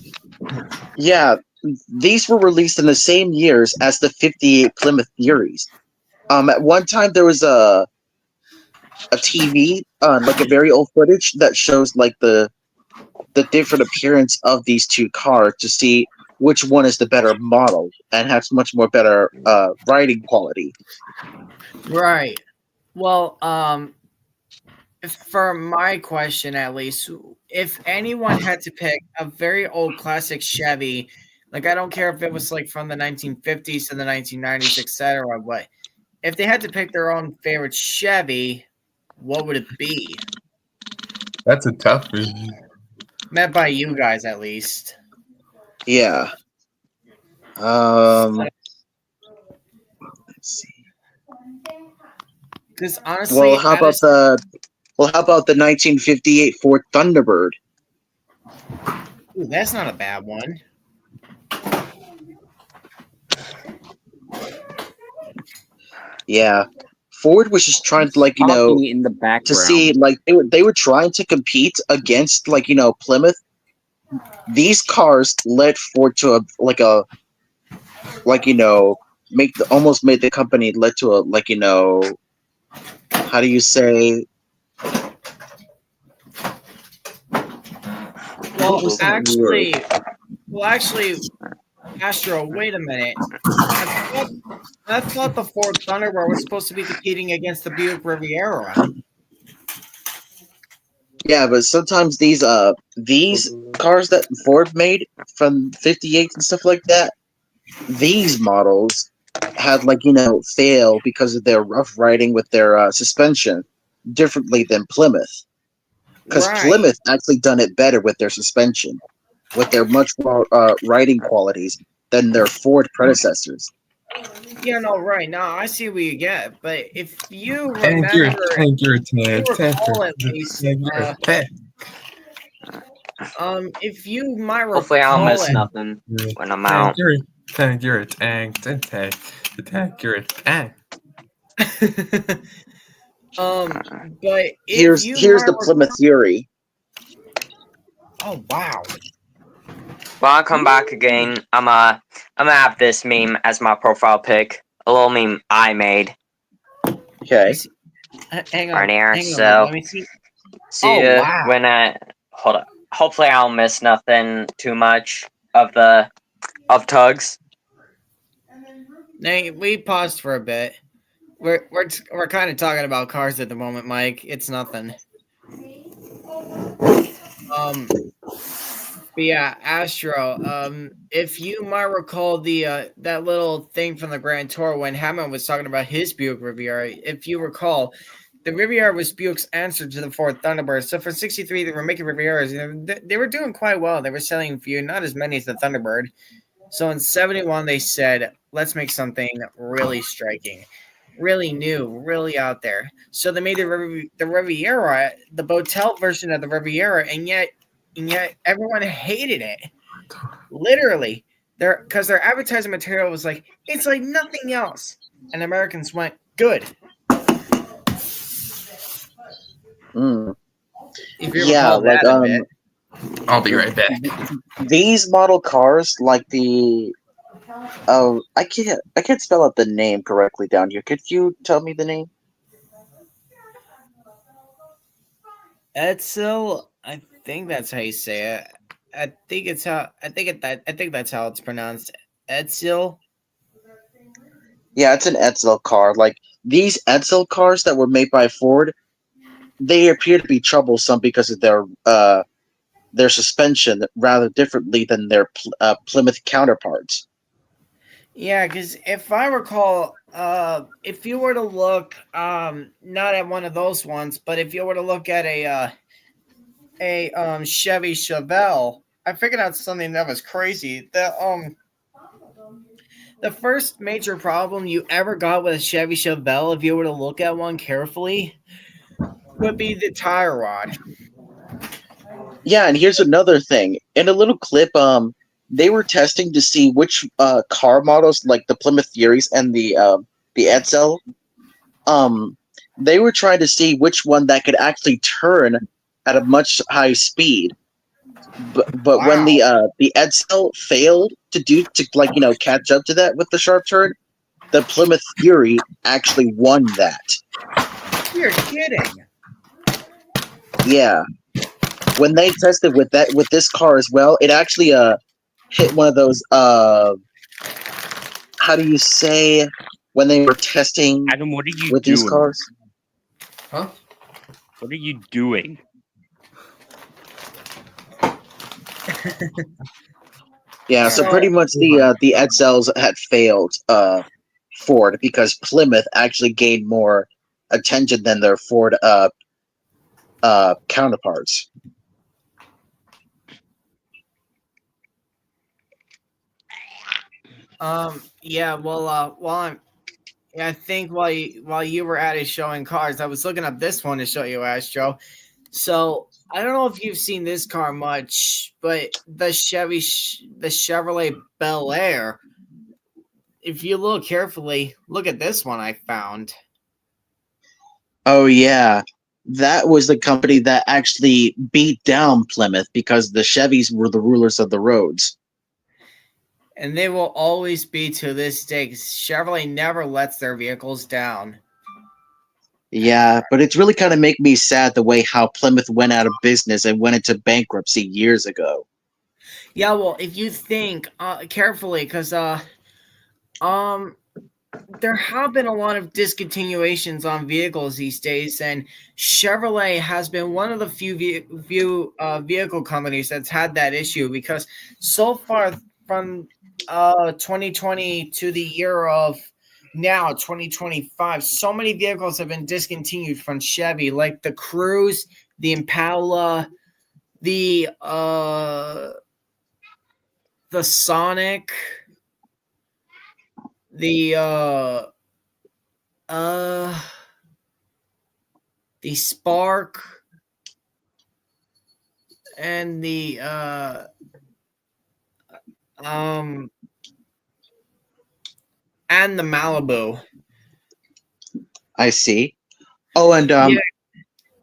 Yeah, these were released in the same years as the 58 Plymouth Furies. At one time there was a TV, like a very old footage that shows like the different appearance of these two cars to see which one is the better model and has much more better riding quality. Right. Well, for my question at least, if anyone had to pick a very old classic Chevy, like I don't care if it was like from the 1950s to the 1990s, etc., but if they had to pick their own favorite Chevy, what would it be? That's a tough one. Meant by you guys, at least. Yeah. Let's see. Because honestly, How about the 1958 Ford Thunderbird? Ooh, that's not a bad one. Yeah. Ford was just trying to Talking in the to background. see they were trying to compete against Plymouth. These cars led Ford to almost made the company led to how do you say Well, actually, Astro, wait a minute. I thought the Ford Thunderbird was supposed to be competing against the Buick Riviera. yeah, but sometimes these cars that Ford made from 58 and stuff like that, these models had fail because of their rough riding with their suspension differently than Plymouth. Because Right. Plymouth actually done it better with their suspension, with their much more riding qualities than their Ford predecessors. Yeah, no, right. Now I see what you get, but if you Tank your remember, tank your if you tank recall at least, your tank. if you might Hopefully, I'll recall miss it, nothing when I'm out. Tank you're a tank. Tank you're a tank. but if Here's you the might Plymouth Fury. Oh wow. When I come back again, I'm gonna have this meme as my profile pic. A little meme I made. Okay. Hang on. Right here. Hang on. So Let me see. see Oh, ya wow. when I hold up. Hopefully, I'll miss nothing too much of tugs. Hey, we paused for a bit. We're kind of talking about cars at the moment, Mike. It's nothing. But yeah, Astro. If you might recall that little thing from the Grand Tour when Hammond was talking about his Buick Riviera, if you recall, the Riviera was Buick's answer to the Ford Thunderbird. So for '63, they were making Rivieras. They were doing quite well. They were selling few, not as many as the Thunderbird. So in '71, they said, "Let's make something really striking, really new, really out there." So they made the Riviera, the Botel version of the Riviera, and yet everyone hated it. Literally, because their advertising material was like, it's like nothing else, and Americans went, good. If you Yeah, recall that a bit. I'll be right back. These model cars, like the I can't spell out the name correctly down here. Could you tell me the name? Edsel, I think that's how you say it. I think that's how it's pronounced. Edsel. Yeah, it's an Edsel car. Like these Edsel cars that were made by Ford, they appear to be troublesome because of their suspension rather differently than their Plymouth counterparts. Yeah, because if I recall, if you were to look, not at one of those ones, but if you were to look at a Chevy Chevelle, I figured out something that was crazy. The first major problem you ever got with a Chevy Chevelle, if you were to look at one carefully, would be the tire rod. Yeah, and here's another thing. In a little clip, they were testing to see which car models, like the Plymouth Furies and the Edsel, they were trying to see which one that could actually turn at a much high speed. But when the Edsel failed to catch up to that with the sharp turn, the Plymouth Fury actually won that. You're kidding. Yeah. When they tested with this car as well, it actually hit one of those how do you say when they were testing Adam, what are you with doing? these cars? Huh? What are you doing? Yeah, so pretty much the Edsels had failed Ford because Plymouth actually gained more attention than their Ford counterparts. Yeah. Well, I think while you were at it showing cars, I was looking up this one to show you, Astro. So I don't know if you've seen this car much, but the Chevrolet Bel Air. If you look carefully, look at this one I found. Oh yeah, that was the company that actually beat down Plymouth because the Chevys were the rulers of the roads. And they will always be to this day. 'Cause Chevrolet never lets their vehicles down. Yeah, but it's really kind of make me sad the way how Plymouth went out of business and went into bankruptcy years ago. Yeah, well, if you think carefully, because there have been a lot of discontinuations on vehicles these days, and Chevrolet has been one of the few vehicle companies that's had that issue because so far from 2020 to the year of now 2025, so many vehicles have been discontinued from Chevy, like the Cruze, the Impala, the Sonic, the Spark, and the and the Malibu. I see. Oh, and Yeah.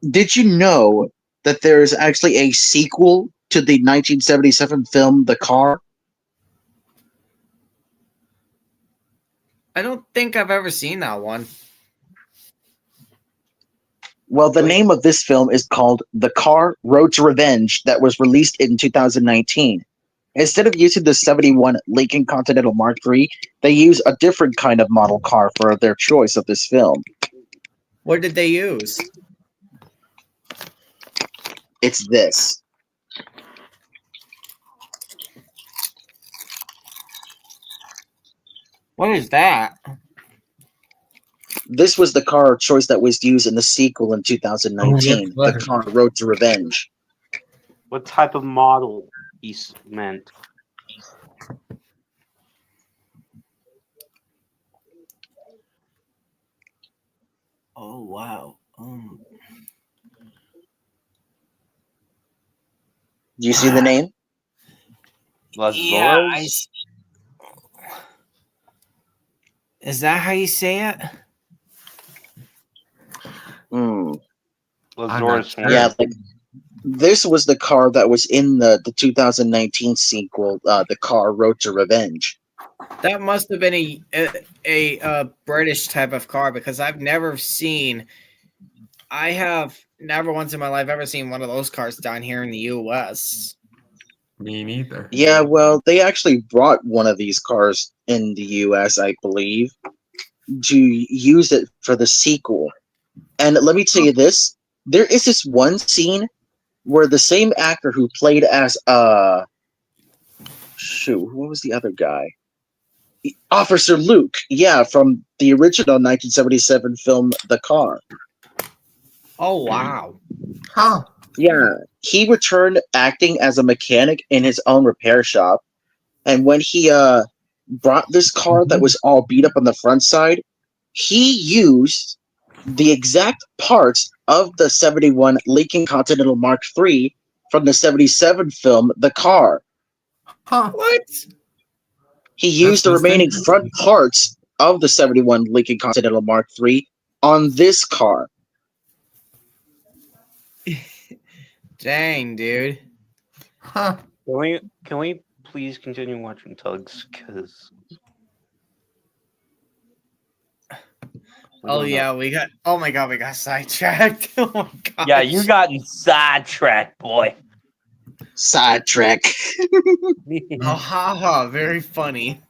did you know that there is actually a sequel to the 1977 film The Car? I don't think I've ever seen that one. Well, the name of this film is called The Car: Road to Revenge, that was released in 2019. Instead of using the 71 Lincoln Continental Mark III, they use a different kind of model car for their choice of this film. What did they use? It's this. What is that? This was the car choice that was used in the sequel in 2019, The Car: Road to Revenge. What type of model is meant? Oh wow. Do you see the name? Yeah, is that how you say it? Yeah, like this was the car that was in the 2019 sequel, The Car: Road to Revenge. That must have been a British type of car because I've never seen. I have never once in my life ever seen one of those cars down here in the U.S. Me neither. Yeah, well, they actually brought one of these cars in the U.S., I believe. to use it for the sequel. And let me tell you this: there is this one scene where the same actor who played as what was the other guy? Officer Luke, yeah, from the original 1977 film The Car. Oh wow. Huh. Yeah, he returned acting as a mechanic in his own repair shop, and when he brought this car that was all beat up on the front side, he used the exact parts of the 71 Lincoln Continental Mark III from the 77 film The Car. Huh. What? He used the That's remaining insane. front parts of the 71 Lincoln Continental Mark III on this car. Dang, dude. Huh. Can we please continue watching Tugs? Because Oh yeah, we got. Oh my god, we got sidetracked. Oh my god. yeah, you got sidetracked, boy. Sidetrack. Oh haha, very funny.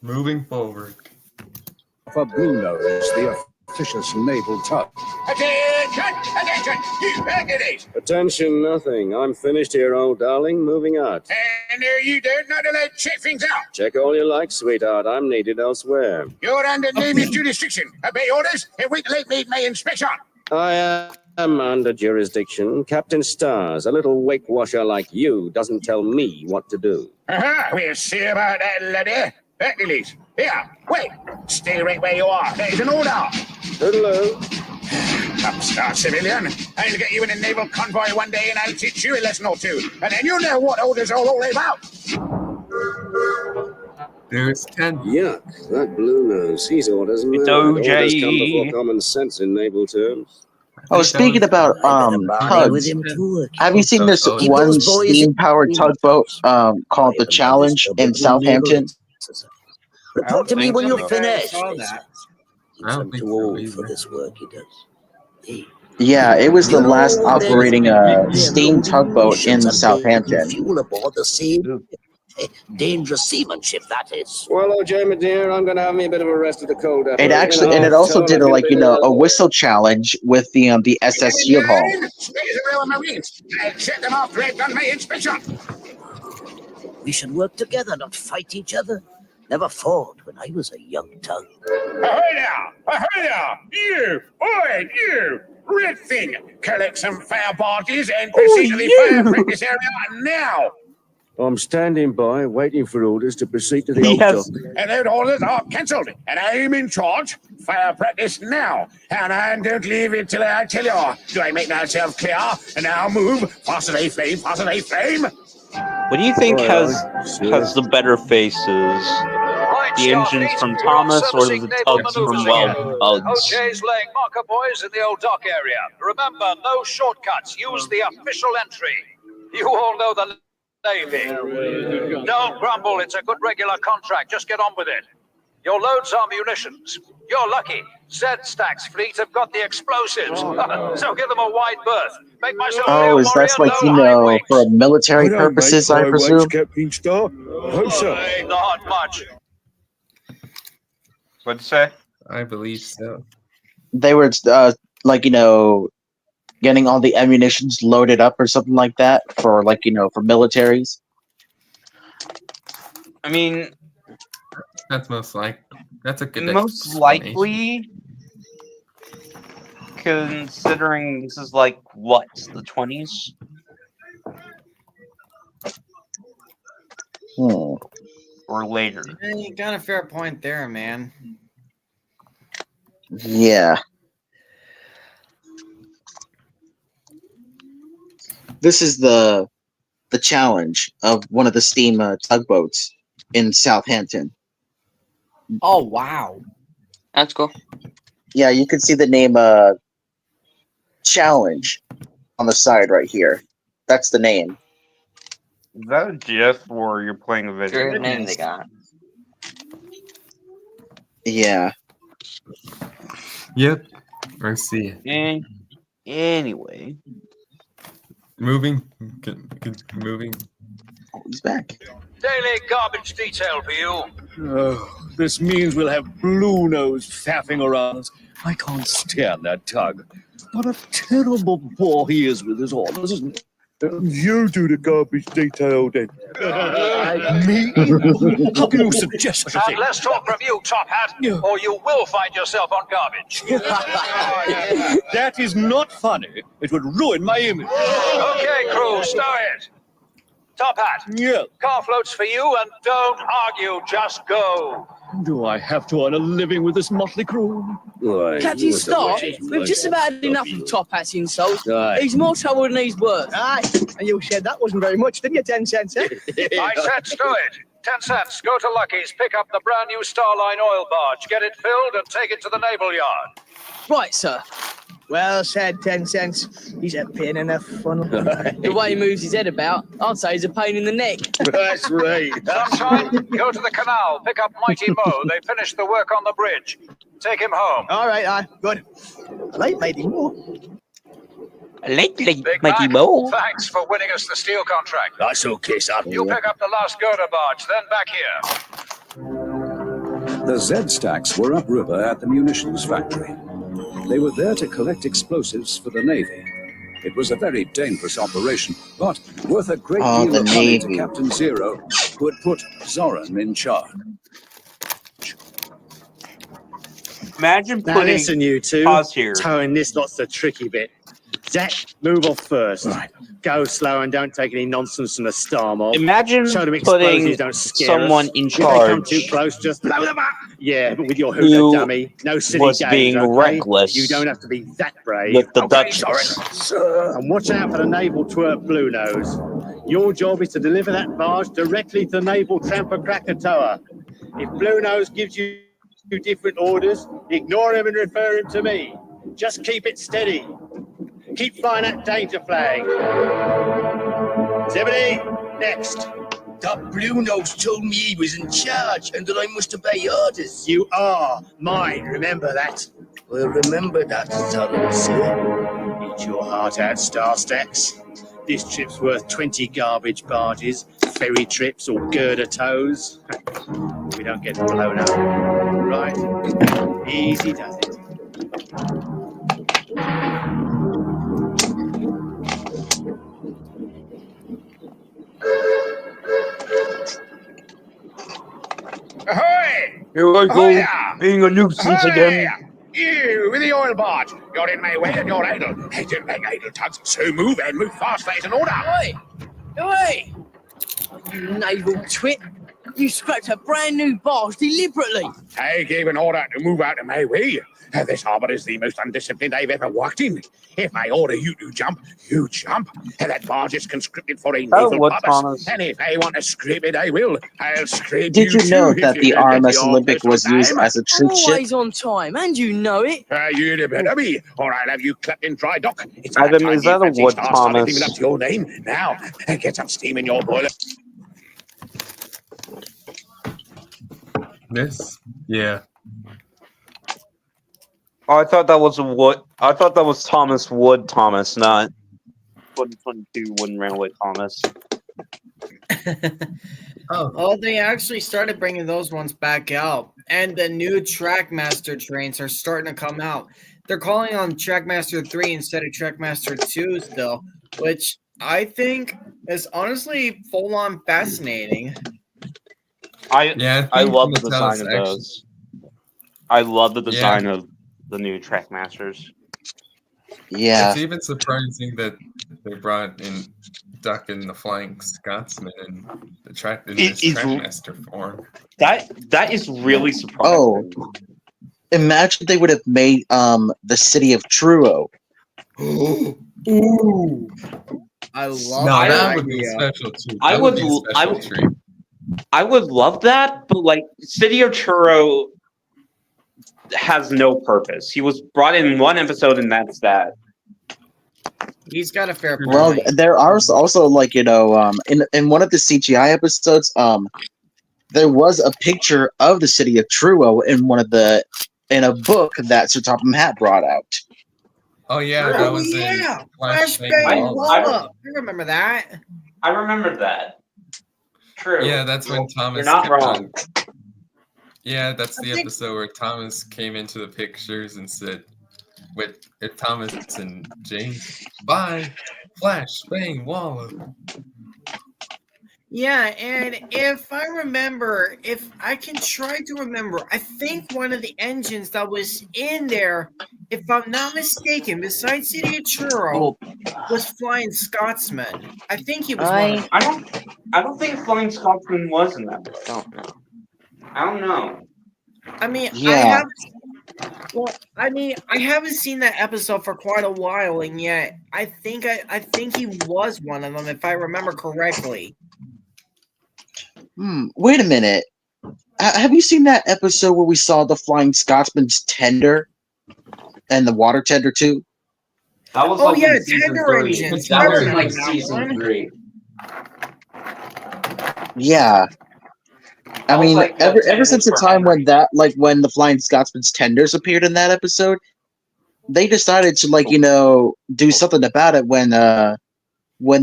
Moving forward. For Blue Nose, the officious naval tug. Attention! Attention! You candidates! Attention, nothing. I'm finished here, old darling. Moving out. And you dare not allowed to check things out. Check all you like, sweetheart. I'm needed elsewhere. You're under nameless jurisdiction. Obey orders and wait till I've made my inspection. I am under jurisdiction. Captain Stars, a little wake washer like you, doesn't tell me what to do. We'll see about that, laddie. Hercules, here, wait. Stay right where you are. There's an order. Hello. Upstart civilian. I'll get you in a naval convoy one day and I'll teach you a lesson or two. And then you'll know what orders are all about. There's 10. Yuck, that Blue Nose. He's orders. It's Orders come OJE. before common sense in naval terms. Oh, speaking about tugs, have you seen this one steam-powered tugboat called the Challenge in Southampton? Report to me when you're finished. I don't think so either. this work he does. Yeah, it was the last operating steam tugboat in Southampton. Fuel aboard the sea. Dangerous seamanship, that is. Well, OJ, my dear, I'm going to have me a bit of a rest at the cold. It actually, and it also did a whistle challenge with the SS Shield Hall. These are real Marines. I'll set them off right on my inspection. We should work together, not fight each other. Never fought when I was a young tug. Ahoy now! Ahoy now! You! Oi, you! Red thing! Collect some fire barges and proceed to the fire practice area now! I'm standing by, waiting for orders to proceed to the Yes. old dock. And those orders are cancelled, and I'm in charge. Fire practice now, and don't leave it till I tell you. Do I make myself clear? And now move. Faster they flame, faster they flame. What do you think has the better faces? The engines from Thomas or the tugs from Tugs? OJ's laying marker buoys in the old dock area. Remember, no shortcuts. Use the official entry. You all know the Navy. Don't grumble. It's a good regular contract. Just get on with it. Your loads are munitions. You're lucky. Z-Stack's fleet have got the explosives. So give them a wide berth. Make myself Oh, is that like, for military purposes, I presume? Captain Star. Hope so. Not much. What'd you say? I believe so. They were, getting all the ammunitions loaded up or something like that for, for militaries. I mean, That's most like. That's a good. most explanation. likely, considering this is like what, the 20s or later. Yeah, you got a fair point there, man. Yeah. This is the challenge of one of the steam tugboats in Southampton. Oh wow. That's cool. Yeah, you can see the name Challenge on the side right here. That's the name. Is that a GIF or you're playing a video? Great name they got. Yeah. Yep. I see. And anyway, Moving. Moving. Oh, he's back. Daily garbage detail for you. Oh, this means we'll have Blue Nose faffing around us. I can't stand that Tug. What a terrible bore he is with his orders, isn't it? You do the garbage detail, then. Me? How can you suggest such a And thing? less talk from you, Top Hat, or you will find yourself on garbage. That is not funny. It would ruin my image. Okay, crew, stow it. Top Hat. Yeah. Car floats for you, and don't argue, just go. Do I have to earn a living with this motley crew? Captain Star, we've just about had enough of Top Hat's insults. He's more trouble than he's worth. Aye, and you said that wasn't very much, didn't you, 10 cents, eh? I said stow it. 10 cents. Go to Lucky's, pick up the brand new Starline oil barge, get it filled, and take it to the naval yard. Right, sir. Well said, 10 cents. He's a pain in the funnel. The way he moves his head about, I'd say he's a pain in the neck. That's right. Sometime, go to the canal, pick up Mighty Mo. They finished the work on the bridge. Take him home. All right, aye, good. Late, Mighty Mo. Lately, Big Mighty Mac, Mo. thanks for winning us the steel contract. That's okay, sir. You pick up the last girder barge, then back here. The Z-Stacks were upriver at the munitions factory. They were there to collect explosives for the Navy. It was a very dangerous operation, but worth a great deal of money to Captain Zero, who had put Zoran in charge. Imagine Now putting. listen, you two. Pause here. Towing this lot's the tricky bit. Zach, move off first. Right. Go slow and don't take any nonsense from the star mob. Imagine Show them putting explosives don't scare someone us. in If they come charge too close, just blow them up. Yeah, but with your who hula dummy, no silly was games, being okay? reckless You don't have to be that brave. with the Okay, Duchess. sorry. And watch out for the naval twerp Blue Nose. Your job is to deliver that barge directly to the naval tramper Krakatoa. If Blue Nose gives you different orders, ignore him and refer him to me. Just keep it steady. Keep flying that danger flag. Zebedee, next. That Blue Nose told me he was in charge and that I must obey orders. You are mine, remember that? Well, remember that, Zoran, sir. Eat your heart out, Star Stacks. This trip's worth 20 garbage barges, ferry trips, or girder tows. We don't get blown up. Right? Easy does it. Ahoy! Here I go, Ahoy! being a nuisance again. You with the oil barge. You're in my way and you're idle. Hey, don't make idle tugs. So move and move fast, late and order. Oi! Oi! You naval twit! You scrapped a brand new barge deliberately! I gave an order to move out of my way. This harbour is the most undisciplined I've ever worked in. If I order you to jump, you jump. That barge is conscripted for a naval what, purpose. Thomas? And if I want to scrape it, I will. I'll scrape Did you know too that if the you don't get RMS your Olympic was personal used time. as a troop ship? Always on time, and you know it! You'd better be, or I'll have you clapped in dry dock. It's Adam, time is you that a fancy wood, stars started Thomas? living up to your name. Now, get some steam in your boiler. This? Yeah. Oh, I thought that was a Wood. I thought that was Thomas Wood Thomas, not 2022 Wooden Railway Thomas. Oh, they actually started bringing those ones back out, and the new Trackmaster trains are starting to come out. They're calling on Trackmaster 3 instead of Trackmaster 2 still, which I think is honestly full-on fascinating. I think love the Mattel's design of actually- those. I love the design of the new Trackmasters. It's even surprising that they brought in Duck and the Flying Scotsman in the track in this Trackmaster form. That is really surprising. Oh, imagine they would have made the city of Truro. Ooh, I love No, that that would be idea. special too. I That would, be a special treat. I would love that, but like City of Truro has no purpose. He was brought in one episode, and that's that. He's got a fair point. Well, there are also like in one of the CGI episodes, there was a picture of the city of Truro in in a book that Sir Topham Hatt brought out. Oh yeah, that was yeah. in Flashbang Flashbang Lava. Lava. I remember that. I remember that. true. Yeah, that's when Thomas. You're not wrong. Yeah, that's the episode where Thomas came into the pictures and said, "With Thomas and James, bye, Flash, bang, Walla." Yeah, and if I remember, if I can try to remember, I think one of the engines that was in there, if I'm not mistaken, besides City of Churro, was Flying Scotsman. I think he was one of them. I don't think Flying Scotsman was in that. I don't know. I mean, Yeah. I haven't seen that episode for quite a while, and yet I think he was one of them, if I remember correctly. Wait a minute. Have you seen that episode where we saw the Flying Scotsman's tender and the water tender too? That was Oh, like yeah, in season Tender 3. Engines. That I was in remember like that season one. 3. Yeah. I mean, like the ever tenders since the for time when Henry. when the Flying Scotsman's tenders appeared in that episode, they decided to do something about it when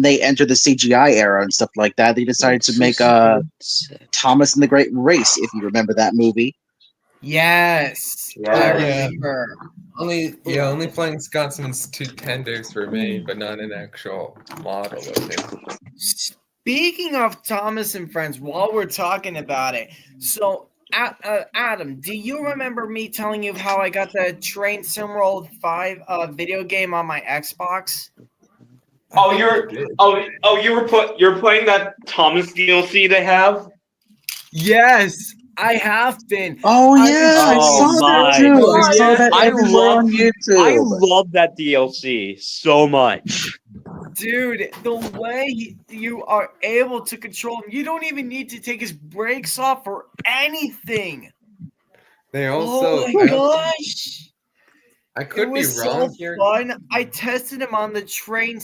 they entered the CGI era and stuff like that. They decided to make Thomas and the Great Race, if you remember that movie. Yes, I remember. Only Flying Scotsman's 2 tenders were made, but not an actual model of him. Speaking of Thomas and Friends, while we're talking about it, so Adam, do you remember me telling you how I got the Train Sim World 5 video game on my Xbox? Oh, you're playing that Thomas DLC they have? Yes, I have been. Oh yeah, I saw that too. I saw that everywhere on YouTube. I love that DLC so much. Dude, the way you are able to control him, you don't even need to take his brakes off or anything. They also. Oh my gosh! I could it be was wrong so here. fun. I tested him on the training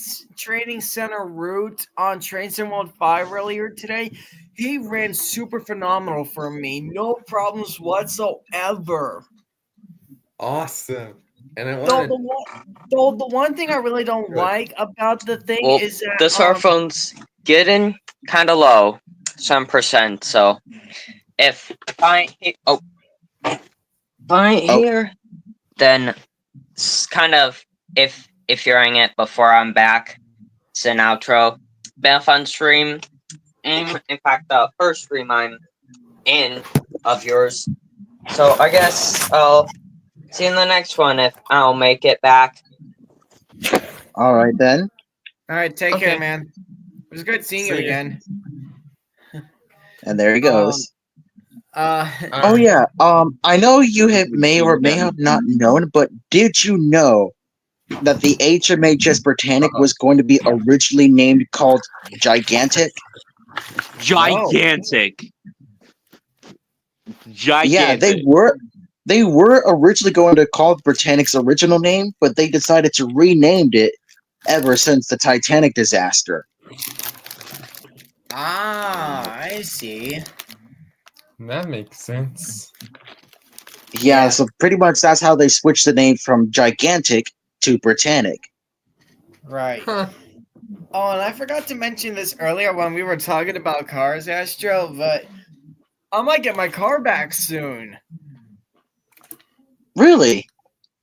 center route on Train Sim World 5 earlier today. He ran super phenomenal for me. No problems whatsoever. Awesome. And I Though wanted. the one thing I really don't like about the thing Well, is that the smartphone's getting kind of low, some percent. So if I here, then it's kind of if you're in it before I'm back, it's an outro. Been a fun stream. In fact, the first stream I'm in of yours. So I guess I'll see you in the next one if I'll make it back. All right then. All right, take care, man. It was good seeing you See ya. again. And there he goes. Oh yeah. I know you may or may have not known, but did you know that the HMHS Britannic was going to be originally named called Gigantic? Gigantic. Yeah, they were originally going to call it Britannic's original name, but they decided to rename it ever since the Titanic disaster. I see. That makes sense. Yeah, so pretty much that's how they switched the name from Gigantic to Britannic. Right. Oh, and I forgot to mention this earlier when we were talking about cars, Astro, but I might get my car back soon. Really?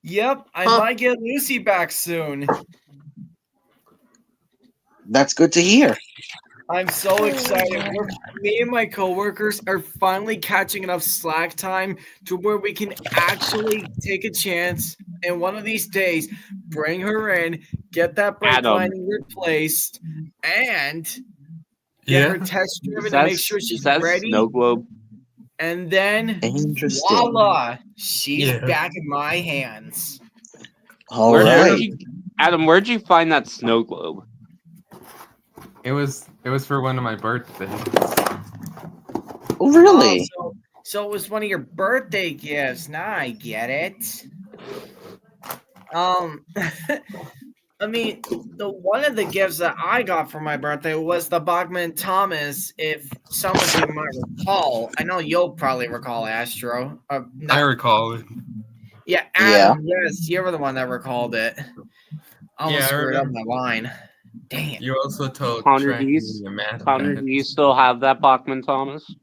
Yep, I might get Lucy back soon. That's good to hear. I'm so excited. Me and my coworkers are finally catching enough slack time to where we can actually take a chance and one of these days bring her in, get that brake Adam. lining replaced, and get her test driven to make sure she's ready. Snow globe. And then Interesting. voila, she's Yeah. back in my hands. All Where'd right. you- Adam, where'd you find that snow globe? It was for one of my birthdays. Oh, really? So it was one of your birthday gifts. Now I get it. I mean, the one of the gifts that I got for my birthday was the Bachman Thomas. If some of you might recall, I know you'll probably recall Astro. I recall it. Yeah, Adam. Yes, you were the one that recalled it. I almost Yeah, I screwed up remember. my line. Dang it. You also told Connor, Track do you, the math Connor, bad. do you still have that Bachman Thomas?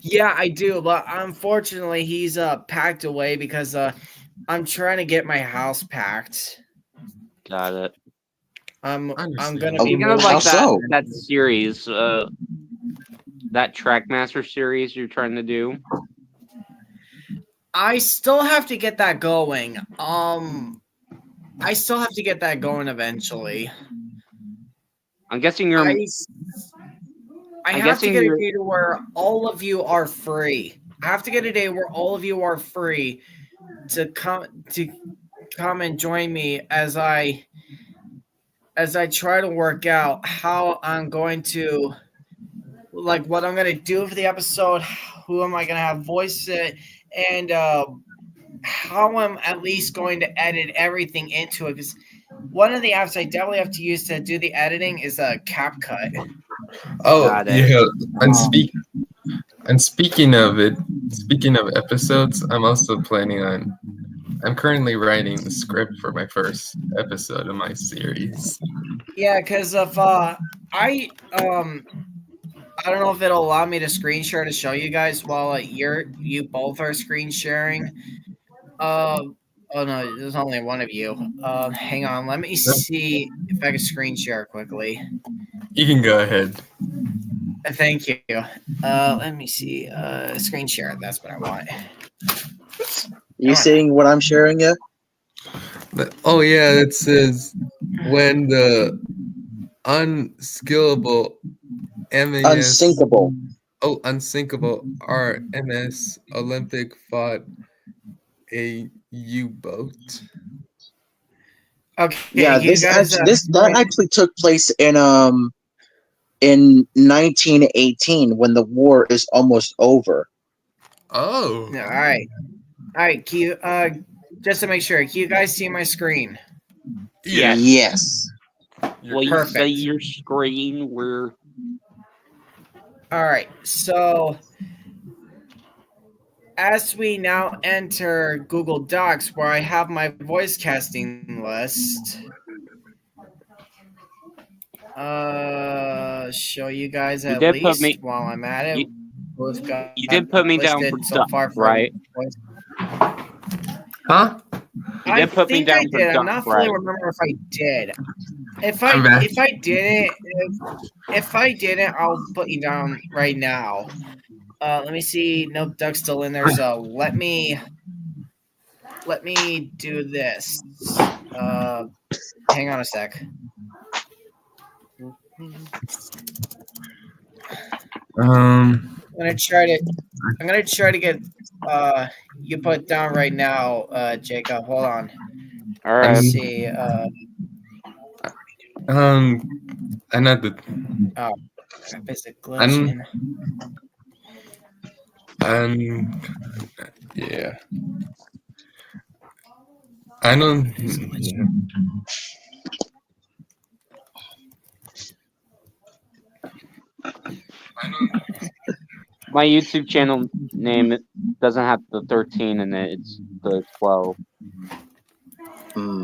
Yeah, I do, but unfortunately he's packed away because I'm trying to get my house packed. Got it. I'm gonna be Speaking of like that series, that Trackmaster series you're trying to do. I still have to get that going. I still have to get that going eventually. I'm guessing you're. I have to get a day to where all of you are free. I have to get a day where all of you are free to come and join me as I try to work out how I'm going to, like, what I'm going to do for the episode, who am I going to have voice it, and how I'm at least going to edit everything into it. Because one of the apps I definitely have to use to do the editing is CapCut. Oh, yeah. And speaking of it, speaking of episodes, I'm also planning on. I'm currently writing the script for my first episode of my series. Yeah, because if I don't know if it'll allow me to screen share to show you guys while you both are screen sharing. Oh no, there's only one of you. Hang on, let me see if I can screen share quickly. You can go ahead. Thank you. Let me see. Screen share. That's what I want. You seeing what I'm sharing yet? Oh yeah, it says when the unskillable MAS Unsinkable. Oh, unsinkable RMS Olympic fought a U-boat. Okay. Yeah, that actually took place in 1918 when the war is almost over. Oh. All right. Can you just to make sure, can you guys see my screen? Yes. Yes. Well, you say your screen. We're all right. So as we now enter Google Docs, where I have my voice casting list, show you guys at least while I'm at it. You did put me down for so duck, far, right? Huh? You did put me down for duck, I'm not fully right? remember if I did. If I didn't, I'll put you down right now. Let me see. Nope, Doug's still in there. So let me do this. Hang on a sec. I'm gonna try to get you put down right now, Jacob. Hold on. All right. Let's see. Another. Oh, is it glitching? Yeah. I don't. My YouTube channel name, it doesn't have the 13 in it. It's the 12.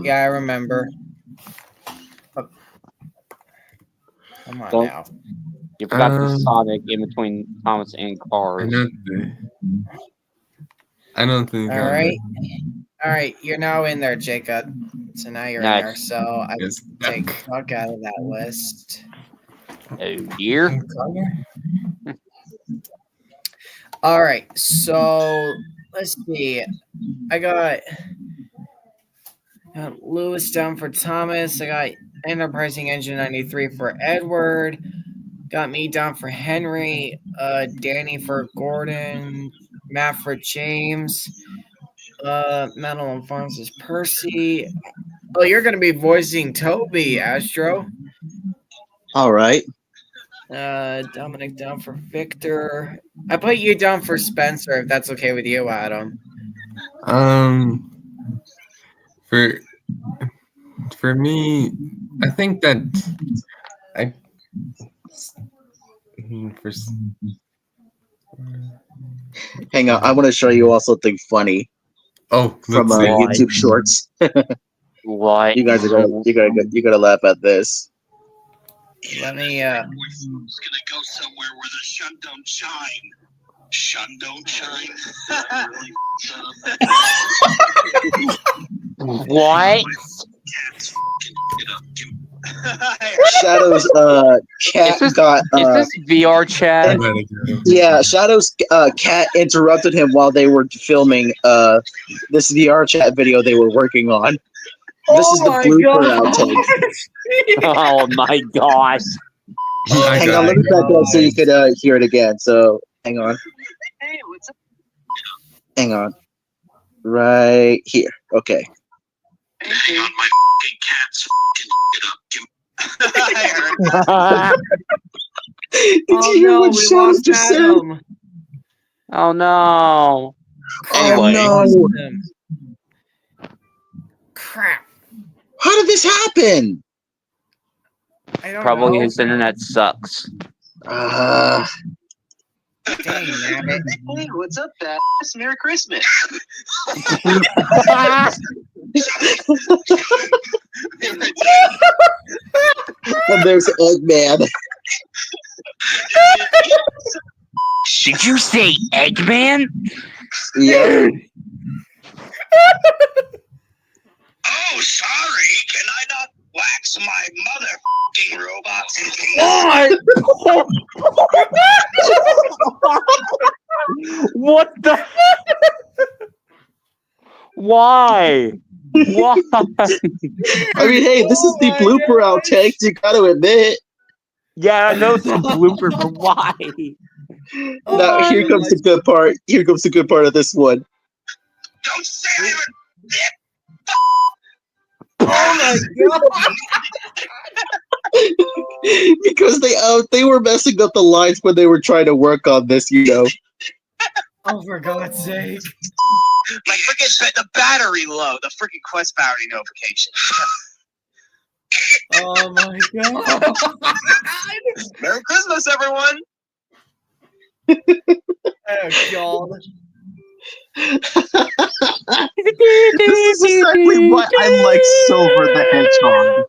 Yeah, I remember. Come on now. You forgot the Sonic in between Thomas and Cars. I don't think. All right. You're now in there, Jacob. So now you're in there. So I can take Doug out of that list. Oh dear. All right. So let's see. I got Lewis down for Thomas. I got Enterprising Engine 93 for Edward. Got me down for Henry. Danny for Gordon. Matt for James. Madeline Farms is Percy. Oh, you're going to be voicing Toby, Astro. All right. Dominic down for Victor. I put you down for Spencer, if that's okay with you, Adam. For me, I think that Hang on, I want to show you all something funny. Oh, from YouTube Shorts. What? You guys are gonna laugh at this. Let me. Boyfriend's gonna go somewhere where the sun don't shine. Sun don't shine. What? Shadow's cat got Is this VR chat? yeah, Shadow's cat interrupted him while they were filming this VR chat video they were working on. This is the blooper outtake. Oh my gosh. Hang on, let me back up so you could hear it again. So hang on. Hang on. Right here. Okay. Hang on, my fucking cat's fucking it up. Did you hear what Shadow just said? Oh no. Anyway. Oh no. Crap. How did this happen? I don't Probably know. his internet sucks. Dang, man. Hey, what's up, Dad? Merry Christmas. And there's Eggman. Did you say Eggman? Yeah. Oh, sorry. Can I not wax my motherfucking robots in peace? What the? Why? Why? I mean, hey, this is the blooper outtake. You got to admit. Yeah, I know it's a blooper, but why? Now here comes the good part. Here comes the good part of this one. Don't say it. Oh my god! Because they were messing up the lines when they were trying to work on this, you know. Oh, for God's sake! My freaking the battery low. The freaking Quest battery notification. Oh my god! Merry Christmas, everyone. Oh god! This is exactly why I like Silver the Hedgehog.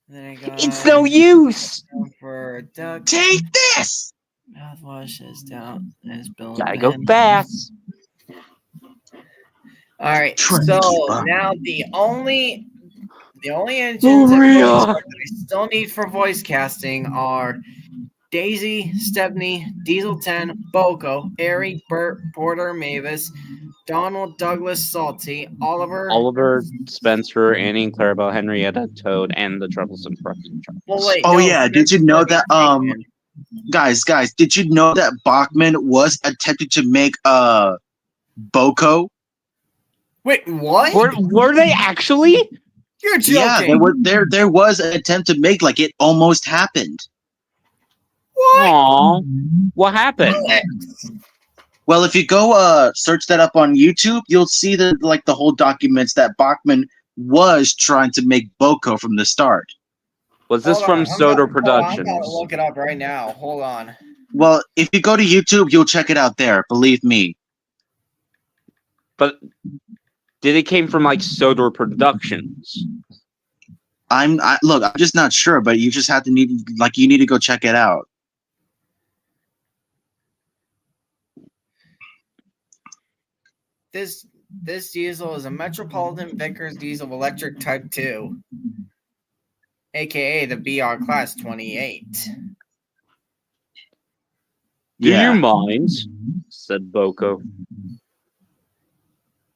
Then I got It's no use. for Doug. Take this. Mouthwash is down. Is Bill. Gotta go fast. All right. Trying to So keep up. now the only engines that I still need for voice casting are Daisy, Stepney, Diesel 10, Boko, Airy, Burt, Porter, Mavis, Donald, Douglas, Salty, Oliver, Spencer, Annie and Clarabelle, Henrietta, Toad, and the Troublesome Person. Well, wait, Oh no, yeah, did you know that guys, did you know that Bachman was attempting to make Boko? Wait, what? Were they actually? You're joking. Yeah, there was an attempt to make, like, it almost happened. What? Aww. What happened? Well, if you go search that up on YouTube, you'll see the whole documents that Bachman was trying to make Boko from the start. Was this from Soder Productions? I'm gonna look it up right now. Hold on. Well, if you go to YouTube, you'll check it out there. Believe me. But did it came from like Soder Productions? Look, I'm just not sure, but you just have to you need to go check it out. This diesel is a Metropolitan Vickers diesel electric Type 2, aka the BR Class 28. Do you mind? Said Boko.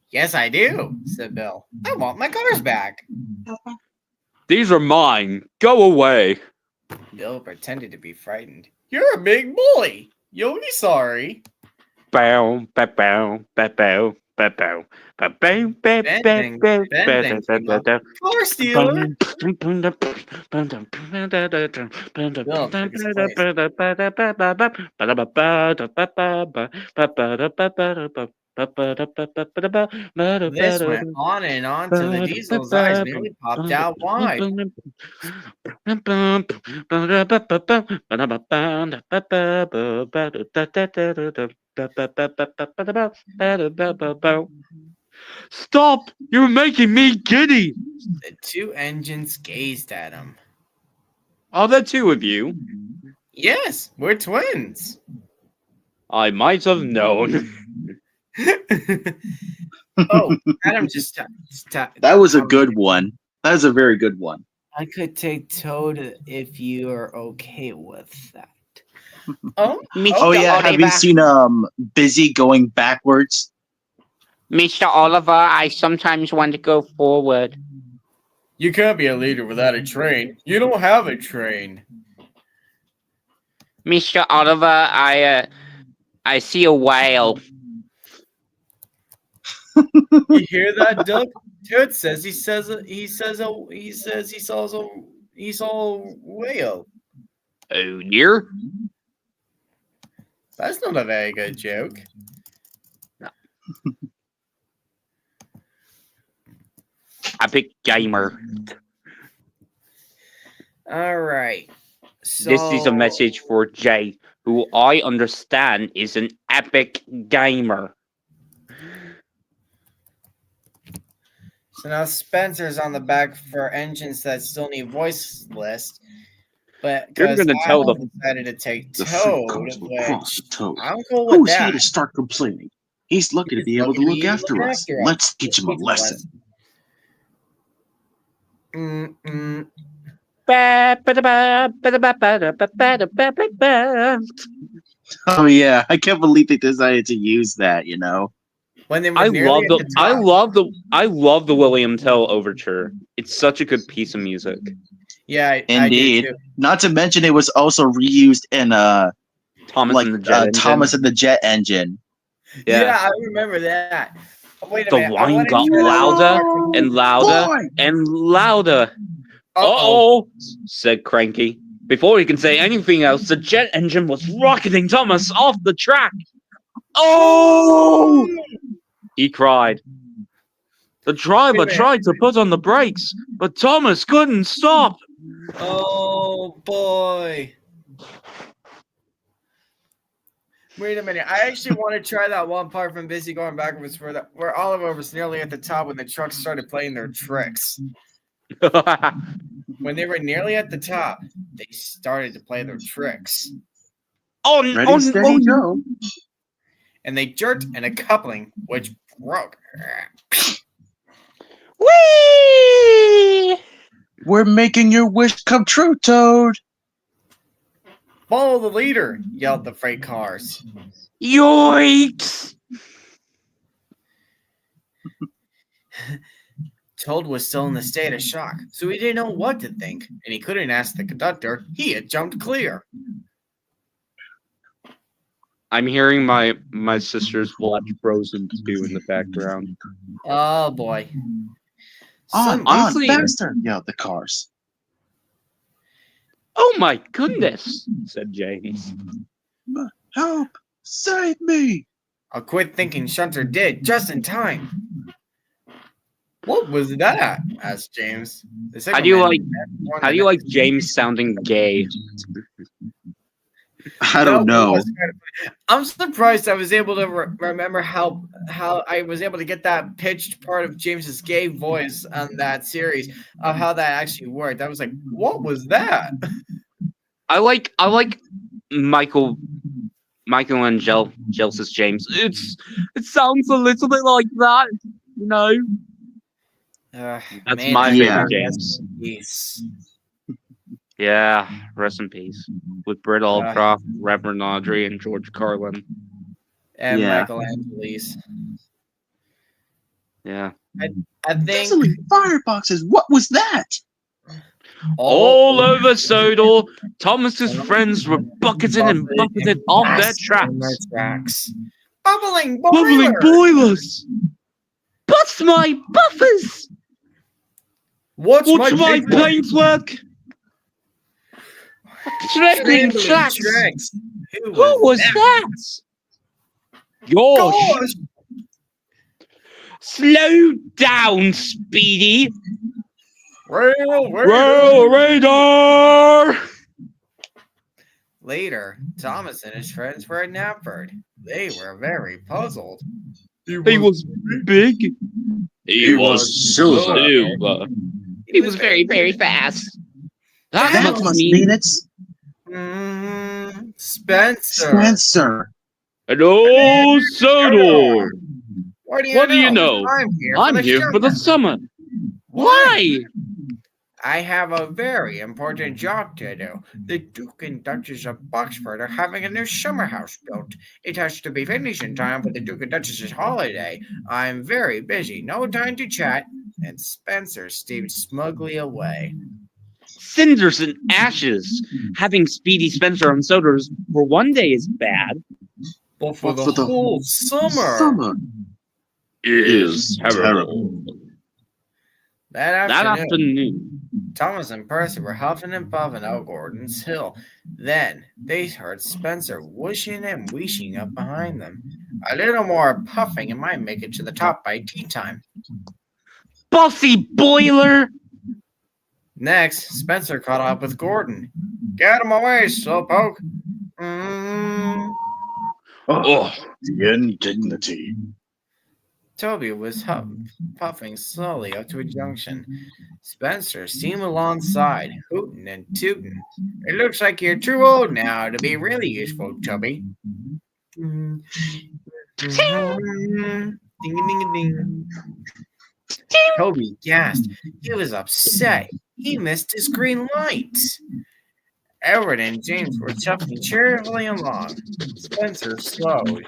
Yes, I do, said Bill. I want my cars back. These are mine. Go away. Bill pretended to be frightened. You're a big bully. You'll be sorry. Bow, bow, bow, bow, bow, bow, bow, bow, bow, bow, bow, Car stealer. This went on and on till the diesel's eyes nearly popped out wide. Stop! You're making me giddy! The two engines gazed at him. Are there two of you? Yes, we're twins. I might have known. Oh, Adam just That was a good one. That was a very good one. I could take Toad if you are okay with that. Oh, Oh yeah, have you seen Busy going backwards? Mr. Oliver, I sometimes want to go forward. You can't be a leader without a train. You don't have a train. Mr. Oliver, I see a whale. You hear that, Doug? Toad says he saw a whale. Oh dear. That's not a very good joke. Epic gamer. All right. So, This is a message for Jay, who I understand is an epic gamer. So now Spencer's on the back for engines that still need voice list. But You're gonna tell them decided to take The Toad, fruit comes from across which the toad. I'm cool with Who's that. here to start complaining? He's lucky to be able to look after us. Let's teach him a lesson. Oh yeah, I can't believe they decided to use that. You know, When they were I nearly love at the the I top. love the William Tell overture. It's such a good piece of music. Yeah, I do indeed. too. Not to mention, it was also reused in Thomas like and the Jet Engine. Thomas and the Jet Engine. Yeah, I remember that. Oh, wait a The minute. I wine wanna got try that louder one. and louder Boy! and louder. Uh-oh, said Cranky. Before he can say anything else, the jet engine was rocketing Thomas off the track. Oh! He cried. The driver tried to put on the brakes, but Thomas couldn't stop. Oh boy. Wait a minute. I actually want to try that one part from Busy going backwards where Oliver was nearly at the top when the trucks started playing their tricks. When they were nearly at the top, they started to play their tricks. Ready, steady, go. And they jerked in a coupling, which broke. Whee! We're making your wish come true, Toad. Follow the leader, yelled the freight cars. Yoinks! Toad was still in the state of shock, so he didn't know what to think, and he couldn't ask the conductor. He had jumped clear. I'm hearing my sister's watch Frozen 2 in the background. Oh boy. Honestly- faster, yelled the cars. Oh my goodness, said James. Help! Save me! A quick thinking shunter did, just in time. What was that? Asked James. How do you like James sounding gay? I don't know. I'm surprised I was able to remember how I was able to get that pitched part of James's gay voice on that series of how that actually worked. I was like, what was that? I like Michael and Jelsis James. It sounds a little bit like that, you know. That's my favorite James. Peace. Yeah, rest in peace. With Britt Aldcroft, Reverend Audrey, and George Carlin. And Michael Angelis. Yeah. I think Dazzling fireboxes. What was that? All over Sodor, Thomas's friends were bucketed and bucketed off their tracks. Bubbling boilers! Bust my buffers! Watch my paintwork! Threatening Scrambling tracks! tracks. Who was that? Gosh! Slow down, Speedy! Rail radar! Later, Thomas and his friends were at Knapford. They were very puzzled. He was big. He was silver. He was very, very fast. That must mean it's Spencer. Spencer. Hello, Sodor. What What do you know? I'm here for the summer. Why? I have a very important job to do. The Duke and Duchess of Boxford are having a new summer house built. It has to be finished in time for the Duke and Duchess's holiday. I'm very busy. No time to chat. And Spencer steamed smugly away. Cinders and ashes. Having Speedy Spencer on Sodor's for one day is bad. But for the whole summer. Is terrible. That That afternoon, afternoon, Thomas and Percy were huffing and puffing out Gordon's Hill. Then they heard Spencer whooshing and wheeshing up behind them. A little more puffing and might make it to the top by tea time. Bossy Boiler! Next, Spencer caught up with Gordon. Get him away, slowpoke. Oh, the indignity. Toby was puffing slowly up to a junction. Spencer steamed alongside, hooting and tooting. It looks like you're too old now to be really useful, Toby. Ding, ding, ding, ding. Toby gasped. He was upset. He missed his green lights. Edward and James were chuffing cheerfully along. Spencer slowed.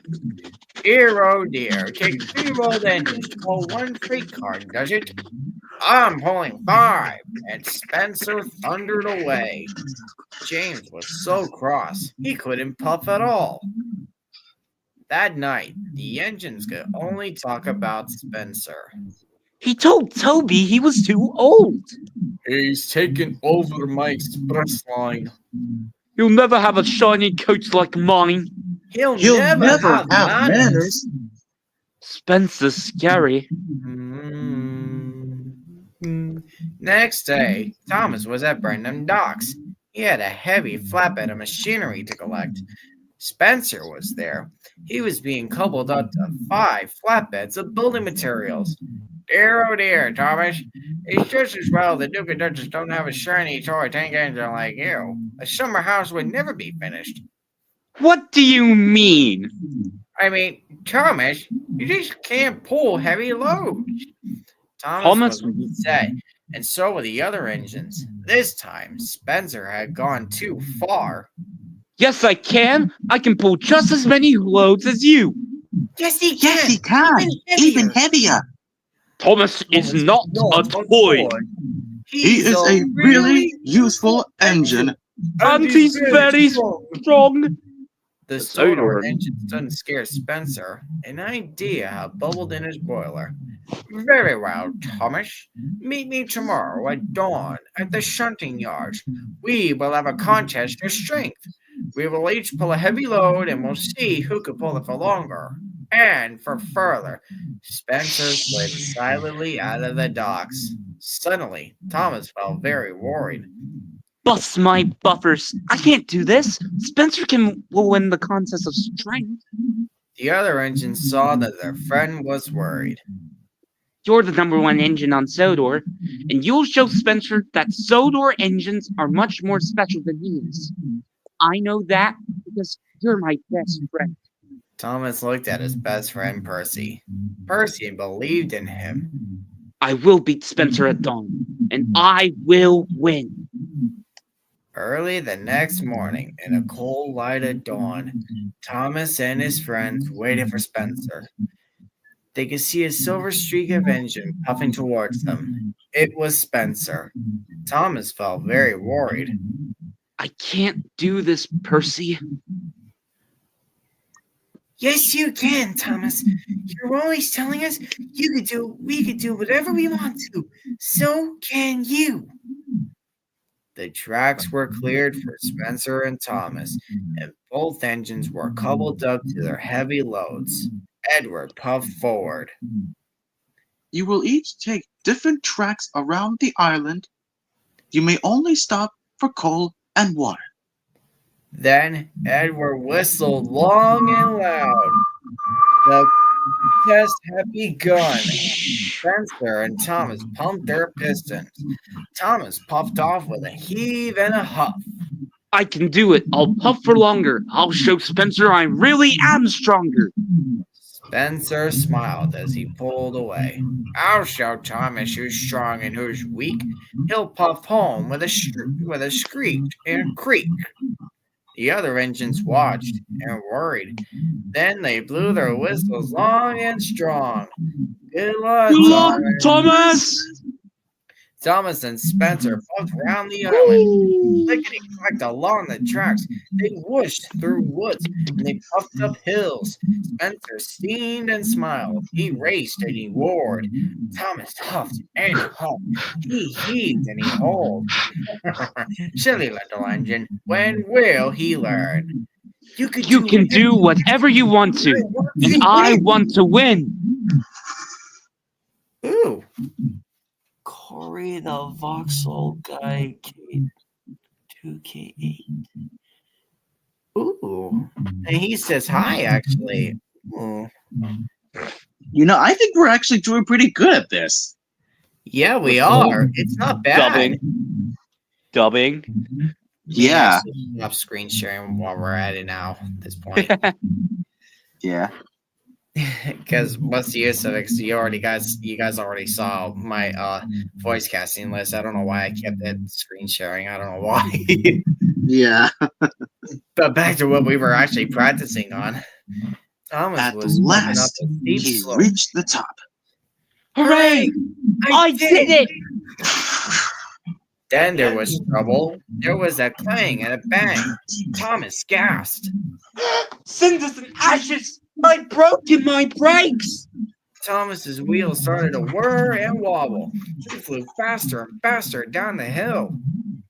Dear, oh dear, takes 3 rolled engines to pull 1 freight car, does it? I'm pulling 5, and Spencer thundered away. James was so cross, he couldn't puff at all. That night, the engines could only talk about Spencer. He told Toby he was too old. He's taken over my express line. You'll never have a shiny coach like mine. He'll never have manners. Spencer's scary. Next day, Thomas was at Brenham Docks. He had a heavy flatbed of machinery to collect. Spencer was there. He was being coupled up to 5 flatbeds of building materials. Dear, oh dear, Thomas. It's just as well the Duke and Duchess don't have a shiny toy tank engine like you. A summer house would never be finished. What do you mean? I mean, Thomas, you just can't pull heavy loads. Thomas was upset, and so were the other engines. This time, Spencer had gone too far. Yes, I can. I can pull just as many loads as you. Yes, he can. Yes, he can. Even heavier. Thomas is not a toy. He is a really useful engine. And he's very strong. The Sodor engine didn't scare Spencer. An idea had bubbled in his boiler. Very well, Thomas. Meet me tomorrow at dawn at the shunting yards. We will have a contest for strength. We will each pull a heavy load and we'll see who can pull it for longer. And for further, Spencer slid silently out of the docks. Suddenly, Thomas felt very worried. Bust my buffers. I can't do this. Spencer will win the contest of strength. The other engines saw that their friend was worried. You're the #1 engine on Sodor, and you'll show Spencer that Sodor engines are much more special than he is. I know that because you're my best friend. Thomas looked at his best friend, Percy. Percy believed in him. I will beat Spencer at dawn, and I will win. Early the next morning, in a cold light of dawn, Thomas and his friends waited for Spencer. They could see a silver streak of engine puffing towards them. It was Spencer. Thomas felt very worried. I can't do this, Percy. Yes, you can, Thomas. You're always telling us we could do whatever we want to. So can you. The tracks were cleared for Spencer and Thomas, and both engines were coupled up to their heavy loads. Edward puffed forward. You will each take different tracks around the island. You may only stop for coal and water. Then Edward whistled long and loud. The test had begun. Spencer and Thomas pumped their pistons. Thomas puffed off with a heave and a huff. I can do it. I'll puff for longer. I'll show Spencer I really am stronger. Spencer smiled as he pulled away. I'll show Thomas who's strong and who's weak. He'll puff home with a screech and creak. The other engines watched and worried. Then they blew their whistles long and strong. Good luck, Thomas! Thomas and Spencer puffed round the island. Clickety-clacked along the tracks. They whooshed through woods and they puffed up hills. Spencer steamed and smiled. He raced and he roared. Thomas huffed and huffed. He heaved and he hauled. Silly little engine, when will he learn? You can do whatever you want to, and I want to win. Ooh. Corey the Voxel guy K2K8. Ooh. And he says hi, actually. Ooh. You know, I think we're actually doing pretty good at this. Yeah, we are. It's not bad. Dubbing. Yeah. Stop screen sharing while we're at it now at this point. Yeah. Because what's the use of it? 'Cause you guys already saw my voice casting list. I don't know why I kept that screen sharing. I don't know why. Yeah. But back to what we were actually practicing on. Thomas At was moving up last, a steep he slope. reached the top. Hooray! I did it! Then there was trouble. There was a clang and a bang. Thomas gasped. Cinders and ashes! I've broken my brakes! Thomas's wheels started to whir and wobble. He flew faster and faster down the hill.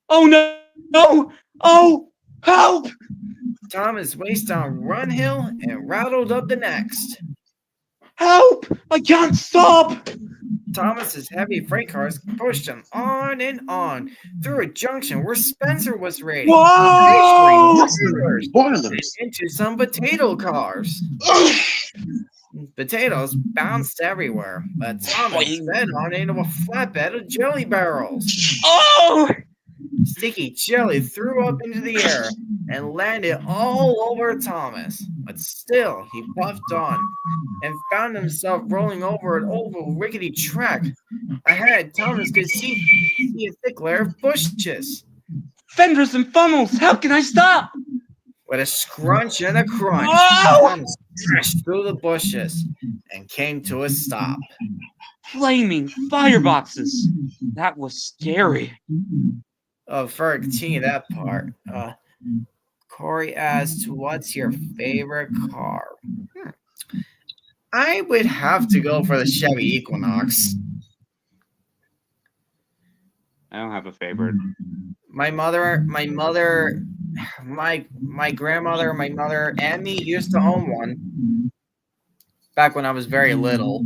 Oh no! No! Oh! Help! Thomas raced down one hill and rattled up the next. Help! I can't stop! Thomas's heavy freight cars pushed him on and on through a junction where Spencer was racing. Whoa! Spoilers! Into some potato cars. Potatoes bounced everywhere, but Thomas fed on into a flatbed of jelly barrels. Oh! Sticky jelly threw up into the air and landed all over Thomas, but still he puffed on and found himself rolling over an oval rickety track. Ahead, Thomas could see a thick layer of bushes. Fenders and funnels! How can I stop? With a scrunch and a crunch, Oh! Thomas crashed through the bushes and came to a stop. Flaming fireboxes! That was scary. Oh, for continue that part. Corey asks, what's your favorite car? I would have to go for the Chevy Equinox. I don't have a favorite. My grandmother, my mother, and me used to own one back when I was very little.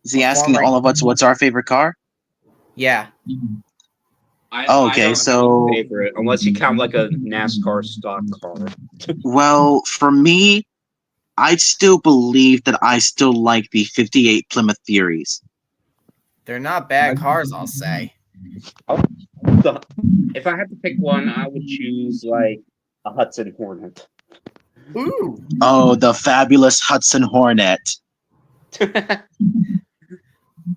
Is he asking all of us what's our favorite car? Yeah. Okay, so Favorite, unless you count like a NASCAR stock car. well, for me, I still believe that I still like the '58 Plymouth Furies. They're not bad cars, I'll say. If I had to pick one, I would choose like a Hudson Hornet. Ooh. Oh, the fabulous Hudson Hornet.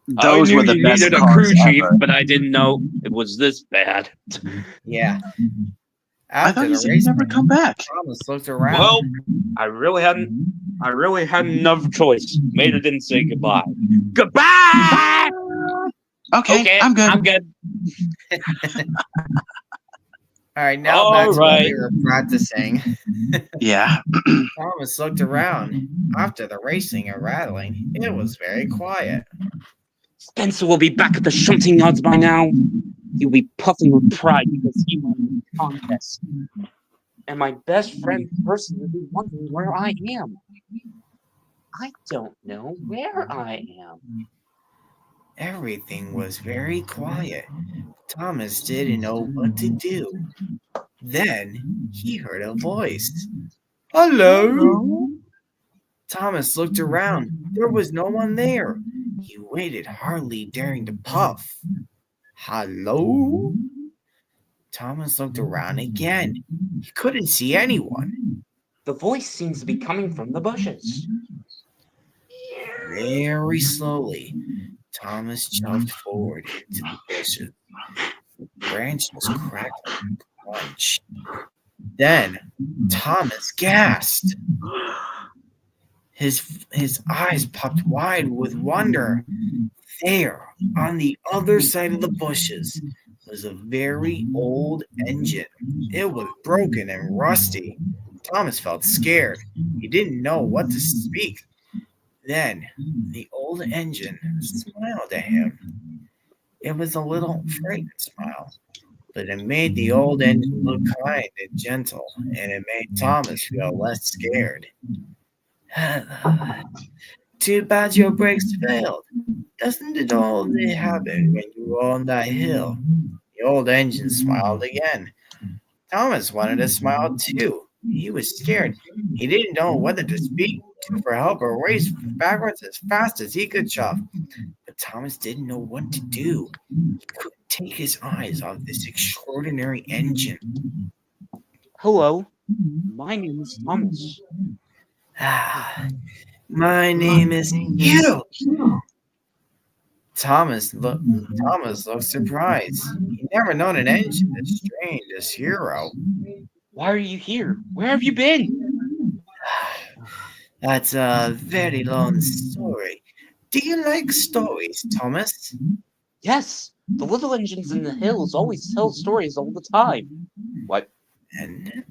Those were the best needed a cars crew chief, ever. but I didn't know it was this bad. Yeah. I thought you said he'd never come back. Thomas looked around. Well, I really hadn't enough choice. Mater didn't say goodbye. Goodbye. Okay, I'm good. I'm good. All right, now All back to what right. we were practicing. Yeah. Thomas looked around. After the racing and rattling, it was very quiet. Spencer will be back at the shunting yards by now. He'll be puffing with pride because he won the contest. And my best friend person will be wondering where I am. I don't know where I am. Everything was very quiet. Thomas didn't know what to do. Then he heard a voice. Hello? Thomas looked around. There was no one there. He waited, hardly daring to puff. Hello? Thomas looked around again. He couldn't see anyone. The voice seems to be coming from the bushes. Very slowly, Thomas shoved forward into the bushes. The branches crackled and crunched. Then Thomas gasped. His eyes popped wide with wonder. There, on the other side of the bushes, was a very old engine. It was broken and rusty. Thomas felt scared. He didn't know what to speak. Then the old engine smiled at him. It was a little frightened smile, but it made the old engine look kind and gentle, and it made Thomas feel less scared. Too bad your brakes failed. Doesn't it always happen when you're on that hill? The old engine smiled again. Thomas wanted to smile too. He was scared. He didn't know whether to speak for help or race backwards as fast as he could shove. But Thomas didn't know what to do. He couldn't take his eyes off this extraordinary engine. Hello, my name is Thomas. My name is Hero. Thomas looked surprised. He never known an engine as strange as Hero. Why are you here? Where have you been? That's a very long story. Do you like stories, Thomas? Yes, the little engines in the hills always tell stories all the time. What? And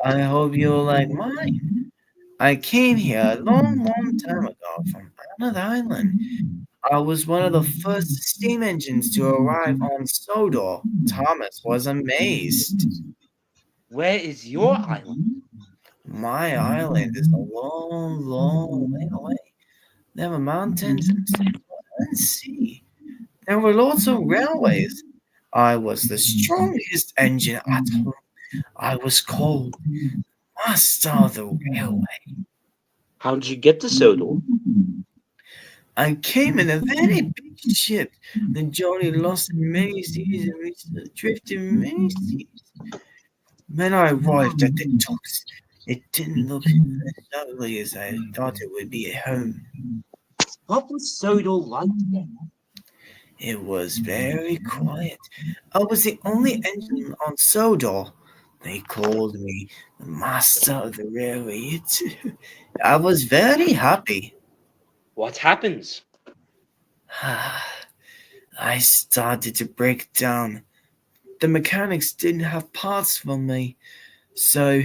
I hope you'll like mine. I came here a long time ago from another island. I was one of the first steam engines to arrive on Sodor. Thomas was amazed. Where is your island? My island is a long way away. There were mountains and sea. There were lots of railways. I was the strongest engine at home. I was called Master of the Railway. How did you get to Sodor? I came in a very big ship. The journey lost in many seas and reached the drift in many seas. When I arrived at the docks, it didn't look as lovely as I thought it would be at home. What was Sodor like then? It was very quiet. I was the only engine on Sodor. They called me the Master of the Railway too. I was very happy. What happens? I started to break down. The mechanics didn't have parts for me, so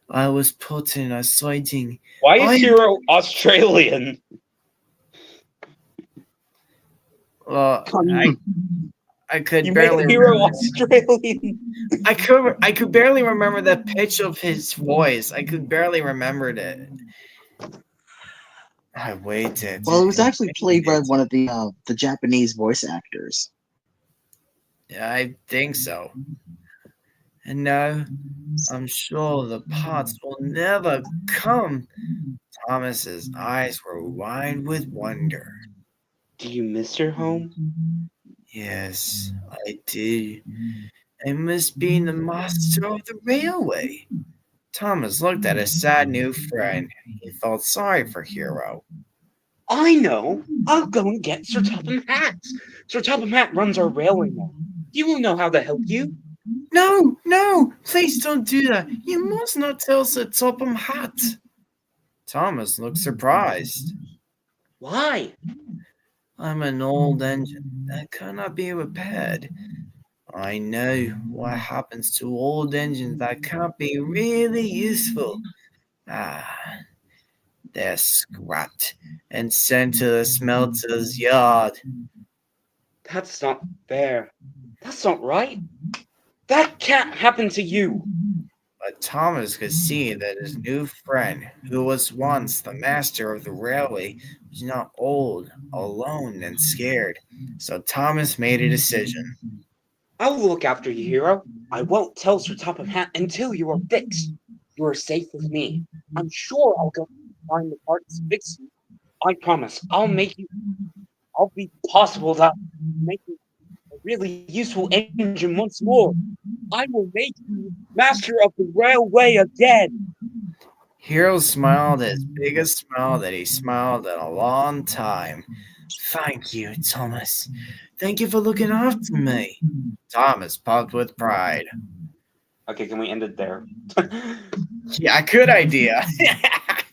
I was put in a siding. Why is Hero Australian? Well, I could You barely made Hero remember. Australian. I could barely remember the pitch of his voice. I could barely remember it. I waited. Well, it was actually played by one of the Japanese voice actors. Yeah, I think so. And now I'm sure the parts will never come. Thomas's eyes were wide with wonder. Do you miss your home? Yes, I do. I miss being the master of the railway. Thomas looked at his sad new friend. He felt sorry for Hero. I know. I'll go and get Sir Topham Hatt. Sir Topham Hatt runs our railway now. He will know how to help you. No, please don't do that. You must not tell Sir Topham Hatt. Thomas looked surprised. Why? I'm an old engine that cannot be repaired. I know what happens to old engines that can't be really useful. They're scrapped and sent to the smelter's yard. That's not fair. That's not right. That can't happen to you. But Thomas could see that his new friend, who was once the master of the railway, was not old, alone, and scared. So Thomas made a decision. I'll look after you, Hero. I won't tell Sir Topham Hatt until you are fixed. You are safe with me. I'm sure I'll go find the parts to fix you. I promise, I'll be possible to make you a really useful engine once more. I will make you master of the railway again. Hero smiled his biggest smile that he smiled in a long time. Thank you, Thomas. Thank you for looking after me. Thomas puffed with pride. Okay, can we end it there? Yeah, good idea.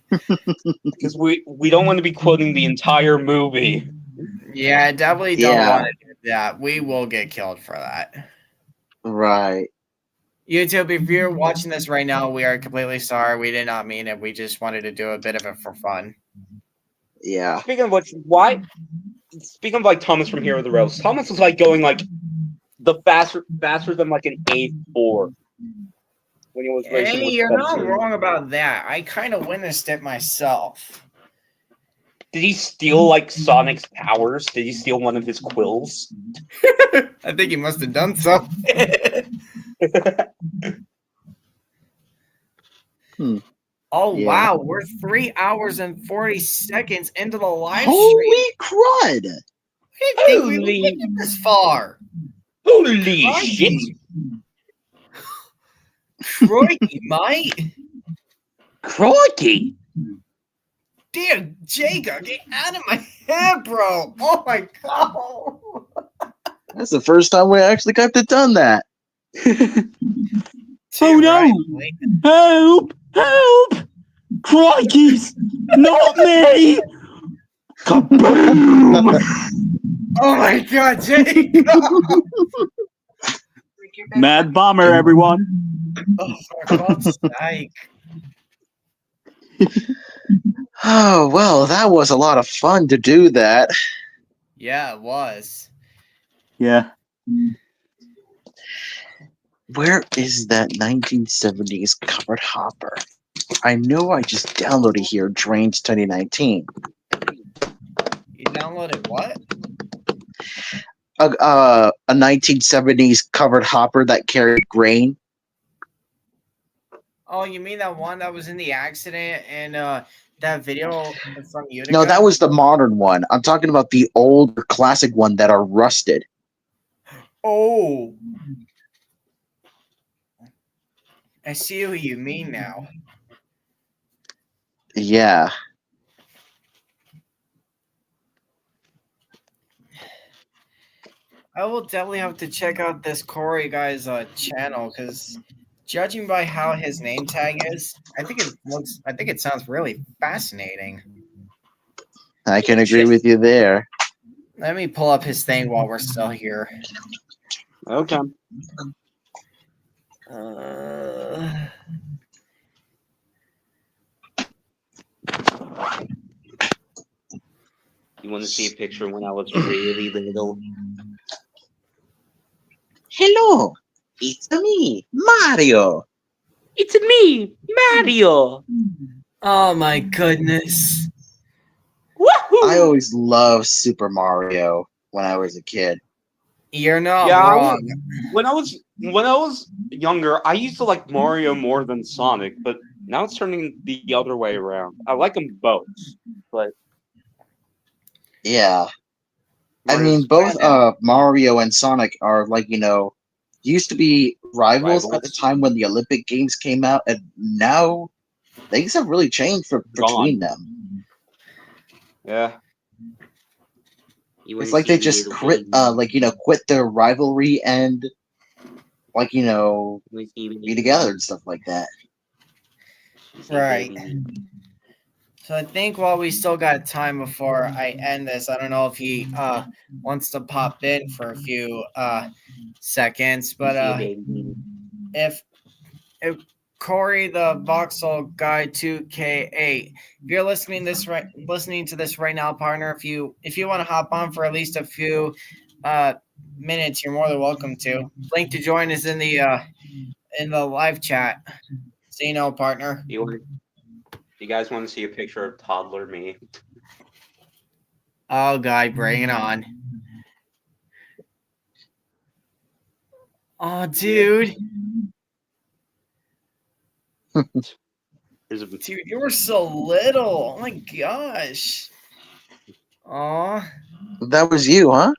Because we don't want to be quoting the entire movie. Yeah, I definitely don't want to do that. We will get killed for that. Right. YouTube, if you're watching this right now, we are completely sorry. We did not mean it. We just wanted to do a bit of it for fun. Yeah. Speaking of which, speaking of like Thomas from Hero of the Rails, Thomas was like going like the faster than like an A4 when he was racing Hey, with you're not Spencer. wrong about that. I kind of witnessed it myself. Did he steal like Sonic's powers? Did he steal one of his quills? I think he must have done so. Oh, Yeah. wow. We're 3 hours and 40 seconds into the live Holy stream. crud! I didn't think we would make it this far. Holy Crikey. shit! Crikey, mate. Crikey! Dear Jacob, get out of my head, bro. Oh, my God. That's the first time we actually got to done that. Oh no! Help! Help! Crikey's! Not me! Kaboom! Oh, my God, Jacob. Mad Bomber, everyone. Oh, for God's sake. Oh, well, that was a lot of fun to do that. Yeah, it was. Yeah. Where is that 1970s covered hopper? I know I just downloaded here Drains 2019. You downloaded what? A 1970s covered hopper that carried grain. Oh, you mean that one that was in the accident and that video from Utica? No, that was the modern one. I'm talking about the old classic one that are rusted. Oh. I see what you mean now. Yeah. I will definitely have to check out this Corey guy's channel because judging by how his name tag is, I think it sounds really fascinating. I can agree with you there. Let me pull up his thing while we're still here. Okay. You want to see a picture when I was really little? Hello, it's me, Mario. It's me, Mario. Oh my goodness. Woohoo! I always loved Super Mario when I was a kid. You're not Yeah, wrong. When I was younger, I used to like Mario more than Sonic, but now it's turning the other way around. I like them both, but Yeah. I Mario's mean, both better. Mario and Sonic are like, used to be rivals at the time when the Olympic Games came out, and now things have really changed between them. Yeah. It's like they just quit their rivalry and, be together and stuff like that. Right. So I think while we still got time before I end this, I don't know if he wants to pop in for a few seconds, but if Corey the Voxel Guy 2K8, if you're listening to this right now, partner, if you want to hop on for at least a few minutes, you're more than welcome to. Link to join is in the live chat. So you know, partner. You guys want to see a picture of toddler me? Oh, God, bring it on. Oh, dude. Dude, you were so little. Oh my gosh. Aw. That was you, huh?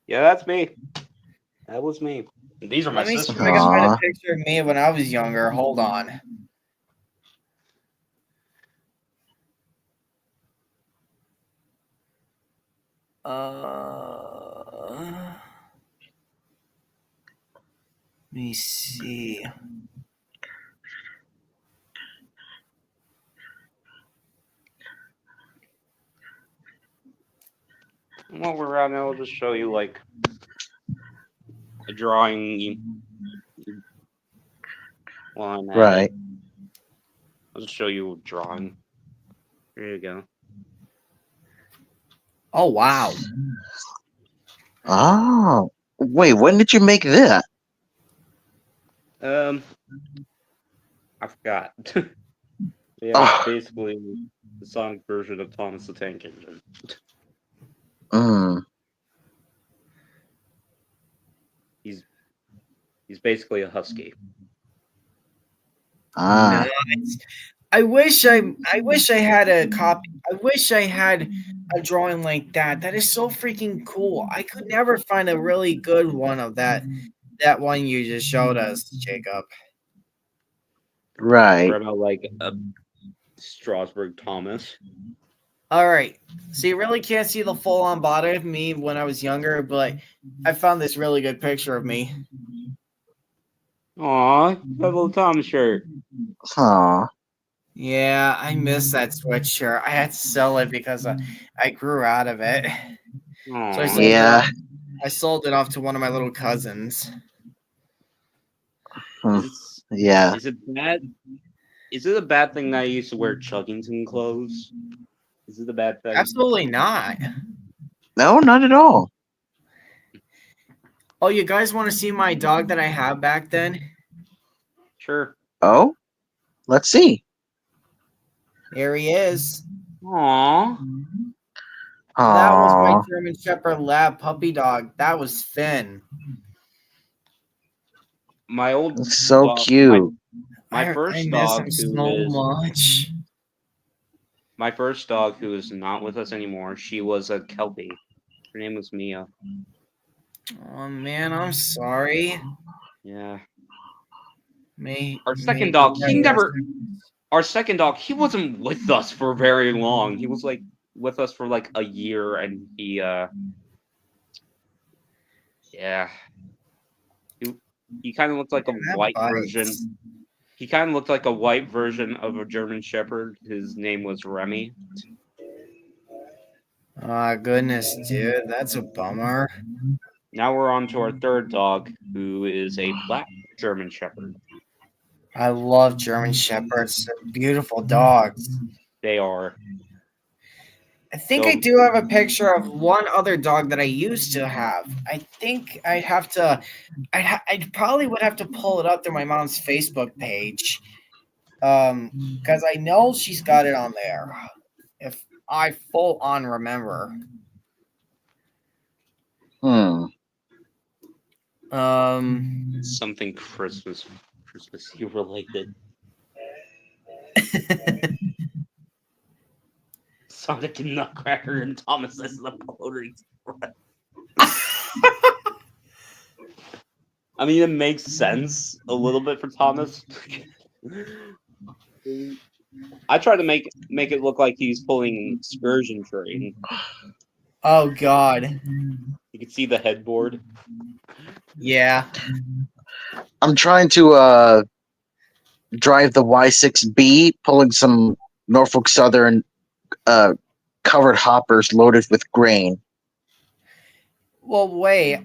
Yeah, that's me. That was me. These are my Let me see sisters. if I can find a picture of me when I was younger. Hold on. Let me see. While we're around, I'll just show you like a drawing. While I'm at Right. it. I'll just show you a drawing. There you go. Oh wow. Oh, wait, when did you make that? I forgot. Yeah, Oh. basically the Sonic version of Thomas the Tank Engine. Mm. He's basically a husky. Ah. Nice. I wish I had a copy. I wish I had a drawing like that. That is so freaking cool. I could never find a really good one of that one you just showed us, Jacob. Right. What about like a Strasbourg Thomas? All right. So you really can't see the full-on body of me when I was younger, but I found this really good picture of me. Aw, little Tom shirt. Aw. Yeah, I miss that sweatshirt. I had to sell it because I grew out of it. So I sold Yeah. it off. I sold it off to one of my little cousins. Yeah. Is it bad? Is it a bad thing that I used to wear Chuggington clothes? Is it a bad thing? Absolutely not. No, not at all. Oh, you guys want to see my dog that I had back then? Sure. Oh? Let's see. Here he is. Aww. That was my Aw. German Shepherd Lab puppy dog. That was Finn. My old That's so dog- cute. My I first miss dog him who so is much. my first dog who is not with us anymore. She was a Kelpie. Her name was Mia. Oh man, I'm sorry. Yeah. Our second dog, Our second dog, he wasn't with us for very long. He was like with us for like a year, and he he kind of looked like a white version. He kind of looked like a white version of a German Shepherd. His name was Remy. Oh goodness, dude, that's a bummer. Now we're on to our third dog, who is a black German Shepherd. I love German Shepherds. They're beautiful dogs. They are. I think I do have a picture of one other dog that I used to have. I think I'd have to. I probably would have to pull it up through my mom's Facebook page, because I know she's got it on there. If I full on remember. Something Christmassy related. Sonic and Nutcracker and Thomas as the Polar Express. I mean, it makes sense a little bit for Thomas. I try to make it look like he's pulling an excursion train. Oh God. You can see the headboard. Yeah. I'm trying to drive the Y6B, pulling some Norfolk Southern covered hoppers loaded with grain. Well, wait.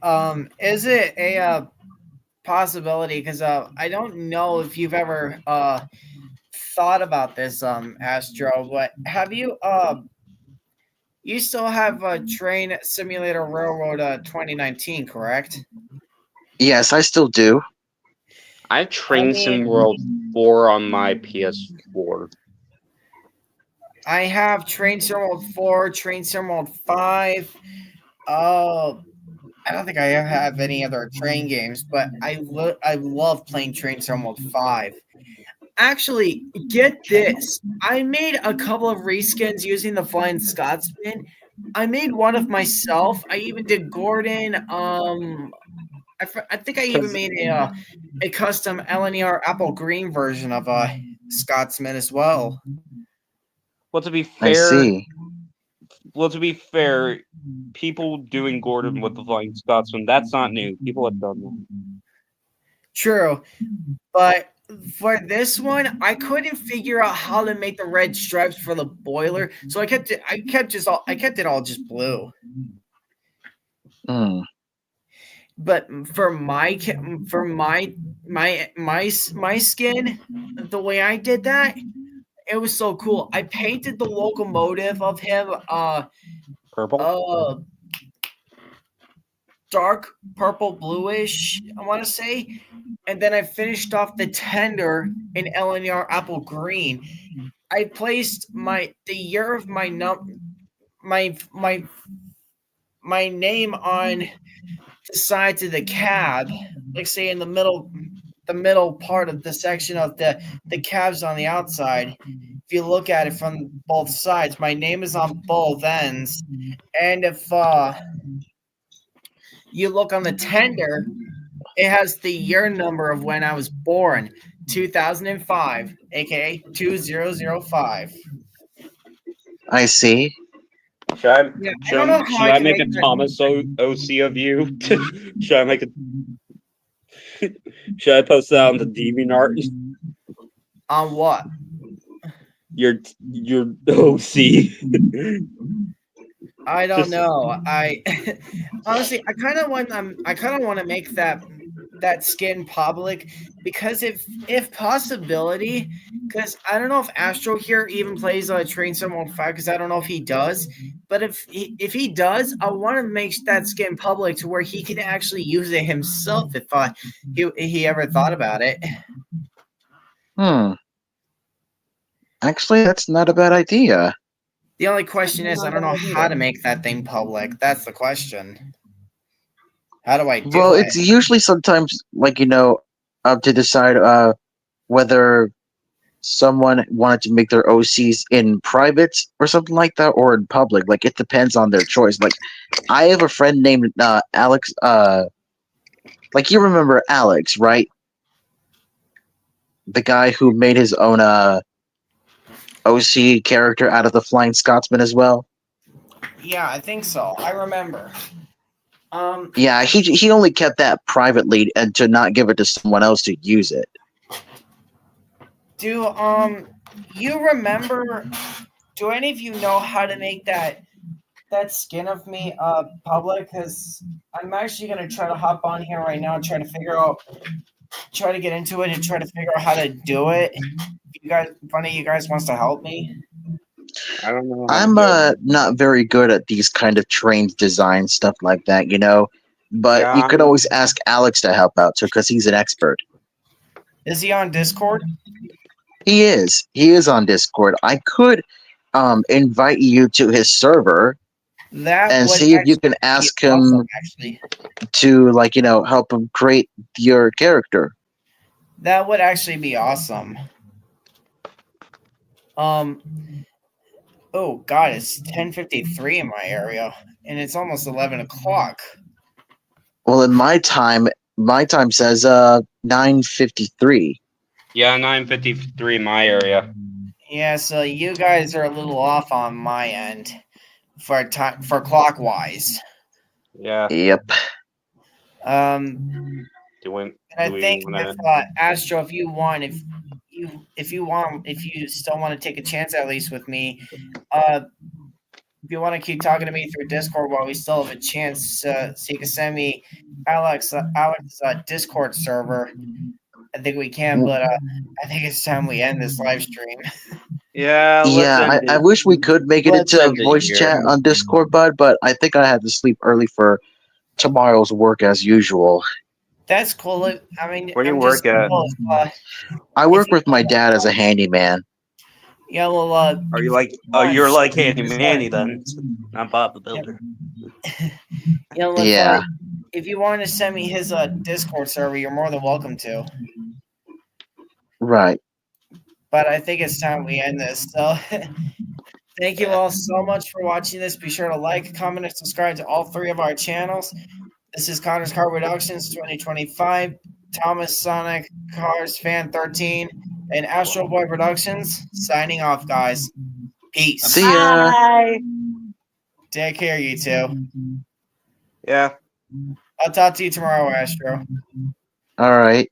Is it a possibility? Because I don't know if you've ever thought about this, Astro. But have you you still have a Train Simulator Railroad 2019, correct? Yes, I still do. I have Train Sim World 4 on my PS4. I have Train Sim World 4, Train Sim World 5. I don't think I have any other train games, but I love playing Train Sim World 5. actually, get this. I made a couple of reskins using the Flying Scotsman. I made one of myself. I even did Gordon. I think I even made a custom LNER Apple Green version of a Scotsman as well. Well, to be I fair, see. people doing Gordon with the Flying Scotsman, that's not new. People have done that. True, but for this one, I couldn't figure out how to make the red stripes for the boiler, so I kept it all just blue. Hmm. But for my skin, the way I did that, it was so cool. I painted the locomotive of him purple, dark purple bluish, I want to say, and then I finished off the tender in LNR Apple Green. I placed the year of my name on the sides of the cab, like say in the middle part of the section of the cabs on the outside. If you look at it from both sides, my name is on both ends, and if you look on the tender, it has the year number of when I was born, 2005, aka 2005. I see. Should don't know how I I can make a make that- Thomas OC of you? Should I make a? Should I post that on the DeviantArt? On what? Your OC. I don't Just- know. I honestly, I kind of want to make that skin public, because if possibility, because I don't know if Astro here even plays Train Sim 5, because I don't know if he does, but if he does, I want to make that skin public to where he can actually use it himself if he ever thought about it. Actually, that's not a bad idea. The only question is, I don't know how to make that thing public. That's the question. How do I do Well, it? it's usually sometimes up to decide whether someone wanted to make their OCs in private or something like that, or in public. Like, it depends on their choice. Like, I have a friend named Alex. Like, you remember Alex, right? The guy who made his own OC character out of the Flying Scotsman as well. Yeah, I think so. I remember. Yeah, he only kept that privately and to not give it to someone else to use it. Do you remember? Do any of you know how to make that skin of me public? Because I'm actually gonna try to hop on here right now and try to get into it and try to figure out how to do it. If one of you guys wants to help me. I don't know. I'm not very good at these kind of trained design stuff like that, But Yeah, you could always ask Alex to help out too, because he's an expert. Is he on Discord? He is. He is on Discord. I could invite you to his server and would see if you can actually be ask him awesome, actually. to help him create your character. That would actually be awesome. Oh God, it's 10:53 in my area, and it's almost 11 o'clock. Well, in my time says 9:53. Yeah, 9:53 in my area. Yeah, so you guys are a little off on my end for clockwise. Yeah. Yep. And I think if Astro, if you still want to take a chance at least with me, if you want to keep talking to me through Discord while we still have a chance, so you can send me Alex's Discord server. I think we can, but I think it's time we end this live stream. Yeah. Yeah, I wish we could make it Let's into end it voice here. chat on Discord, bud, but I think I had to sleep early for tomorrow's work as usual. That's cool. I mean, Where do you I'm work just at? cool if, I work with my dad as a handyman. yeah, well, Are you like? Oh, you're like Handy Manny then. I'm Bob the Builder. Yeah. If you want to send me his Discord server, you're more than welcome to. Right. but I think it's time we end this. So thank you all so much for watching this. Be sure to like, comment, and subscribe to all 3 of our channels. This is Connor's Car Productions 2025, Thomas Sonic Cars Fan 13, and Astro Boy Productions signing off, guys. Peace. See ya. Bye. Take care, you two. Yeah. I'll talk to you tomorrow, Astro. All right.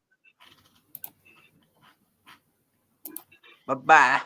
Bye-bye.